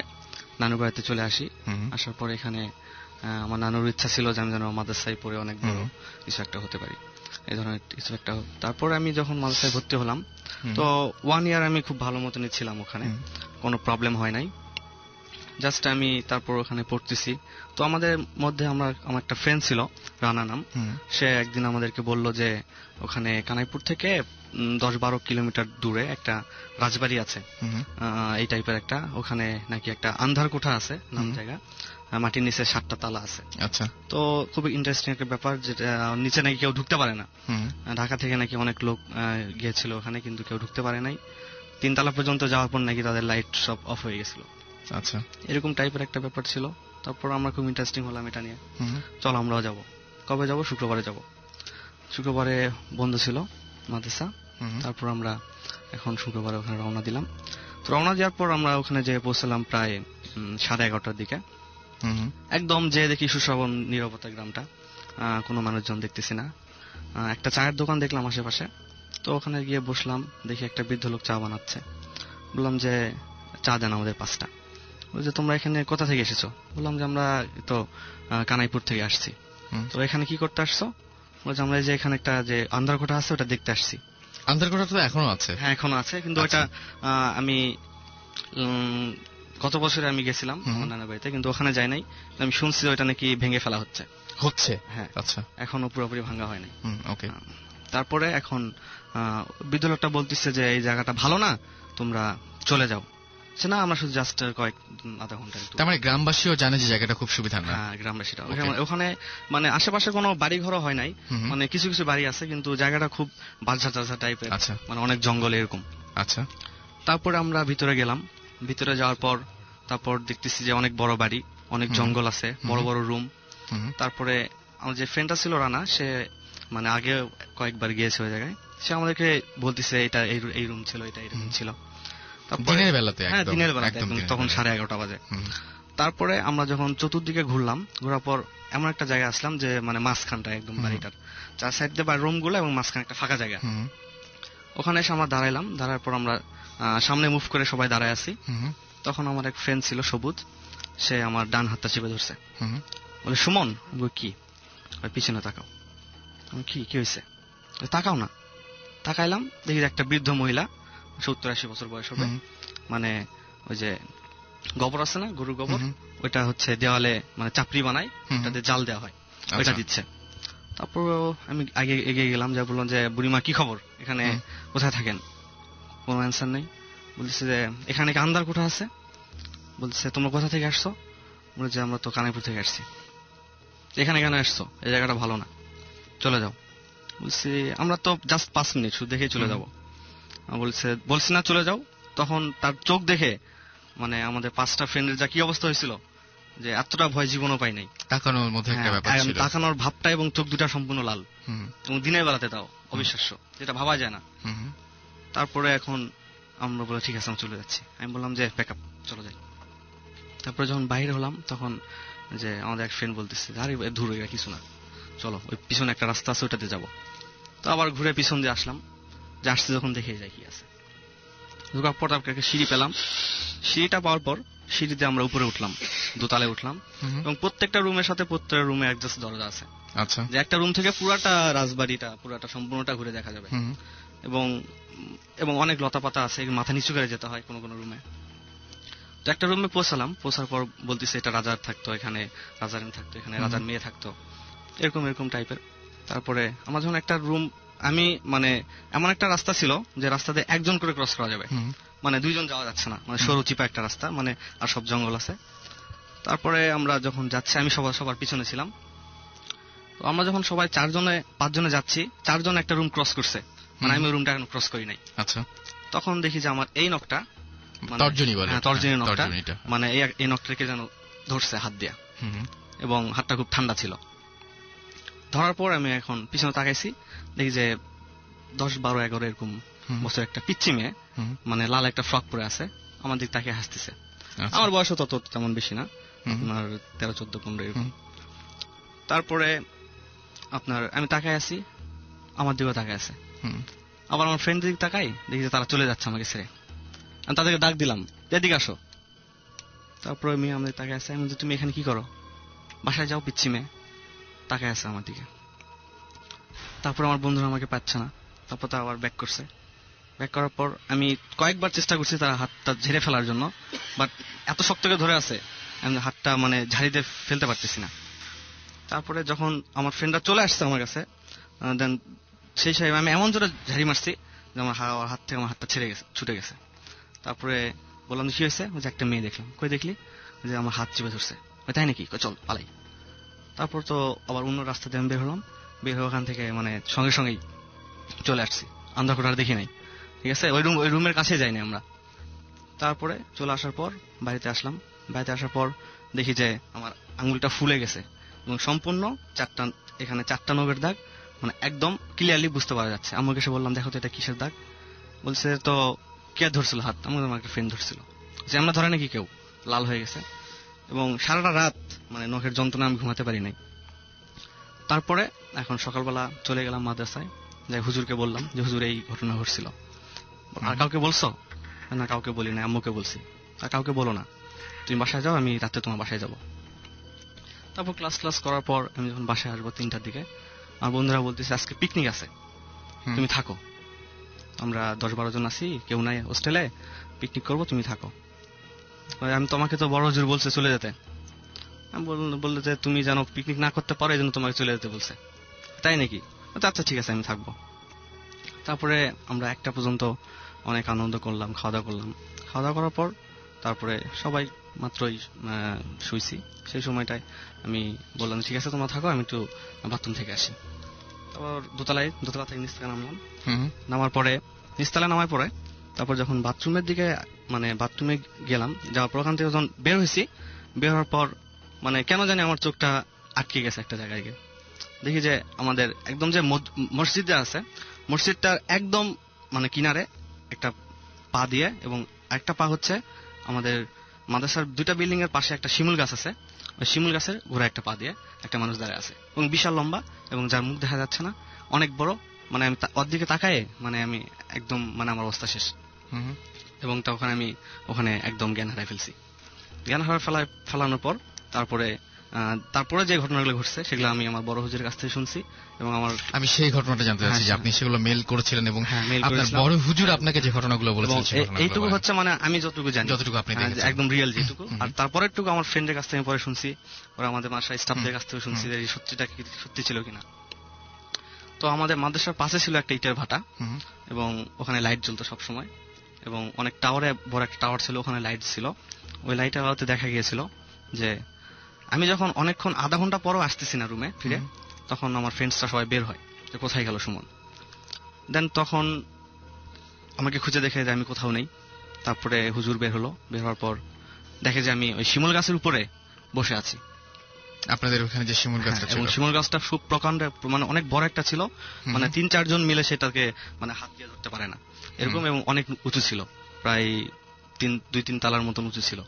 নানুর বাড়িতে চলে আসি। আসার পরে এখানে আমার নানুর ইচ্ছা ছিল যে আমি যেন মাদ্রাসায় পড়ে অনেক বড় কিছু একটা হতে পারি, এই ধরনের কিছু একটা। তারপরে আমি যখন মাদ্রাসায় ভর্তি হলাম, তো 1 ইয়ার আমি খুব ভালো মতনই ছিলাম ওখানে, কোনো প্রবলেম হয় নাই। জাস্ট আমি তারপর ওখানে পড়তেছি। তো আমাদের মধ্যে আমার একটা ফ্রেন্ড ছিল, রানা নাম, সে একদিন আমাদেরকে বলল যে ওখানে কানাইপুর থেকে 10-12 কিলোমিটার দূরে একটা রাজবাড়ি আছে, এই টাইপের একটা, ওখানে নাকি একটা আন্ধার কোঠা আছে নাম জায়গা, মাটির নিচে 7টা তালা আছে। আচ্ছা। তো খুবই ইন্টারেস্টিং একটা ব্যাপার, যেটা নিচে নাকি কেউ ঢুকতে পারে না। ঢাকা থেকে নাকি অনেক লোক গিয়েছিল ওখানে, কিন্তু কেউ ঢুকতে পারে নাই। 3 তালা পর্যন্ত যাওয়ার পর নাকি তাদের লাইট সব অফ হয়ে গেছিল। আচ্ছা। এরকম টাইপের একটা ব্যাপার ছিল। তারপর আমরা খুব ইন্টারেস্টিং হলাম এটা নিয়ে, চল আমরাও যাব। কবে যাব? শুক্রবারে যাব। শুক্রবারে বন্ধ ছিল মাদ্রাসা। তারপর আমরা এখন শুক্রবারে ওখানে রওনা দিলাম। তো রওনা দেওয়ার পর আমরা ওখানে যেয়ে পৌঁছলাম প্রায় 11:30টার দিকে। একদম যে দেখি সুশ্রাবণ নীরবতা গ্রামটা, কোনো মানুষজন দেখতেছি না। একটা চায়ের দোকান দেখলাম আশেপাশে, তো ওখানে গিয়ে বসলাম। দেখি একটা বৃদ্ধ লোক চা বানাচ্ছে। বললাম যে চা দেন আমাদের 5টা। বলছে তোমরা এখানে কোথা থেকে এসেছো? বললাম যে আমরা তো কানাইপুর থেকে আসছি। তো এখানে কি করতে আসছো? বলছে আমরা যে এখানে একটা যে আন্ধারকোঠা আছে ওটা দেখতে আসছি। আন্ধারকোঠা তো এখনো আছে? হ্যাঁ, এখনো আছে, কিন্তু ওটা আমি গত বছরে আমি গেছিলাম আমার নানা বাড়িতে, কিন্তু ওখানে যাই নাই। আমি শুনছি ওইটা নাকি ভেঙে ফেলা হচ্ছে। হ্যাঁ। আচ্ছা। এখনো পুরোপুরি ভাঙা হয় নাই। ওকে। তারপরে এখন বৃদ্ধ লোকটা বলতেছে যে এই জায়গাটা ভালো না, তোমরা চলে যাও। না, আমরা শুধু জাস্ট আধা ঘন্টা। তার মানে গ্রামবাসীও জানে যে জায়গাটা খুব সুবিধা না? হ্যাঁ, গ্রামবাসীরা ওখানে মানে আশেপাশে কোনো বাড়ি ঘরও হয় নাই, মানে কিছু কিছু বাড়ি আছে, কিন্তু জায়গাটা খুব বাজা টাইপের, মানে অনেক জঙ্গল এরকম। আচ্ছা। তারপরে আমরা ভিতরে গেলাম। ভিতরে যাওয়ার পর তারপর দেখতেছি যে অনেক বড় বাড়ি, অনেক জঙ্গল আছে, বড় বড় রুম। তারপরে আমার যে ফ্রেন্ডটা ছিল রানা, সে মানে আগে কয়েকবার গিয়েছে ওই জায়গায়, সে আমাদেরকে বলতেছে এটা এই রুম ছিল, এটা এরকম ছিল। দিনের বেলাতে? হ্যাঁ, দিনের বেলাতে, তখন 11:30 বাজে। তারপরে আমরা যখন চতুর্দিকে ঘুরলাম, ঘোরার পর এমন একটা জায়গায় আসলাম যে মানে মাঝখানটা একদম বাড়িটার 4 সাইড দিয়ে রুম গুলো এবং মাঝখানে একটা ফাঁকা জায়গা। ওখানে এসে আমরা দাঁড়াইলাম। দাঁড়ার পর আমরা সামনে মুভ করে সবাই দাঁড়ায় আছি। তখন আমার এক ফ্রেন্ড ছিল সবুজ, সে আমার ডান হাতটা চেপে ধরছে, বলে সুমন কি, পিছনে তাকাও। কি হয়েছে? তাকাও না। তাকাইলাম, দেখি একটা বৃদ্ধ মহিলা 70-80 বছর বয়স হবে, মানে ওই যে গোবর আছে না, গরুর গোবর, ওইটা হচ্ছে দেওয়ালে মানে চাপড়ি বানায়, ওটাতে জাল দেওয়া হয়, ওইটা দিচ্ছে। তারপর আমি আগে এগিয়ে গেলাম, যা বললাম যে বুড়িমা কি খবর, এখানে কোথায় থাকেন? কোনো অ্যান্সার নেই। বলছে যে এখানে কি আন্দার কোঠা আছে? বলছে তোমরা কোথা থেকে আসছো? বলছে আমরা তো কানাইপুর থেকে আসছি। এখানে কেন আসছো? এই জায়গাটা ভালো না, চলে যাও। বলছি আমরা তো জাস্ট 5 মিনিট শুধু দেখে চলে যাবো। বলছি না চলে যাও। তখন তার চোখ দেখে মানে আমাদের 5টা ফ্রেন্ডের যা কি অবস্থা হয়েছিল, যে এতটা ভয় জীবনও পাই নাই। তাকানোর মধ্যে একটা ব্যাপার ছিল, তাকানোর ভাবটা এবং চোখ দুটা সম্পূর্ণ লাল, এবং দিনের বেলাতে তাও অবিশ্বাস্য, যেটা ভাবা যায় না। তারপরে এখন আমরা বলে ঠিক আছে আমরা চলে যাচ্ছি। আমি বললাম যে প্যাক আপ, চলে যাই। তারপরে যখন বাইরে হলাম তখন যে আমাদের এক ফ্রেন্ড বলতেছে আরে দূর হয়ে কিছু না, চলো ওই পিছনে একটা রাস্তা আছে ওটাতে যাবো। তো আবার ঘুরে পিছন দিয়ে আসলাম, যে আসছে যখন দেখে যাই কি আছে। ঢোকার পর একটা সিঁড়ি পেলাম, সিঁড়িটা পাওয়ার পর সিঁড়িতে আমরা উপরে উঠলাম, দোতলায় উঠলাম, এবং প্রত্যেকটা রুমের সাথে প্রত্যেকটা রুমে অ্যাডজাস্ট দরজা আছে। আচ্ছা, যে একটা রুম থেকে পুরাটা রাজবাড়িটা পুরাটা সম্পূর্ণটা ঘুরে দেখা যাবে, এবং অনেক লতাপাতা আছে, মাথা নিচু করে যেতে হয় কোনো কোনো রুমে। তো একটা রুমে পৌঁছালাম, পৌঁছার পর বলতেছে এটা রাজার থাকতো, এখানে রাজার থাকতো, এখানে রাজার মেয়ে থাকতো, এরকম টাইপের। তারপরে আমার যখন একটা রুম, আমি মানে এমন একটা রাস্তা ছিল যে রাস্তাতে একজন করে ক্রস করা যাবে, মানে 2 জন যাওয়া যাচ্ছে না, মানে সরু চিপা একটা রাস্তা, মানে আর সব জঙ্গল আছে। তারপরে আমরা যখন যাচ্ছি, আমি সবার পিছনে ছিলাম। তো আমরা যখন সবাই 5 জনে যাচ্ছি, 4 জন একটা রুম ক্রস করছে, মানে আমি রুমটা এখন ক্রস করি নাই। আচ্ছা, তখন দেখি যে আমার এই নখটা, তর্জনী নখটা, মানে এই নখটাকে যেন ধরছে হাত দিয়া, এবং হাতটা খুব ঠান্ডা ছিল। ধরার পর আমি এখন পিছনে তাকাইছি, দেখি যে 10, 12, 11 এরকম বছর একটা পিচ্চি মেয়ে, মানে লাল একটা ফ্রক পরে আছে, আমার দিক তাকিয়ে হাসতেছে। আমার বয়সও তত তেমন বেশি না, আপনার 13, 14, 15 এরকম। তারপরে আপনার আমি তাকাই আছি, আমার দিকেও তাকাই আছে। আবার আমার ফ্রেন্ডদের দিকে তাকাই, দেখি যে তারা চলে যাচ্ছে আমাকে ছেড়ে। আমি তাদেরকে ডাক দিলাম, এদিকে আসো। তারপরে মেয়ে আমাদের তাকাই আছে। আমি বলছি তুমি এখানে কি করো? বাসায় যাও, পিচ্ছি মেয়ে। তাকাই আছে আমার দিকে। তারপর আমার বন্ধুরা আমাকে পাচ্ছে না, তারপর তারা আবার ব্যাক করছে। ব্যাক করার পর আমি কয়েকবার চেষ্টা করছি তারা হাতটা ঝেড়ে ফেলার জন্য, বাট এত শক্ত করে ধরে আছে আমি হাতটা মানে ঝাড়িতে ফেলতে পারতেছি না। তারপরে যখন আমার ফ্রেন্ডরা চলে আসছে আমার কাছে, দেন সেই সময় আমি এমন জোরে ঝাড়ি মারছি যে আমার হাত থেকে আমার হাতটা ছুটে গেছে। তারপরে বললাম কি হয়েছে? যে একটা মেয়ে দেখলাম। কই দেখলি? যে আমার হাত চেপে ধরছে। তাই নাকি? চল পালাই। তারপর তো আবার অন্য রাস্তা দিয়ে আমি বের হলাম, বের হয়ে ওখান থেকে মানে সঙ্গে সঙ্গেই চলে আসছি, আন্ধারকোঠার দেখি নাই, ঠিক আছে, ওই রুমের কাছে যাইনি আমরা। তারপরে চলে আসার পর বাড়িতে আসলাম। বাড়িতে আসার পর দেখি যে আমার আঙুলটা ফুলে গেছে এবং সম্পূর্ণ এখানে 4টা নখের দাগ, মানে একদম ক্লিয়ারলি বুঝতে পারা যাচ্ছে। আমাকে এসে বললাম দেখো তো এটা কিসের দাগ? বলছে তো কে ধরছিল হাত? আমার একটা ফ্রেন্ড ধরছিল। যে আমরা ধরে নাকি কেউ, লাল হয়ে গেছে এবং সারাটা রাত মানে নখের যন্ত্রণা আমি ঘুমাতে পারি নাই। তারপরে এখন সকালবেলা চলে গেলাম মাদ্রাসায়, যাই হুজুরকে বললাম যে হুজুর এই ঘটনা ঘটছিল। আর কাউকে বলছো? না কাউকে বলি না, আম্মুকে বলছি। আর কাউকে বলো না, তুমি বাসায় যাও, আমি রাতে তোমার বাসায় যাবো। তারপর ক্লাস করার পর আমি যখন বাসায় আসবো 3টার দিকে, আমার বন্ধুরা বলতেছে আজকে পিকনিক আছে, তুমি থাকো, আমরা 10-12 জন আছি, কেউ নাই হোস্টেলে, পিকনিক করবো, তুমি থাকো। আমি তোমাকে তো বড় হুজুর বলছে চলে যেতে। আমি বললো যে তুমি যেন পিকনিক না করতে পারো এই জন্য তোমাকে চলে যেতে বলছে। তাই নাকি? আচ্ছা ঠিক আছে আমি থাকবো। তারপরে আমরা 1টা পর্যন্ত অনেক আনন্দ করলাম, খাওয়া দাওয়া করলাম। খাওয়া দাওয়া করার পর তারপরে সবাই মাত্রই শুইছি। সেই সময়টায় আমি বললাম ঠিক আছে তোমরা থাকো, আমি একটু বাথরুম থেকে আসি। তারপর দোতলা থেকে নিচতলায় নামলাম। নিচতলায় নামার পরে তারপর যখন বাথরুমের দিকে মানে বাথরুমে গেলাম, যাওয়ার পর ওখান থেকে যখন বের হয়েছি, বের হওয়ার পর মানে কেন জানি আমার চোখটা আটকে গেছে একটা জায়গায় গিয়ে। দেখি যে আমাদের একদম যে মসজিদটা আছে, মসজিদটার একদম মানে কিনারে একটা পা দিয়ে, এবং একটা পা হচ্ছে আমাদের মাদ্রাসার 2টা বিল্ডিং এর পাশে একটা শিমুল গাছ আছে, ওই শিমুল গাছের ঘোরা একটা পা দিয়ে একটা মানুষ দাঁড়িয়ে আছে, এবং বিশাল লম্বা, এবং যার মুখ দেখা যাচ্ছে না, অনেক বড়। মানে আমি ওর দিকে তাকায় মানে আমি একদম মানে আমার অবস্থা শেষ। এবং তখন আমি ওখানে একদম জ্ঞান হারাই ফেলছি। জ্ঞান ফেলানোর পর তারপরে যে ঘটনাগুলো ঘটছে সেগুলো আমি আমার বড় হুজুরের কাছ থেকে শুনছি এবং আমি সেই ঘটনাটা জানতে চাচ্ছি যে আপনি সেগুলো মেল করেছিলেন এবং আপনার বড় হুজুর আপনাকে যে ঘটনাগুলো বলেছিলেন এইটুকু হচ্ছে মানে আমি যতটুকু জানি, যতটুকু আপনি একদম রিয়েল যেটুকু। আর তারপরেরটুকু আমার ফ্রেন্ডের কাছ থেকে পরে শুনছি, ওরা আমাদের মাদ্রাসার স্টাফদের কাছ থেকে শুনছি যে সত্যিটা সত্যি ছিল কিনা। তো আমাদের মাদ্রাসার পাশে ছিল একটা ইটের ভাটা এবং ওখানে লাইট জ্বলতো সব সময় এবং অনেক টাওয়ারে বড় একটা টাওয়ার ছিল, ওখানে লাইট ছিল। ওই লাইটের আলোতে দেখা গিয়েছিল যে আমি যখন অনেকক্ষণ আধা ঘন্টা পরও আসতেছি না রুমে ফিরে, তখন আমার ফ্রেন্ডসরা সবাই বের হয় যে কোথায় গেল সুমন। দেন তখন আমাকে খুঁজে দেখে যে আমি কোথাও নেই। তারপরে হুজুর বের হলো, বের হওয়ার পর দেখে যে আমি ওই শিমুল গাছের উপরে বসে আছি। আপনাদের ওখানে যে শিমুল গাছটা ছিল, এবং শিমুল গাছটা খুব প্রকাণ্ড, মানে অনেক বড় একটা ছিল, মানে 3-4 জন মিলে সেটাকে মানে হাত দিয়ে ধরতে পারে না এরকম, এবং অনেক উঁচু ছিল, প্রায় 2-3 তলার মতন উঁচু ছিল।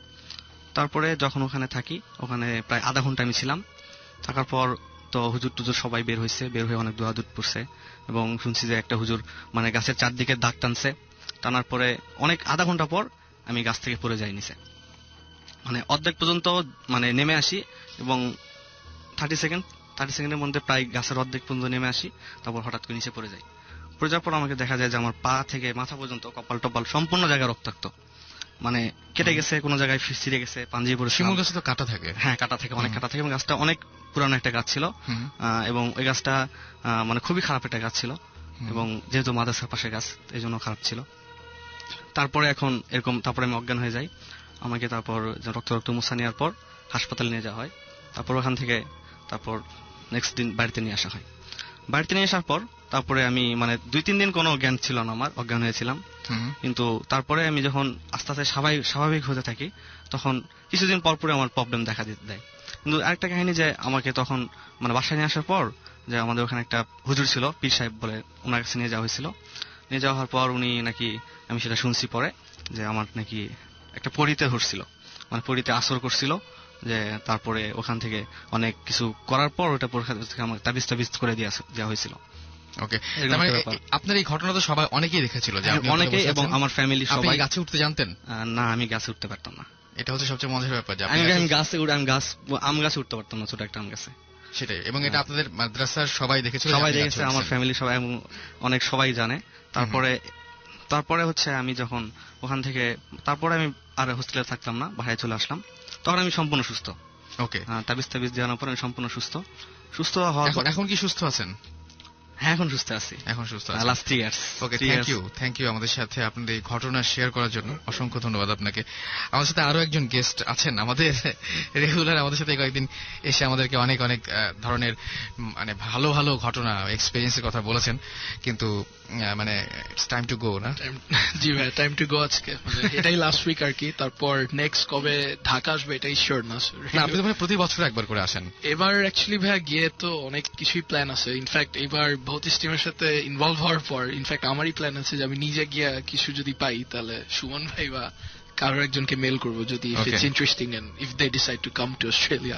তারপরে যখন ওখানে থাকি, ওখানে প্রায় আধা ঘন্টা আমি ছিলাম। থাকার পর তো হুজুর টুজুর সবাই বের হয়েছে, বের হয়ে অনেক দোয়া দুধ পড়ছে এবং শুনছি যে একটা হুজুর মানে গাছের চারদিকে দাগ টানছে। টানার পরে অনেক আধা ঘন্টা পর আমি গাছ থেকে পড়ে যাই নিচে, মানে অর্ধেক পর্যন্ত মানে নেমে আসি এবং 30 সেকেন্ডের মধ্যে প্রায় গাছের অর্ধেক পর্যন্ত নেমে আসি। তারপর হঠাৎ করে নিচে পড়ে যাই। পড়ে যাওয়ার পর আমাকে দেখা যায় যে আমার পা থেকে মাথা পর্যন্ত কপাল টপাল সম্পূর্ণ জায়গায় রক্তাক্ত, মানে কেটে গেছে, কোনো জায়গায় ছিঁড়ে গেছে, পাঞ্জিয়ে পড়েছে। শিমুল গাছে তো কাটা থাকে। হ্যাঁ, কাটা থাকে, অনেক কাটা থাকে এবং গাছটা অনেক পুরানো একটা গাছ ছিল এবং ওই গাছটা মানে খুবই খারাপ একটা গাছ ছিল এবং যেহেতু মাদ্রাসার পাশে গাছ এই জন্য খারাপ ছিল। তারপরে এখন এরকম, তারপরে আমি অজ্ঞান হয়ে যাই। আমাকে তারপর রক্ত মুছা নেওয়ার পর হাসপাতালে নিয়ে যাওয়া হয়। তারপর ওখান থেকে তারপর নেক্সট দিন বাড়িতে নিয়ে আসা হয়। বাড়িতে নিয়ে আসার পর তারপরে আমি মানে 2-3 দিন কোনো জ্ঞান ছিল না আমার, অজ্ঞান হয়েছিলাম। কিন্তু তারপরে আমি যখন আস্তে আস্তে স্বাভাবিক হতে থাকি, তখন কিছুদিন পর পরে আমার প্রবলেম দেখা দেয়। কিন্তু আরেকটা কাহিনী যে আমাকে তখন মানে বাসায় নিয়ে আসার পর যে আমাদের ওখানে একটা হুজুর ছিল, পীর সাহেব বলে, ওনার কাছে নিয়ে যাওয়া হয়েছিল। নিয়ে যাওয়ার পর উনি নাকি, আমি সেটা শুনছি পরে, যে আমার নাকি একটা পরীতে ধরছিল, মানে পরীতে আসর করছিল, যে তারপরে ওখান থেকে অনেক কিছু করার পর ওটা পরীক্ষা থেকে আমার তাবিজ করে দেওয়া হয়েছিল। ওকে, মানে আপনার এই ঘটনা তো সবাই অনেকেই দেখেছিল, যে অনেকেই, এবং আমার ফ্যামিলি সবাই। গাছে উঠতে জানতেন? না, আমি গাছে উঠতে পারতাম না। এটা হচ্ছে সবচেয়ে মজার ব্যাপার, যে আমি আম গাছে উঠতে পারতাম না, ছোট একটা আম গাছে। সেটাই, এবং এটা আপনাদের মাদ্রাসার সবাই দেখেছিল? সবাই দেখেছে, আমার ফ্যামিলি সবাই, অনেক সবাই জানে। তারপরে হচ্ছে আমি যখন ওখান থেকে, তারপরে আমি আর হোস্টেলে থাকলাম না, বাসায় চলে আসলাম। তখন আমি সম্পূর্ণ সুস্থ। ওকে, তাবিজ দেওয়ার পর আমি সম্পূর্ণ সুস্থ হওয়ার। এখন কি সুস্থ আছেন? হ্যাঁ, এখন সুস্থ আছি, last 3 years. Okay, thank you আমাদের সাথে আপনাদের এই ঘটনা শেয়ার করার জন্য। অসংখ্য ধন্যবাদ আপনাকে। আমাদের সাথে আরো একজন গেস্ট আছেন, আমাদের রেগুলার আমাদের সাথে কয়েকদিন এসে আমাদেরকে অনেক ধরনের মানে ভালো ভালো ঘটনা, এক্সপেরিয়েন্সের কথা বলেছেন, কিন্তু মানে ইটস টাইম টু গো, না? জি ভাই, টাইম টু গো আজকে, এটাই লাস্ট উইক আর কি। তারপর নেক্সট কবে ঢাকা আসবে এটাই শিওর না। আপনি তো প্রতি বছর একবার করে আসেন। এবার অ্যাকচুয়ালি ভাইয়া গিয়ে তো অনেক কিছুই প্ল্যান আছে। ইনফ্যাক্ট এবার ভৌতিক টিমের সাথে ইনভলভ হওয়ার পর ইনফ্যাক্ট আমারই প্ল্যান আছে যে আমি নিজে গিয়ে কিছু যদি পাই, তাহলে সুমন ভাই বা কারো একজনকে মেল করবো, যদি it's interesting and if they decide to come to Australia.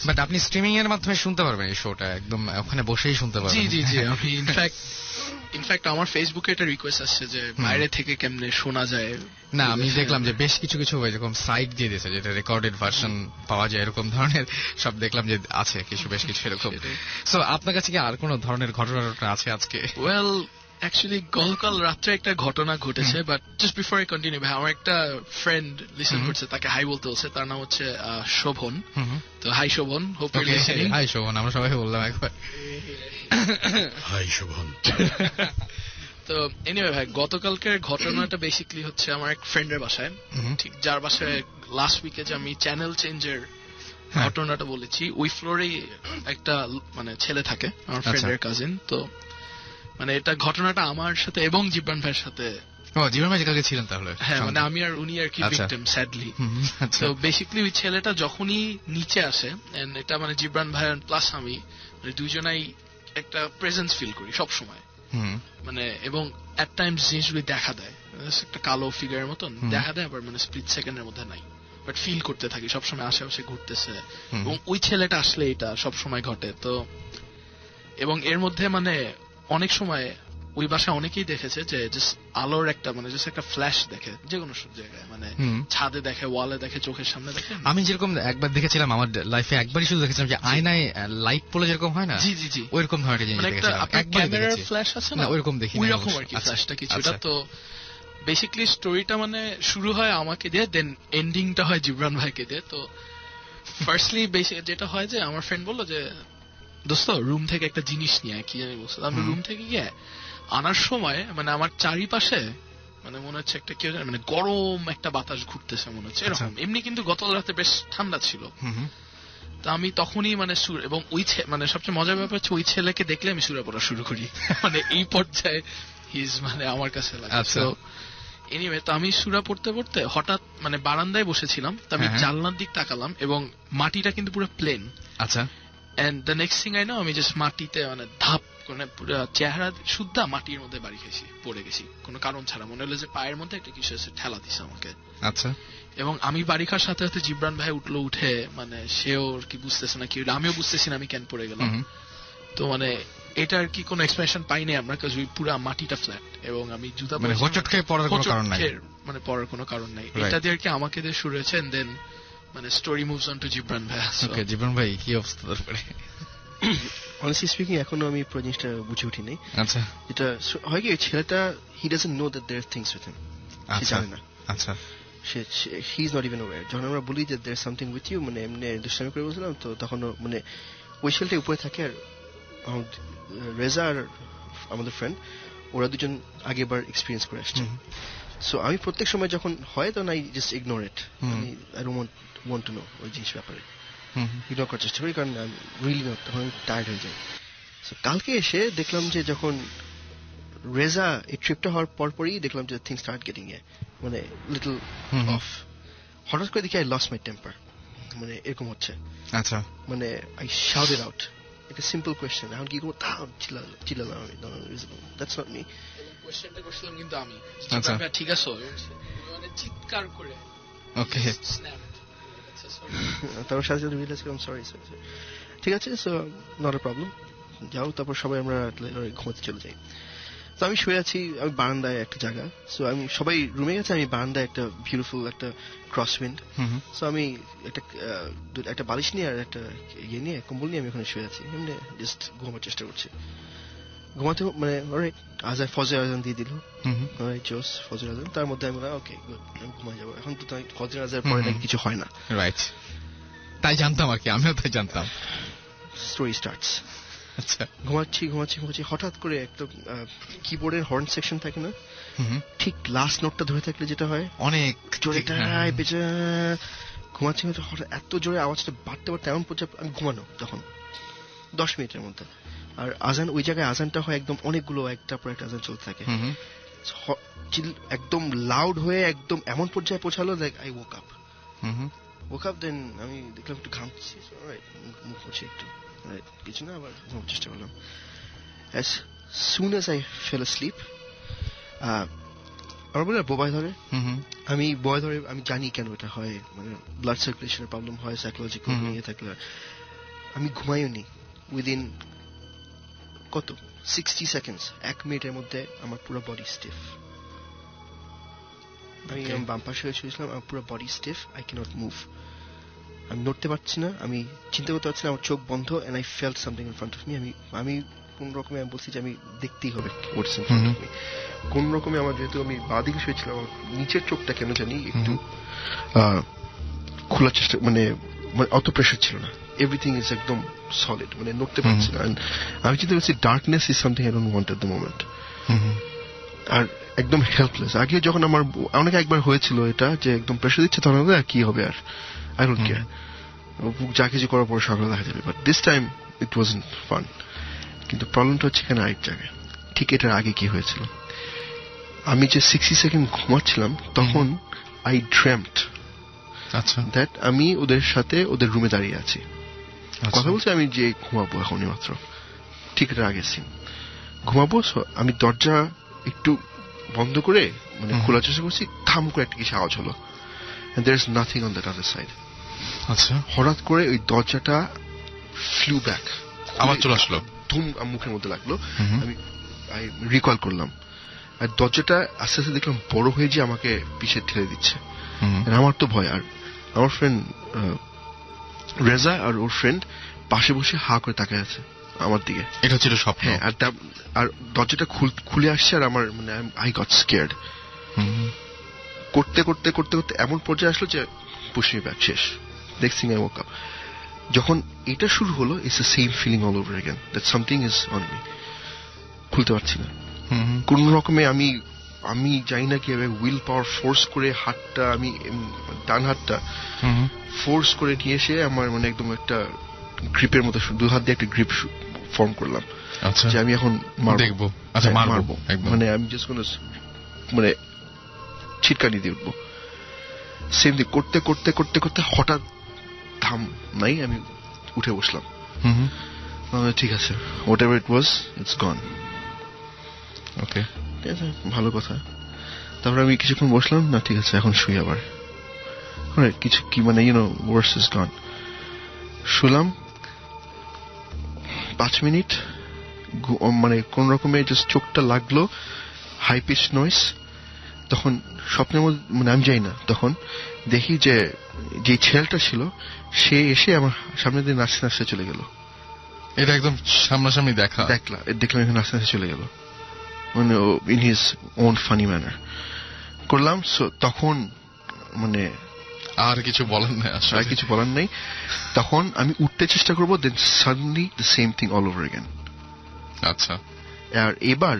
But আপনি স্ট্রিমিং এর মাধ্যমে শুনতে পারবেন এই শোটা, একদম ওখানে বসেই শুনতে পারবেন। জি, আমি ইনফ্যাক্ট আমার ফেসবুকে একটা রিকোয়েস্ট আসছে যে বাইরে থেকে কেমনে শোনা যায়। না, আমি দেখলাম যে বেশ কিছু এরকম সাইট দিয়ে দিয়েছে যেটা রেকর্ডেড ভার্সন পাওয়া যায়, এরকম ধরনের সব দেখলাম যে আছে বেশ কিছু এরকম। সো আপনার কাছে কি আর কোন ধরনের ঘটনা আছে আজকে? ওয়েল, অ্যাকচুয়ালি গতকাল রাত্রে একটা ঘটনা ঘটেছে, but just before I continue, ভাই আমার একটা ফ্রেন্ড লিসেন করছে, তাকে হাই বলতে হচ্ছে। তার নাম হচ্ছে শোভন। তো hi Shovon, hope you are listening. Hi Shovon, আমরা সবাই বললাম একবার হাই শোভন। তো এনিওয়ে ভাই, গতকালকের ঘটনাটা বেসিক্যালি হচ্ছে আমার এক ফ্রেন্ডের বাসায়, ঠিক যার বাসায় লাস্ট উইকে যে আমি চ্যানেল চেঞ্জের ঘটনাটা বলেছি, ওই ফ্লোরেই একটা মানে ছেলে থাকে, আমার ফ্রেন্ডের কাজিন। তো মানে এটা ঘটনাটা আমার সাথে এবং জিবরান ভাইয়ের সাথে। জিবরান ভাই কালকে ছিলেন তাহলে? হ্যাঁ, মানে আমি আর উনি আর কি ভিকটিম, স্যাডলি। তো বেসিক্যালি ওই ছেলেটা যখনই নিচে আসে, এন্ড এটা মানে জিবরান ভাই প্লাস আমি মানে দুইজনাই একটা প্রেজেন্স ফিল করি সব সময়, মানে এবং এট টাইমস জিনিসগুলি দেখা দেয়, একটা কালো ফিগারের মতন দেখা দেয়, আবার মানে স্প্লিট সেকেন্ডের মধ্যে নাই, বাট ফিল করতে থাকি সবসময় আশেপাশে ঘুরতেছে। এবং ওই ছেলেটা আসলে এটা সবসময় ঘটে। তো এবং এর মধ্যে মানে অনেক সময় ওই বাসায় অনেকেই দেখেছে যে জাস্ট আলোর একটা মানে জাস্ট একটা ফ্ল্যাশ দেখে যে কোনো সব জায়গায়, মানে ছাদে দেখে, ওয়ালে দেখে, চোখের সামনে দেখে। আমি যেরকম একবার দেখেছিলাম আমার লাইফে, একবারই শুধু দেখেছিলাম যে আয়নায় লাইট পড়লে যেরকম হয় না, জি জি জি, ওইরকম ধরনের জিনিস দেখেছিলাম। ক্যামেরার ফ্ল্যাশ আছে না, ওইরকম দেখি, ওইরকম আর কি ফ্ল্যাশটা কিছুটা। তো বেসিক্যালি স্টোরিটা মানে শুরু হয় আমাকে দিয়ে, দেন এন্ডিংটা হয় জিবরান ভাইকে দিয়ে। তো ফার্স্টলি যেটা হয় যে আমার ফ্রেন্ড বললো যে দোস্ত রুম থেকে একটা জিনিস নিয়ে কি জানি বলছে। আমি রুম থেকে গিয়ে আনার সময় মানে আমার চারিপাশে মানে মনে হচ্ছে একটা কেউ মানে গরম একটা বাতাস ঘুরতেছে মনে হচ্ছে এরকম। এমনি কিন্তু গত রাতে বেশ ঠান্ডা ছিল। তো আমি তখনই মানে সুর, এবং ওই মানে সবচেয়ে মজার ব্যাপার হচ্ছে ওই ছেলেকে দেখলে আমি সুরে পড়া শুরু করি, মানে এই পর্যায়ে হিজ মানে আমার কাছে লাগে। এনিওয়ে, তো আমি সুরা পড়তে পড়তে হঠাৎ মানে বারান্দায় বসেছিলাম, তো আমি জানলার দিক তাকালাম এবং মাটিটা কিন্তু পুরো প্লেন। আচ্ছা, and the next thing I know, আমি জাস্ট মাটিতে মানে ধাপ মানে পুরো চেহারা শুদ্ধা মাটির মধ্যে বাড়ি খেয়েছি, পড়ে গেছি কোনো কারণ ছাড়া। মনে হলো যে পায়ের মধ্যে একটা কিছু এসে ঠেলা দিছে আমাকে। আচ্ছা, এবং আমি বাড়ি খাওয়ার সাথে সাথে জিবরান ভাই উঠলো, উঠে মানে সেও কি বুঝতেছে না কি, আমিও বুঝতেছি না আমি কেন পড়ে গেলাম। তো মানে এটা আর কি কোনো এক্সপ্রেশন পাইনি আমরা, কারণ ওই পুরো মাটিটা ফ্ল্যাট এবং আমি জুতা মানে হোঁচট খেয়ে পড়ার কোনো কারণ নাই, মানে পড়ার কোনো কারণ নাই। এটা দিয়ে আর কি আমাকে দিয়ে শুরু হয়েছে, এন্ড দেন মানে story moves on to Jibran ভাই। ওকে, জিবরান ভাই কি অবস্থা তারপরে? Honestly speaking, এখনো আমি পুরো জিনিসটা বুঝে উঠিনি। আচ্ছা, যেটা হয় কি, ছেলেটা he doesn't know that there are things with him, সে জানে না। আচ্ছা, he is not even aware. যখন আমরা বলি যে there is something with you, মানে এমনি দুষ্টামি করে বলছিলাম, তো তখন মানে ওই ছেলেটা উপরে থাকে, আর রেজা আর আমাদের ফ্রেন্ড ওরা দুজন আগেবার এক্সপিরিয়েন্স করে আসছে। সো আমি প্রত্যেক সময় যখন হয় তখন I just ignore it, I don't want to know ওই জিনিস ব্যাপারে, ইগনোর করার চেষ্টা করি, কারণ আই রিয়েলি নট, তখন আমি টায়ার্ড হয়ে যাই। সো কালকে এসে দেখলাম যে যখন রেজা এই ট্রিপটা হওয়ার পরপরই দেখলাম যে থিংস স্টার্ট গেটিং মানে লিটল অফ। হঠাৎ করে দেখি আই লস্ট মাই টেম্পার, মানে এরকম হচ্ছে। আচ্ছা, মানে আই শাউটেড আউট একটা সিম্পল কোয়েশ্চেন, এখন কি করবো, চিল্লালাম আমি, দ্যাটস নট মি। কোয়েশ্চেনটা করছিলাম কিন্তু আমি, ঠিক আছে মানে চিৎকার করে, ওকে, তারপর সাথে সাথে রিয়েলাইজ করলাম সরি, ঠিক আছে, সো নট এ প্রবলেম, যাও। তারপর সবাই আমরা ঘুমাতে চলে যাই। তো আমি শুয়ে আছি, আমি বারান্দায় একটা জায়গা, সো আমি সবাই রুমে গেছে, আমি বারান্দায় একটা বিউটিফুল একটা ক্রসউইন্ড, সো আমি একটা বালিশ নিয়ে আর একটা ইয়ে নিয়ে, কম্বল নিয়ে আমি ওখানে শুয়ে আছি, এমনি জাস্ট ঘুমার চেষ্টা করছি। ঘুমাতে মানে আজান, ফজর আজান দিয়ে দিল, জোস ফজর আজান, তার মধ্যে আমি ওকে গুড, আমি ঘুমাই যাবো। এখন তো ফজর আজানের পরে নাকি কিছু হয় না, রাইট? তাই জানতাম আর কি, আমিও তাই জানতাম। Story starts. আচ্ছা, ঘুমাচ্ছি, হঠাৎ করে একটা কিবোর্ডের হর্ন সেকশন থাকে না, ঠিক লাস্ট নোটটা ধরে থাকলে যেটা হয় অনেক জোরে ঘুমাচ্ছি, হঠাৎ এত জোরে আওয়াজটা বাড়তে বাড়তে এমন পর্যায়ে আমি ঘুমানো তখন 10 মিনিটের মধ্যে। আর আজান ওই জায়গায় আজানটা হয় একদম অনেকগুলো একটার পর একটা আজান চলতে থাকে, একদম লাউড হয়ে একদম এমন পর্যায়ে পৌঁছালো লাইক আই woke up, দেন আমি দেখলাম একটু ঘামছি, মুখ মুছে একটু কিছু না, আবার ঘুমানোর চেষ্টা করলাম। as soon as I fell asleep, আমার বলে বোবায় ধরে, আমি জানি কেন এটা হয়, মানে ব্লাড সার্কুলেশনের প্রবলেম হয়, সাইকোলজিক্যাল নিয়ে থাকলে। আমি ঘুমাইও নি, উইদিন কত 60 সেকেন্ডস, 1 মিনিটের মধ্যে আমার পুরো বডি স্টিফ। আমি বাম পাশে শুয়েছিলাম, আমার পুরো body stiff, I can't move, আমি নড়তে পারছি না, আমি চিন্তা করতে পারছি না, আমার চোখ বন্ধ, and I felt something in front of me. আমি কোন রকমে আমি বলছি যে আমি দেখতেই হবে কোন রকমে আমার, যেহেতু আমি বাঁ দিকে শুয়েছিলাম, আমার নিচের চোখটা কেন জানি একটু খোলার চেষ্টা, মানে অত প্রেশার ছিল না, এভরিথিং ইজ একদম সলিড, মানে নড়তে পারছি না। আমি চিন্তা করছি darkness is something I don't want at the moment, আর একদম হেল্পলেস। আগে যখন আমার অনেক একবার হয়েছিল এটা, যে একদম প্রেশার দিচ্ছে, তখন আর কি হবে, আর আই ডোন্ট কেয়ার, যা কিছু করার পর সকালে দেখা যাবে, but this time it wasn't fun. কিন্তু প্রবলেমটা হচ্ছে এখানে আরেক জায়গায়। ঠিক এটার আগে কি হয়েছিল, আমি যে 60 সেকেন্ড ঘুমাচ্ছিলাম, তখন আই ড্রিমড দ্যাট আমি ওদের সাথে ওদের রুমে দাঁড়িয়ে আছি, কথা বলছি, আমি যে ঘুমাবো এখনই মাত্র, ঠিক এটার আগে সিন ঘুমাবো। আমি দরজা একটু বন্ধ করে মানে খোলার চেষ্টা করছি, থাম করে একটা কিছু আওয়াজ হলো, and there is nothing on that other side. আচ্ছা, হঠাৎ করে ওই দরজাটা ফ্লু ব্যাক, আবার চলে আসলো, ধুম মুখের মধ্যে লাগলো। আমি রিকল করলাম, আর দরজাটা আস্তে আস্তে দেখলাম বড় হয়ে যে আমাকে পিছে ঠেলে দিচ্ছে। আমার তো ভয়। আর আমার ফ্রেন্ড রেজা আর ওর ফ্রেন্ড পাশে বসে হা করে তাকায় আছে আমার দিকে। এটা ছিল স্বপ্ন। হ্যাঁ, আর দরজাটা খুলে আসছে, আর আমার মানে আই গট স্কেয়ার্ড। করতে করতে করতে করতে এমন পর্যায়ে আসলো যে পুশ মি ব্যাক, শেষ। Next thing I woke up. যখন এটা শুরু হলো, it's the same feeling all over again, that something is on me. খুলতে পারছি না কোন রকমে। আমি জানি না কিভাবে উইল পাওয়ার ফোর্স করে হাতটা, আমি ডান হাতটা ফোর্স করে নিয়ে এসে আমার মানে একদম একটা গ্রিপের মতো, দু হাত দিয়ে একটা গ্রিপ ফর্ম করলাম যে আমি এখন দেখবো, মারবো। মানে আমি জাস্ট কোনো মানে ছিটকানি দিয়ে উঠবো। সেম দিক করতে করতে করতে করতে হঠাৎ থাম নাই, আমি উঠে বসলাম। ঠিক আছে, whatever it was, it's gone. Okay, ঠিক আছে, ভালো কথা। তারপরে আমি কিছুক্ষণ বসলাম, না ঠিক আছে এখন শুই আবার। কিছু কি মানে ওয়ার্স ইজ গন। শুলাম 5 মিনিট, মানে কোন রকমে জাস্ট চোখটা লাগলো, হাই পিচ নয়েস। তখন স্বপ্নের মধ্যে মানে আমি যাই না, তখন দেখি যে ছেলেটা ছিল সে এসে আমার সামনে দিয়ে নাচতে নাচতে চলে গেল। এটা একদম সামনাসামনি দেখলাম এখন নাচতে নাচতে চলে গেল, মানে in his own funny manner করলাম। সো তখন মানে আর কিছু বলার নাই। তখন আমি উঠতে চেষ্টা করবো, then suddenly the same thing all over again. আচ্ছা, আর এবার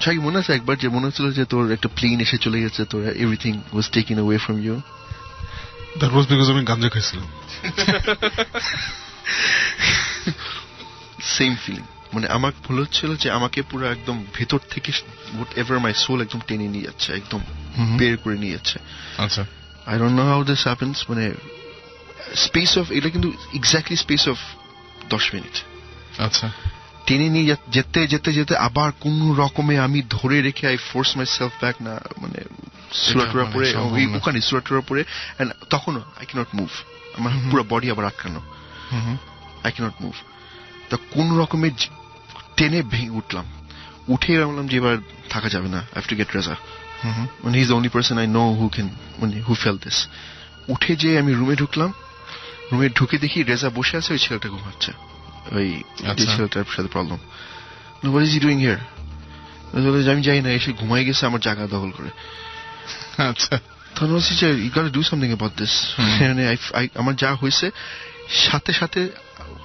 শাকি মনে আছে একবার যে মনে হচ্ছিল যে তোর একটা প্লেন এসে চলে গেছে, তোর everything was taken away from you. That was because আমি গাঞ্জা খাইছিলাম। সেম ফিলিং, মানে আমার ভুল হচ্ছিল যে আমাকে পুরো একদম ভেতর থেকে হোয়াট এভার মাই সোল একদম টেনে নিয়ে যাচ্ছে, একদম বের করে নিয়ে যাচ্ছে। আচ্ছা, I don't know how this happens, মানে স্পেস অফ, এটা কিন্তু এক্স্যাক্টলি স্পেস অফ 10 মিনিট। আচ্ছা, টেনে নিয়ে যেতে যেতে যেতে আবার কোন রকমে আমি ধরে রেখে I force my self back, না মানে সুরাটুরা পরে ওখানে সুরাটুরা পরে, এন্ড তখনও আই ক্যানট মুভ, আমার পুরো বডি আবার আটকানো, আই ক্যানট মুভ। তা কোন রকমে টেনে ভেঙে উঠলাম, উঠে বললাম যে এবার থাকা যাবে না, I have to get Reza. He is the only person I know who felt this. উঠে যে আমি রুমে ঢুকলাম, রুমে ঢুকে দেখি রেজা বসে আছে, ওই ছেলেটা ঘুমাচ্ছে, ওই যে ছেলেটার সাথে problem. What is he doing here? আমি যাই না, এসে ঘুমাই গেছে আমার জায়গা দখল করে। আচ্ছা, তখন বলছি যে you gotta do something about this. আমার যা হয়েছে সাথে সাথে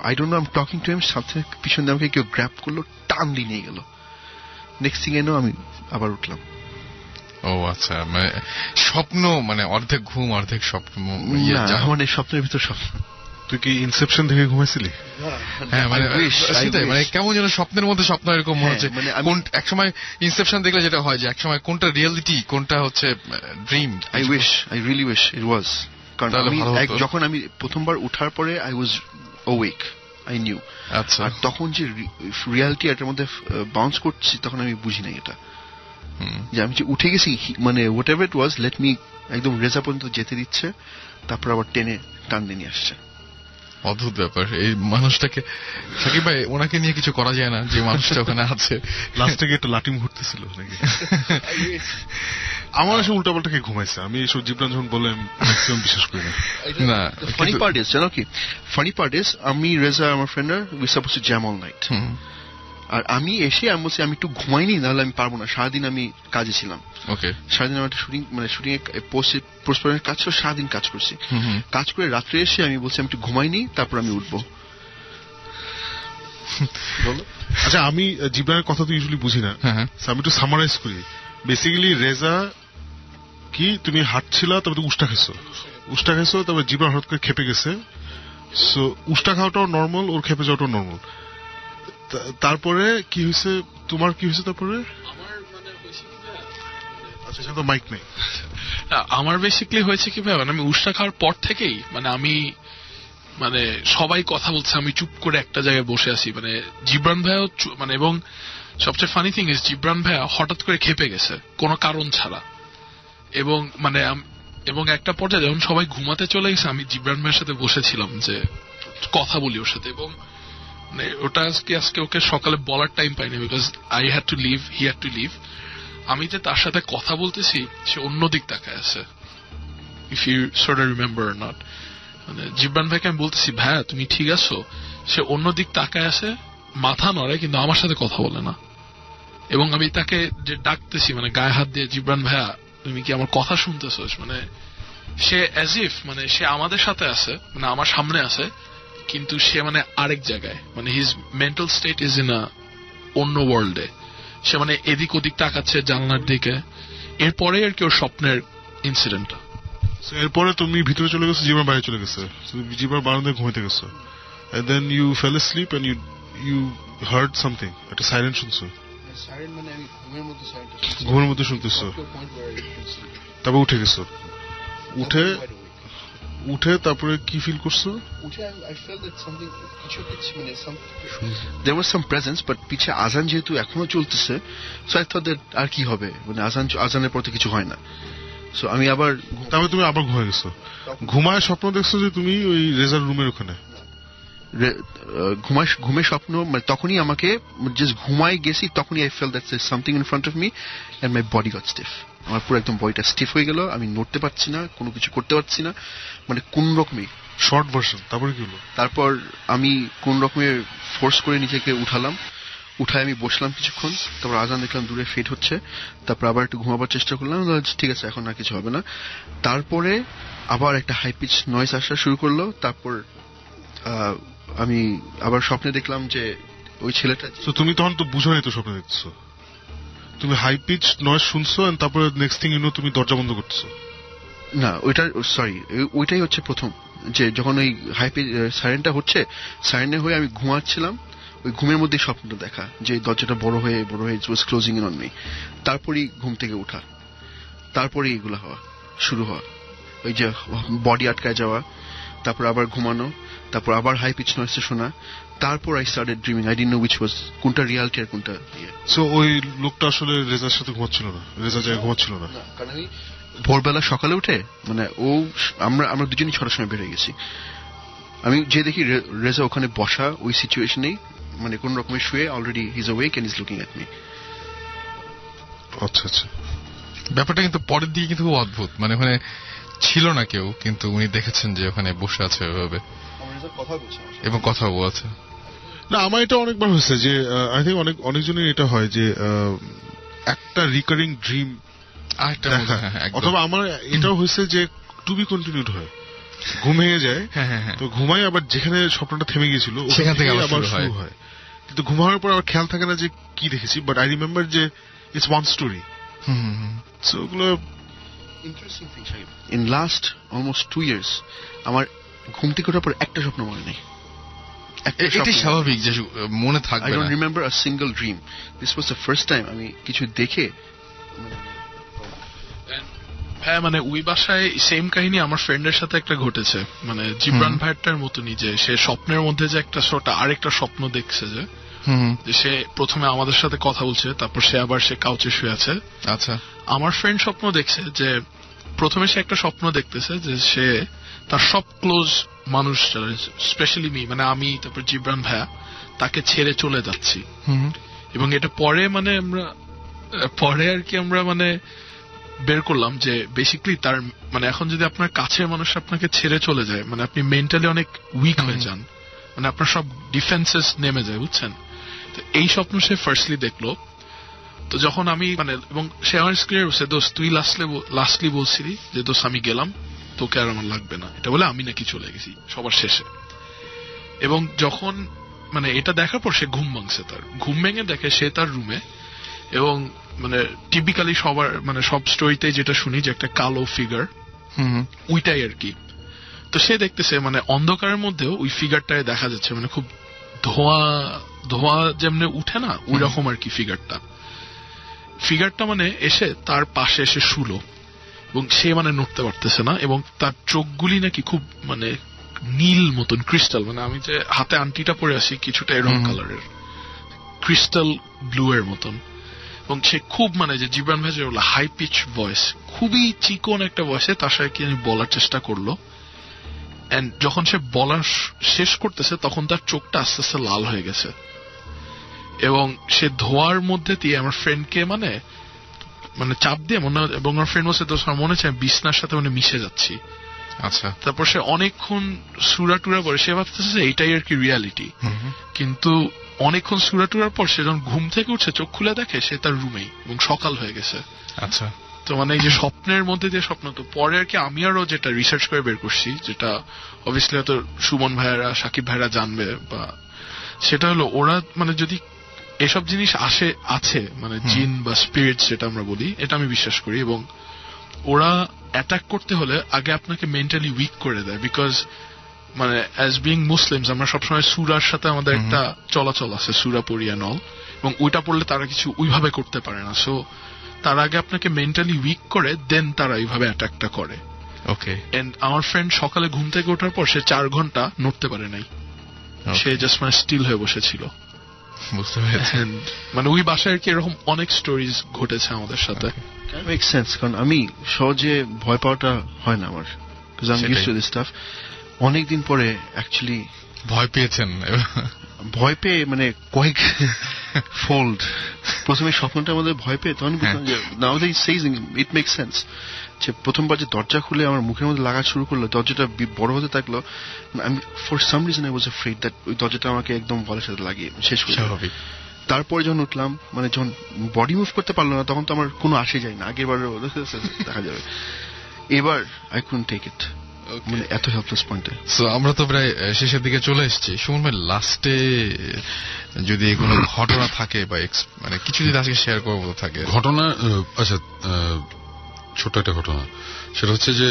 I don't know, I'm talking to him, সাথে পিছনে আমাকে কেউ গ্র্যাব করলো, টান দিয়ে নিয়ে গেল। নেক্সট থিং আমি আবার উঠলাম। ও আচ্ছা, মানে স্বপ্ন, মানে অর্ধেক ঘুম অর্ধেক স্বপ্ন, মানে স্বপ্নের ভিতর স্বপ্ন। তুই কি ইনসেপশন থেকে ঘুমাইছিলি? হ্যাঁ, মানে কেমন যেন স্বপ্নের মধ্যে স্বপ্ন এরকম মনে হচ্ছে। একসময় ইনসেপশন দেখলে যেটা হয় যে একসময় কোনটা রিয়েলিটি কোনটা হচ্ছে ড্রিম। আই রিয়েলি উইশ ইট ওয়াজ। কারণ যখন আমি প্রথমবার উঠার পরে আই ওয়াজ অওয়েক, আই নিউ। আচ্ছা, আর তখন যে রিয়ালিটি এটার মধ্যে বাউন্স করছি, তখন আমি বুঝি না এটা যে আমি যে উঠে গেছি, মানে what ever it was, let me একদম রেজা পর্যন্ত যেতে দিচ্ছে, তারপর আবার টেনে টান দিয়ে নিয়ে আসছে। অদ্ভুত ব্যাপার এই মানুষটাকে। সাকিব ভাই, ওনাকে নিয়ে কিছু করা যায় না, যে মানুষটা ওখানে আছে। লাস্টে গিয়ে একটা লাঠি ঘুরতেছিল নাকি? আমার এসে উল্টাপাল্টা কে ঘুমাইছে, আমি এসব জীবন যখন বলে ম্যাক্সিমাম বিশ্বাস করি না। ফানি পার্ট ইজ, জানো কি ফানি পার্ট ইজ, আমি রেজা আমার ফ্রেন্ডরা we suppose to jam all night, আর আমি এসে আমি বলছি আমি একটু ঘুমাইনি, নাহলে আমি পারবো না, সারাদিন আমি কাজে ছিলাম। ওকে, সারাদিন আমার একটা শুটিং, মানে শুটিং এ পোস্টপ্রোডাকশনের কাজ ছিল, সারাদিন কাজ করছি। কাজ করে রাত্রে এসে আমি বলছি আমি একটু ঘুমাইনি, তারপর আমি উঠবো। আচ্ছা, আমি জীবনের কথা তো ইউজুয়ালি বুঝি না, আমি একটু সামারাইজ করি। বেসিক্যালি রেজা কি, তুমি হাঁটছিলা, তারপর উষ্টা খাইছো, তারপর জীবন হঠাৎ করে খেপে গেছে। সো উষ্টা খাওয়াটাও নর্মাল, ওর খেপে যাওয়াটাও নর্মাল। তারপরে কি হয়েছে, তোমার কি হয়েছে তারপরে? আচ্ছা, তো মাইক নেই। আমার বেসিক্যালি হয়েছে কি ভাই, আমি উষ্টা খাওয়ার পর থেকেই আমি মানে সবাই কথা বলছে, আমি চুপ করে একটা জায়গায় বসে আছি। মানে জিবরান ভাইও মানে, এবং সবচেয়ে ফানি থিং ইজ জিবরান ভাইয়া হঠাৎ করে খেপে গেছে কোনো কারণ ছাড়া। এবং মানে এবং একটা পর্যায়ে যখন সবাই ঘুমাতে চলে গেছে, আমি জিবরান ভাইয়ের সাথে বসেছিলাম যে কথা বলি ওর সাথে, এবং মানে ওটা আজকে ওকে সকালে বলার টাইম পাইনি, because I had to leave, he had to leave. আমি যে তার সাথে কথা বলতেছি, সে অন্যদিক তাকায় আছে, if you sort of remember or not. মানে জিবরান ভাইকে আমি বলতেছি ভাইয়া তুমি ঠিক আছো, সে অন্যদিক তাকায় আছে, মাথা নড়ে, কিন্তু আমার সাথে কথা বলে না। এবং আমি তাকে যে ডাকতেছি মানে গায়ে হাত দিয়ে, জিবরান ভাইয়া তুমি কি আমার কথা শুনতেছো, মানে সে অ্যাজ ইফ মানে সে আমাদের সাথে আছে, মানে আমার সামনে আছে, কিন্তু সে মানে আরেক জায়গায়, মানে his mental state is in a অন্য ওয়ার্ল্ডে। সে মানে এদিক ওদিক তাকাচ্ছে জানলার দিকে। এরপরে আর কি ওর স্বপ্নের ইনসিডেন্টটা। এরপরে তুমি ভিতরে চলে গেছো, জিবরান বাইরে চলে গেছে, জিবরান বারান্দায় ঘুমাইতে গেছো, and then you fell asleep and you heard something, একটা সাইরেন শুনছো? সাইরেন মানে আমি ঘুমের মধ্যে শুনতেছো, তারপর উঠে গেছো। উঠে তারপরে কি ফিল করছো? I felt that something, মানে there was some presence, but পিছে আজান যেহেতু এখনো চলতেছে, so I thought that আর কি হবে, মানে আজানের পর তো কিছু হয় না। সো আমি আবার, তারপরে তুমি আবার ঘুমায় গেছো। ঘুমায় স্বপ্ন দেখছো যে তুমি ওই রেজার রুমের ওখানে? ঘুমে স্বপ্ন, মানে তখনই আমাকে জাস্ট ঘুমাই গেছি, তখনই I fell that something in front of me and my body got stiff. আমার পুরো একদম বডিটা স্টিফ হয়ে গেল, আমি নড়তে পারছি না, কোনো কিছু করতে পারছি না, মানে কোন রকমে। Short version. তারপরে কি হলো? তারপর আমি কোন রকমের ফোর্স করে নিজেকে উঠালাম, উঠায় আমি বসলাম কিছুক্ষণ, তারপর আজান দেখলাম দূরে ফেড হচ্ছে, তারপর আবার একটু ঘুমাবার চেষ্টা করলাম, ঠিক আছে এখন আর কিছু হবে না। তারপরে আবার একটা হাই পিচ নয়েজ আসা শুরু করলো। তারপর আমি আবার স্বপ্নে দেখলাম যে ওই ছেলেটা। তুমি তখন তো বুঝো নাই তো স্বপ্নে দেখছো, তুমি হাই পিচ নয়েজ শুনছো, তারপরে নেক্সট থিং ইউ নো তুমি দরজা বন্ধ করছো। না ওইটা সরি, ওইটাই হচ্ছে প্রথম, যে যখন ওই হাই পিচ সাইরেনটা হচ্ছে, সাইরেনে হয়ে আমি ঘুমাচ্ছিলাম, ওই ঘুমের মধ্যে স্বপ্নটা দেখা যে দরজাটা বড় হয়ে ইট ওয়াজ ক্লোজিং ইন অন মি। তারপরেই ঘুম থেকে ওঠা, তারপরে এগুলো হওয়া শুরু হওয়া, ওই যে বডি আটকায় যাওয়া, তারপর আবার ঘুমানো, তারপর আবার হাই পিচ নয়েজটা শোনা, তারপর I started dreaming. I didn't know which was কোনটা রিয়ালিটি আর কোনটা ইয়ে। সো ওই লোকটা আসলে রেজার সাথে ঘুমাচ্ছিল না, রেজা জায়গায় ঘুমাচ্ছিল না, কারণ আমি ভোরবেলা সকালে উঠে মানে আমরা দুজনই ছটার সময় বেরিয়ে গেছি। আমি যে দেখি রেজা ওখানে বসা ওই সিচুয়েশনেই, মানে কোন রকমের শুয়ে, already he is awake and is looking at me. আচ্ছা আচ্ছা, ব্যাপারটা কিন্তু পরের দিকে কিন্তু খুব অদ্ভুত, মানে ওখানে ছিল না কেউ, কিন্তু উনি দেখেছেন যে ওখানে বসে আছে ওইভাবে এবং কথা বলছে। না আমার এটা অনেকবার হয়েছে যে আই থিঙ্ক অনেকজনের এটা হয় যে একটা রিকারিং ড্রিম, অথবা আমার এটাও হয়েছে যে টু বি কন্টিনিউড হয়, ঘুম ভেঙে যায়, তো ঘুমাই আবার যেখানে স্বপ্নটা থেমে গিয়েছিল সেখান থেকে আবার শুরু হয়, কিন্তু ঘুমানোর পর আবার খেয়াল থাকে না যে কি দেখেছি, বাট আই রিমেম্বার যে ইটস ওয়ান স্টোরি। সো ওগুলো interesting thing. In last almost 2 years আমার ঘুম থেকে ওঠার পর একটা স্বপ্ন মনে নেই। এটা স্বাভাবিক যে মনে থাকবে না। I don't remember a single dream. This was the first time আমি কিছু দেখে। হ্যাঁ মানে ওই বাসায় সেম কাহিনী আমার ফ্রেন্ডের সাথে একটা ঘটেছে, মানে জিবরান ভাইটার মতনই, যে সে স্বপ্নের মধ্যে যে একটা আরেকটা স্বপ্ন দেখছে, যে সে প্রথমে আমাদের সাথে কথা বলছে, তারপর সে আবার সে কাউচে শুয়ে আছে। আচ্ছা, আমার ফ্রেন্ড স্বপ্ন দেখছে যে প্রথমে সে একটা স্বপ্ন দেখতেছে যে সে তার সব ক্লোজ মানুষ, স্পেশালি মি, মানে আমি, তারপর জিবরান ভাইয়া, তাকে ছেড়ে চলে যাচ্ছি। এবং এটা পরে মানে আমরা মানে বের করলাম যে বেসিক্যালি তার মানে এখন যদি আপনার কাছের মানুষ আপনাকে ছেড়ে চলে যায়, মানে আপনি মেন্টালি অনেক উইক হয়ে যান, মানে আপনার সব ডিফেন্সেস নেমে যায়, বুঝছেন? তো এই স্বপ্ন সে ফার্স্টলি দেখলো। তো যখন আমি মানে, এবং সে আমার ক্লিয়ার বলছে, দোস্ত তুই লাস্টলি বলছিলি যে দোস্ত আমি গেলাম, তোকে আর আমার লাগবে না, এটা বলে আমি নাকি চলে গেছি সবার শেষে। এবং যখন মানে এটা দেখার পর সে ঘুম ভাঙছে, তার ঘুম ভেঙে দেখে সে তার রুমে, এবং মানে টিপিক্যালি সবার মানে সব স্টোরিতে যেটা শুনি যে একটা কালো ফিগার, ওইটাই আর কি। তো সে দেখতেছে মানে অন্ধকারের মধ্যেও ওই ফিগারটায় দেখা যাচ্ছে, মানে খুব ধোঁয়া যেমনি উঠে না, ওই রকম আর কি ফিগারটা মানে এসে তার পাশে এসে শুলো, এবং সে মানে নড়তে পারতেছে না, এবং তার চোখগুলি নাকি খুব মানে নীল মতন, ক্রিস্টাল, মানে আমি যে হাতে আংটিটা পরে আছি কিছুটা এরকম কালারের, ক্রিস্টাল ব্লু এর মতন। এবং সে খুব মানে যে জিবরান ভাই যে হাই পিচ ভয়েস, খুবই চিকন একটা ভয়েসে তার সাথে কি বলার চেষ্টা করলো, এন্ড যখন সে বলা শেষ করতেছে তখন তার চোখটা আস্তে আস্তে লাল হয়ে গেছে এবং সে ধোয়ার মধ্যে দিয়ে আমার ফ্রেন্ডকে মানে চাপ দিয়ে এবং আমার ফ্রেন্ড বলছে তোর মনে হচ্ছে বিছনার সাথে মিশে যাচ্ছি। আচ্ছা, তারপর সে অনেকক্ষণ সুরা টুরা করে সে ভাবতেছে এইটাই আর কি রিয়ালিটি, কিন্তু অনেকক্ষণ সুরা টুরার পর সে যখন ঘুম থেকে উঠছে চোখ খুলে দেখে সে তার রুমেই এবং সকাল হয়ে গেছে। আচ্ছা, তো এই যে স্বপ্নের মধ্যে দিয়ে স্বপ্ন, তো পরে আর কি আমি আরো যেটা রিসার্চ করে বের করছি, যেটা অবভিয়াসলি হয়তো সুমন ভাইয়েরা সাকিব ভাইরা জানবে, বা সেটা হলো ওরা যদি এসব জিনিস আছে জিন বা স্পিরিট যেটা আমরা বলি, এটা আমি বিশ্বাস করি, এবং ওরা অ্যাটাক করতে হলে আগে আপনাকে মেন্টালি উইক করে দেয়। বিকজ অ্যাজ বিং মুসলিমস আমরা সবসময় সূরার সাথে আমাদের একটা চলাচল আছে, সূরা পড়িয়া নল, এবং ওইটা পড়লে তারা কিছু ওইভাবে করতে পারে না। সো তার আগে আপনাকে মেন্টালি উইক করে দেন তারা এইভাবে অ্যাটাকটা করে। ওকে, এন্ড আমার ফ্রেন্ড সকালে ঘুম থেকে ওঠার পর সে 4 ঘন্টা নড়তে পারে নাই, সে জাস্ট স্টিল হয়ে বসেছিল। বুঝতে পেরেছেন, ওই বাসায় আর কি এরকম অনেক স্টোরিজ ঘটেছে আমাদের সাথে। মেক সেন্স, কারণ আমি সহজে ভয় পাওয়াটা হয় না আমার, because I am used to this staff. অনেকদিন পরে অ্যাকচুয়ালি ভয় পেয়েছেন, ভয় পেয়ে কয়েক ফোল্ড। প্রথমে স্বপ্নটার মধ্যে ভয় পেয়ে তখন বুঝলাম যে now that is seizing it make sense, যে প্রথমবার যে দরজা খুলে আমার মুখের মধ্যে লাগা শুরু করলো, দরজাটা বড় হতে থাকলো, আমি for some reason I was afraid that ওই দরজাটা আমাকে একদম গলার সাথে লাগিয়ে শেষ করে হবে। তারপরে যখন উঠলাম, যখন বডি মুভ করতে পারলো না, তখন তো আমার কোনো আসে যায় না, আগের বার দেখা যাবে, এবার আই কুডন্ট টেক ইট, এত হেল্পলেস পয়েন্টে। সো আমরা তো প্রায় শেষের দিকে চলে এসেছি। সুমন ভাই, লাস্টে যদি কোনো ঘটনা থাকে বা কিছু যদি আজকে শেয়ার করার মতো থাকে ঘটনা। আচ্ছা, ছোট একটা ঘটনা, সেটা হচ্ছে যে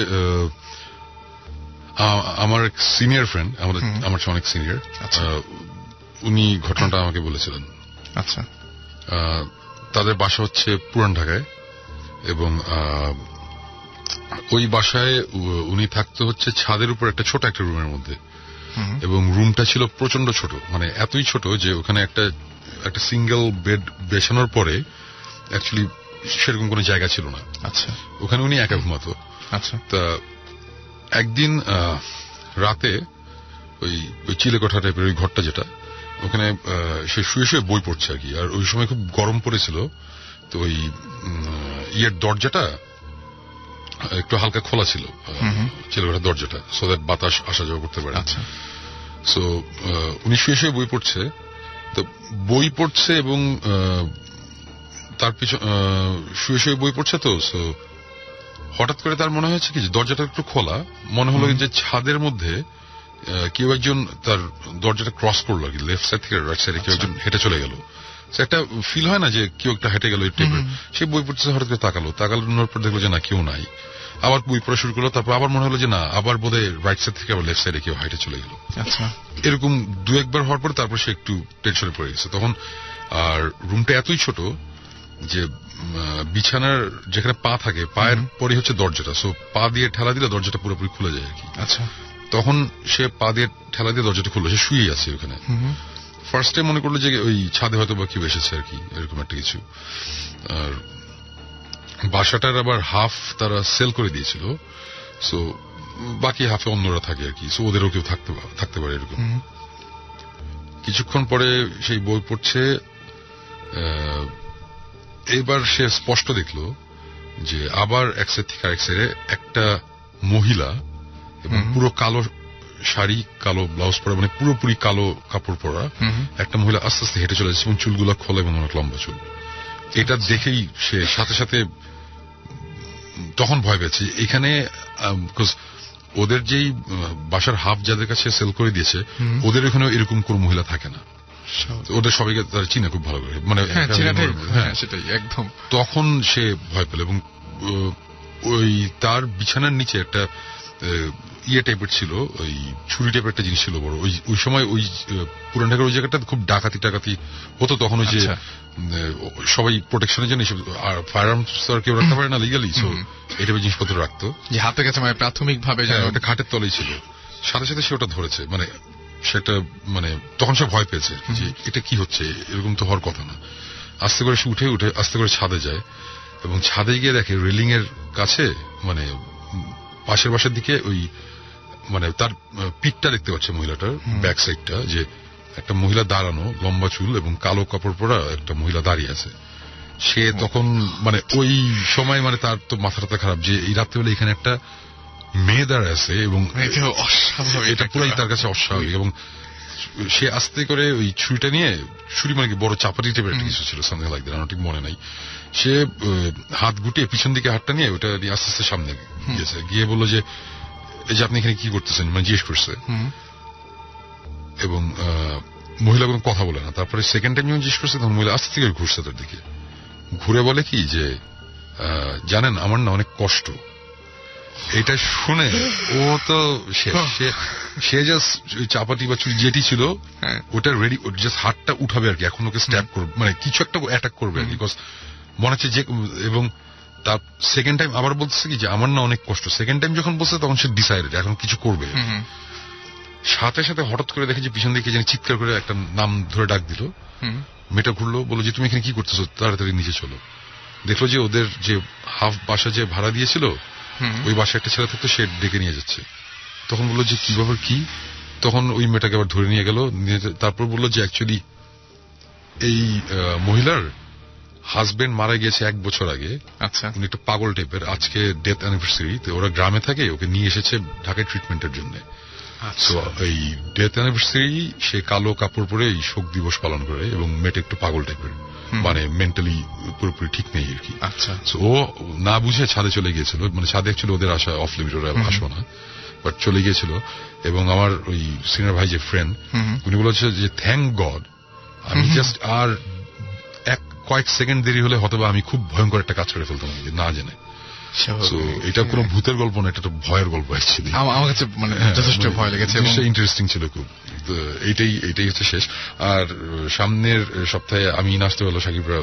আমার এক সিনিয়র ফ্রেন্ড, আমার অনেক সিনিয়র, উনি ঘটনাটা আমাকে বলেছিলেন। আচ্ছা, তাদের বাসা হচ্ছে পুরান ঢাকায়, এবং ওই বাসায় উনি থাকতো হচ্ছে ছাদের উপর একটা ছোট একটা রুমের মধ্যে, এবং রুমটা ছিল প্রচন্ড ছোট, এতই ছোট যে ওখানে একটা সিঙ্গেল বেড বেছানোর পরে অ্যাকচুয়ালি সেরকম কোনো জায়গা ছিল না। আচ্ছা, ওখানে উনি একা ঘুমাতো। আচ্ছা, তা একদিন রাতে ওই চিলেকোঠা টাইপের ওই ঘরটা যেটা, ওখানে সে শুয়ে শুয়ে বই পড়ছে আর কি, আর ওই সময় খুব গরম পড়েছিল, তো ওই দরজাটা একটু হালকা খোলা ছিল, চিলেকোঠার দরজাটা, সো দ্যাট বাতাস আসা যাওয়া করতে পারে। আচ্ছা, সো উনি শুয়ে শুয়ে বই পড়ছে, তো বই পড়ছে এবং তার পিছনে শুয়ে শুয়ে বই পড়ছে, তো সো হঠাৎ করে তার মনে হয়েছে কি যে দরজাটা একটু খোলা, মনে হলো যে ছাদের মধ্যে কেউ একজন তার দরজাটা ক্রস করলো আর কি, লেফট সাইড থেকে রাইট সাইডে কেউ একজন হেঁটে চলে গেল। একটা ফিল হয় না যে কেউ একটা হেঁটে গেল, সে বই পড়ছে, হঠাৎ করে তাকানোর পর দেখলো যে না, কেউ নাই। আবার বই পড়া শুরু করলো, তারপর আবার মনে হলো যে না, আবার বোধহয় রাইট সাইড থেকে আবার লেফট সাইডে কেউ হেঁটে চলে গেল। আচ্ছা, এরকম 2-1 বার হওয়ার পরে তারপর সে একটু টেনশনে পড়ে গেছে তখন। আর রুমটা এতই ছোট যে বিছানার যেখানে পা থাকে, পায়ের পরে হচ্ছে দরজাটা, সো পা দিয়ে ঠেলা দিলে দরজাটা পুরোপুরি খুলে যায় আর কি। আচ্ছা, তখন সে পা দিয়ে ঠেলা দিয়ে দরজাটা খুললো, সে শুয়ে আছে ওখানে। ফার্স্টে মনে করলো যে ওই ছাদে হয়তো বা কেউ এসেছে আর কি, এরকম একটা কিছু। আর বাসাটার আবার হাফ তারা সেল করে দিয়েছিল, সো বাকি হাফে অন্যরা থাকে আর কি, সো ওদেরও কেউ থাকতে পারে এরকম। কিছুক্ষণ পরে সেই বই পড়ছে, এবার সে স্পষ্ট দেখলো যে আবার এক সাইড থেকে আরেক সাইডে একটা মহিলা, এবং পুরো কালো শাড়ি, কালো ব্লাউজ পরা, পুরোপুরি কালো কাপড় পরা একটা মহিলা আস্তে আস্তে হেঁটে চলে যাচ্ছে, এবং চুলগুলা খোলা এবং অনেক লম্বা চুল। এটা দেখেই সে সাথে সাথে তখন ভয় পেয়েছে এখানে, ওদের যেই বাসার হাফ যাদের কাছে সেল করে দিয়েছে, ওদের ওখানে এরকম কোন মহিলা থাকে না, ওদের সবাইকে তারা চিনে খুব ভালো করে, সেটাই একদম। তখন সে ভয় পেল, এবং ওই তার বিছানার নিচে একটা টাইপের ছিল, ওই ছুরি টাইপের একটা জিনিস ছিল বড়। ওই সময় ওই পুরান ঢাকার ওই জায়গাটা খুব ডাকাতি হতো তখন, ওই যে সবাই প্রোটেকশনের জন্য আর ফায়ার আর্মস কেউ রাখতে পারে না লিগালি, সো এই টাইপের জিনিসপত্র রাখতো, যে হাতের কাছে প্রাথমিক ভাবে ওটা খাটের তলেই ছিল। সাথে সাথে সে ওটা ধরেছে, সেটা তখন সে ভয় পেয়েছে যে এটা কি হচ্ছে, এরকম তো হওয়ার কথা না। আস্তে করে সে উঠে আস্তে করে ছাদে যায়, এবং ছাদে গিয়ে দেখে রেলিং এর কাছে পাশের বাসার দিকে ওই মানে তার পিঠটা দেখতে পাচ্ছে মহিলাটার, ব্যাক সাইডটা, যে একটা মহিলা দাঁড়ানো, লম্বা চুল এবং কালো কাপড় পরা একটা মহিলা দাঁড়িয়ে আছে। সে তখন মানে ওই সময় মানে তার তো মাথাটা খারাপ যে এই রাত্রেবেলা এখানে একটা মেয়ে দাঁড়ায় আছে এবং এটা পুরাই তার কাছে অস্বাভাবিক। এবং সে আস্তে করে ওই ছুরিটা নিয়ে, ছুরি মানে কি বড় চাপাতি টাইপের একটা কিছু ছিল, সামনে লাগবে আমার ঠিক মনে নাই, সে হাত গুটিয়ে পিছন দিকে হাতটা নিয়ে ওটা নিয়ে আস্তে আস্তে সামনে গিয়েছে, গিয়ে বললো যে এই যে আপনি এখানে কি করতেছেন, মানে জিজ্ঞেস করছে। এবং মহিলা কোনো কথা বলে না। তারপরে সেকেন্ড টাইম যখন জিজ্ঞেস করছে তখন মহিলা আস্তে থেকে ঘুরছে তার দিকে, ঘুরে বলে কি যে জানেন আমার না অনেক কষ্ট। এটা শুনে ও তো সে জাস্ট চাপাতি বা চুরি যেটি ছিল ওটা রেডি, জাস্ট হাতটা উঠাবে আর কি, এখন ওকে স্ট্যাপ করবে, মানে কিছু একটা অ্যাটাক করবে আর কি, বিকজ মনে হচ্ছে যে। এবং তার সেকেন্ড টাইম আবার বলছে কি যে আমার না অনেক কষ্ট। সেকেন্ড টাইম যখন বলছে তখন সে ডিসাইডেড এখন কিছু করবে। সাথে সাথে হঠাৎ করে দেখে যে পিছন দিকে যেন চিৎকার করে একটা নাম ধরে ডাক দিল। মেয়েটা ঘুরলো, বললো যে তুমি এখানে কি করতেছো, তাড়াতাড়ি নিচে চলো। দেখলো যে ওদের যে হাফ বাসা যে ভাড়া দিয়েছিল ওই বাসায় একটা ছেলে থাকতো, সে ডেকে নিয়ে যাচ্ছে। তখন বললো যে কি ব্যাপার কি, তখন ওই মেয়েটাকে আবার ধরে নিয়ে গেল। তারপর বললো যে অ্যাকচুয়ালি এই মহিলার হাজবেন্ড মারা গিয়েছে 1 বছর আগে। আচ্ছা, উনি একটা পাগল টাইপের, আজকে ডেথ অ্যানিভার্সারি, তো ওরা গ্রামে থাকে, ওকে নিয়ে এসেছে ঢাকায় ট্রিটমেন্টের জন্য। এই ডেথ অ্যানিভার্সারি সে কালো কাপড় পরে এই শোক দিবস পালন করে এবং মেয়েটা একটু পাগল টাইপের, মানে মেন্টালি পুরোপুরি ঠিক নেই আর কি। আচ্ছা, ও না বুঝে ছাদে চলে গিয়েছিল, মানে ছাদে ছিল ওদের আসা অফ লিমিট, ওরা আসো না, বাট চলে গিয়েছিল। এবং আমার ওই সিনিয়র ভাই যে ফ্রেন্ড, উনি বলেছে যে থ্যাংক গড আমি জাস্ট আর কয়েক সেকেন্ড দেরি হলে হয়তো আমি খুব ভয়ঙ্কর একটা কাজ করে ফেলতাম না জেনে। এটা কোনো ভূতের গল্প না, এটা তো ভয়ের গল্প অ্যাকচুয়ালি। আমার কাছে মানে যথেষ্ট ভয় লেগেছে, ইন্টারেস্টিং ছিল খুব। এইটাই হচ্ছে শেষ। আর সামনের সপ্তাহে আমি আসতে পারলো, সাকিবরা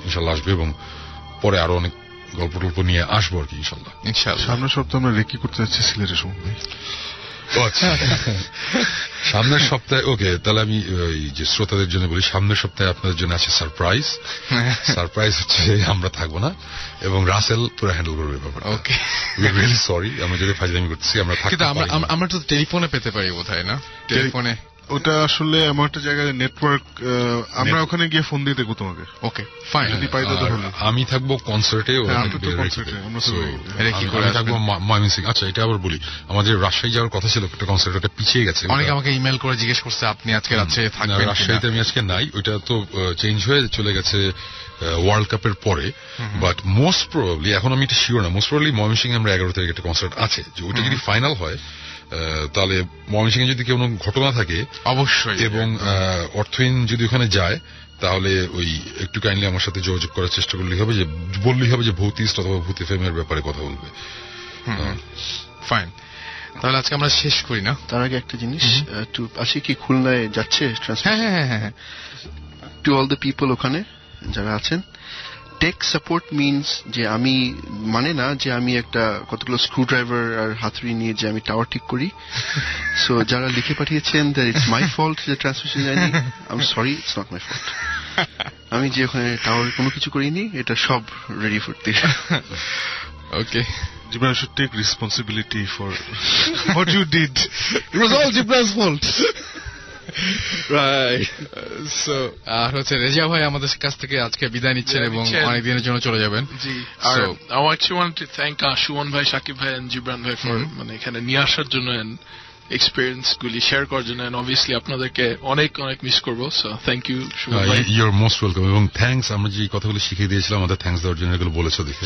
ইনশাল্লাহ আসবে এবং পরে আরো অনেক গল্প টল্প নিয়ে আসবো আর কি ইনশাল্লাহ। সামনের সপ্তাহে আমরা রেকি করতে যাচ্ছি সিলেটের সঙ্গে। সামনের সপ্তাহে ওকে, তাহলে আমি যে শ্রোতাদের জন্য বলি, সামনের সপ্তাহে আপনাদের জন্য আছে সারপ্রাইজ। সারপ্রাইজ হচ্ছে আমরা থাকবো না এবং রাসেল পুরো হ্যান্ডেল করবে ব্যাপারটা। ওকে, রিয়েলি সরি আমরা যদি ফাজলামি করতেছি, আমরা থাকতে আমরা তো টেলিফোনে পেতে পারি বোধহয় না? টেলিফোনে ওটা আসলে এমন একটা জায়গায় নেটওয়ার্ক, আমরা ওখানে গিয়ে ফোন দিয়ে দেখবো তোমাকে। ওকে ফাইন, যদি পাই তাহলে আমি থাকবো কনসার্টে, আমি থাকবো ময়মনসিং। আচ্ছা, এটা আবার বলি, আমাদের রাজশাহী যাওয়ার কথা ছিল একটা কনসার্ট, ওটা পিছিয়ে গেছে। অনেকে আমাকে ইমেল করে জিজ্ঞেস করছে আপনি আজকে রাজশাহী থাকবেন। রাজশাহীতে আমি আজকে নাই, ওইটা তো চেঞ্জ হয়ে চলে গেছে ওয়ার্ল্ড কাপের পরে। বাট মোস্ট প্রবাবলি, এখন আমি এটা শিওর না, মোস্ট প্রবাবলি ময়মনসিং আমরা 11 তারিখে একটা কনসার্ট আছে, যে ওটা যদি ফাইনাল হয় তাহলে ময়মনসিংহে যদি কোনো ঘটনা থাকে অবশ্যই, এবং অর্থহীন যদি ওখানে যায় তাহলে ওই একটু কাইন্ডলি আমার সাথে যোগাযোগ করার চেষ্টা করলেই হবে, যে বললেই হবে যে ভৌতিস্ট অথবা ভূত এফএম এর ব্যাপারে কথা বলবে। ফাইন, তাহলে আজকে আমরা শেষ করি না? তার আগে একটা জিনিস, একটু আসি কি খুলনায় যাচ্ছে হ্যাঁ টু অল দ্য পিপল ওখানে যারা আছেন। টেক সাপোর্ট মিনস যে আমি মানে না যে আমি একটা কতগুলো স্ক্রু ড্রাইভার আর হাতুড়ি নিয়ে যে আমি টাওয়ার ঠিক করি। সো যারা লিখে পাঠিয়েছেন দ্যাট ইটস মাই ফল্ট যে ট্রান্সমিশন যায়নি, I am sorry, it's not my fault. আমি যে ওখানে টাওয়ার কোনো কিছু করিনি, এটা সব রেডি ফুটতে। ওকে, Jibran should take responsibility for what you did. It was all Jibran's fault. Right. So আর হচ্ছে রেজা ভাই আমাদের কাছ থেকে আজকে বিদায় নিচ্ছেন এবং অনেক দিনের জন্য চলে যাবেন। জি, আর I actually want to thank Suman ভাই, সাকিব ভাই and জিবরান ভাই for মানে এখানে নিয়ে আসার জন্য and এক্সপেরিয়েন্স গুলি শেয়ার করার জন্য, and obviously আপনাদেরকে অনেক অনেক মিস করবো। সো থ্যাংক ইউ সুমন ভাই। ইউ আর মোস্ট ওয়েলকাম, এবং থ্যাঙ্কস আমরা যে কথাগুলো শিখিয়ে দিয়েছিলাম আমাদের থ্যাঙ্কস দেওয়ার জন্য, এগুলো বলেছো দেখে।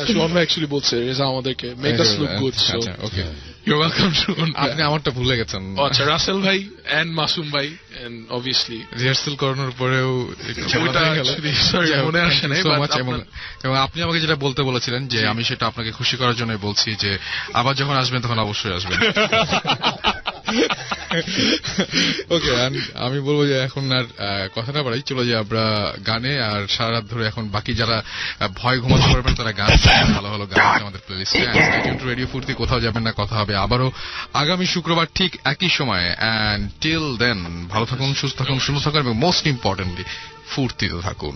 সুমন ভাই অ্যাকচুয়ালি বলছে রেজা আমাদেরকে make us look good. So okay, you are welcome Suman. আপনি আমারটা ভুলে গেছেন। আচ্ছা, রাসেল ভাই এন্ড মাসুম ভাই, এন্ড অবভিয়াসলি রিহার্সাল করানোর পরেও মনে আসে না। এবং আপনি আমাকে যেটা বলতে বলেছিলেন যে আমি সেটা আপনাকে খুশি করার জন্য বলছি যে আবার যখন আসবেন তখন অবশ্যই আসবেন। ওকে, আমি বলবো যে এখন আর কথা না বাড়াই, চলো যে আমরা গানে। আর সারা রাত ধরে এখন বাকি যারা ভয় ঘুমাতে পারবেন তারা গান, ভালো ভালো গান আছে আমাদের প্লেলিস্টে। রেডিও ফুর্তি, কোথাও যাবেন না, কথা হবে আবারও আগামী শুক্রবার ঠিক একই সময়ে। অ্যান্ড টিল দেন ভালো থাকুন, সুস্থ থাকুন, সুন্দর থাকুন এবং মোস্ট ইম্পর্টেন্টলি ফুর্তিতে থাকুন।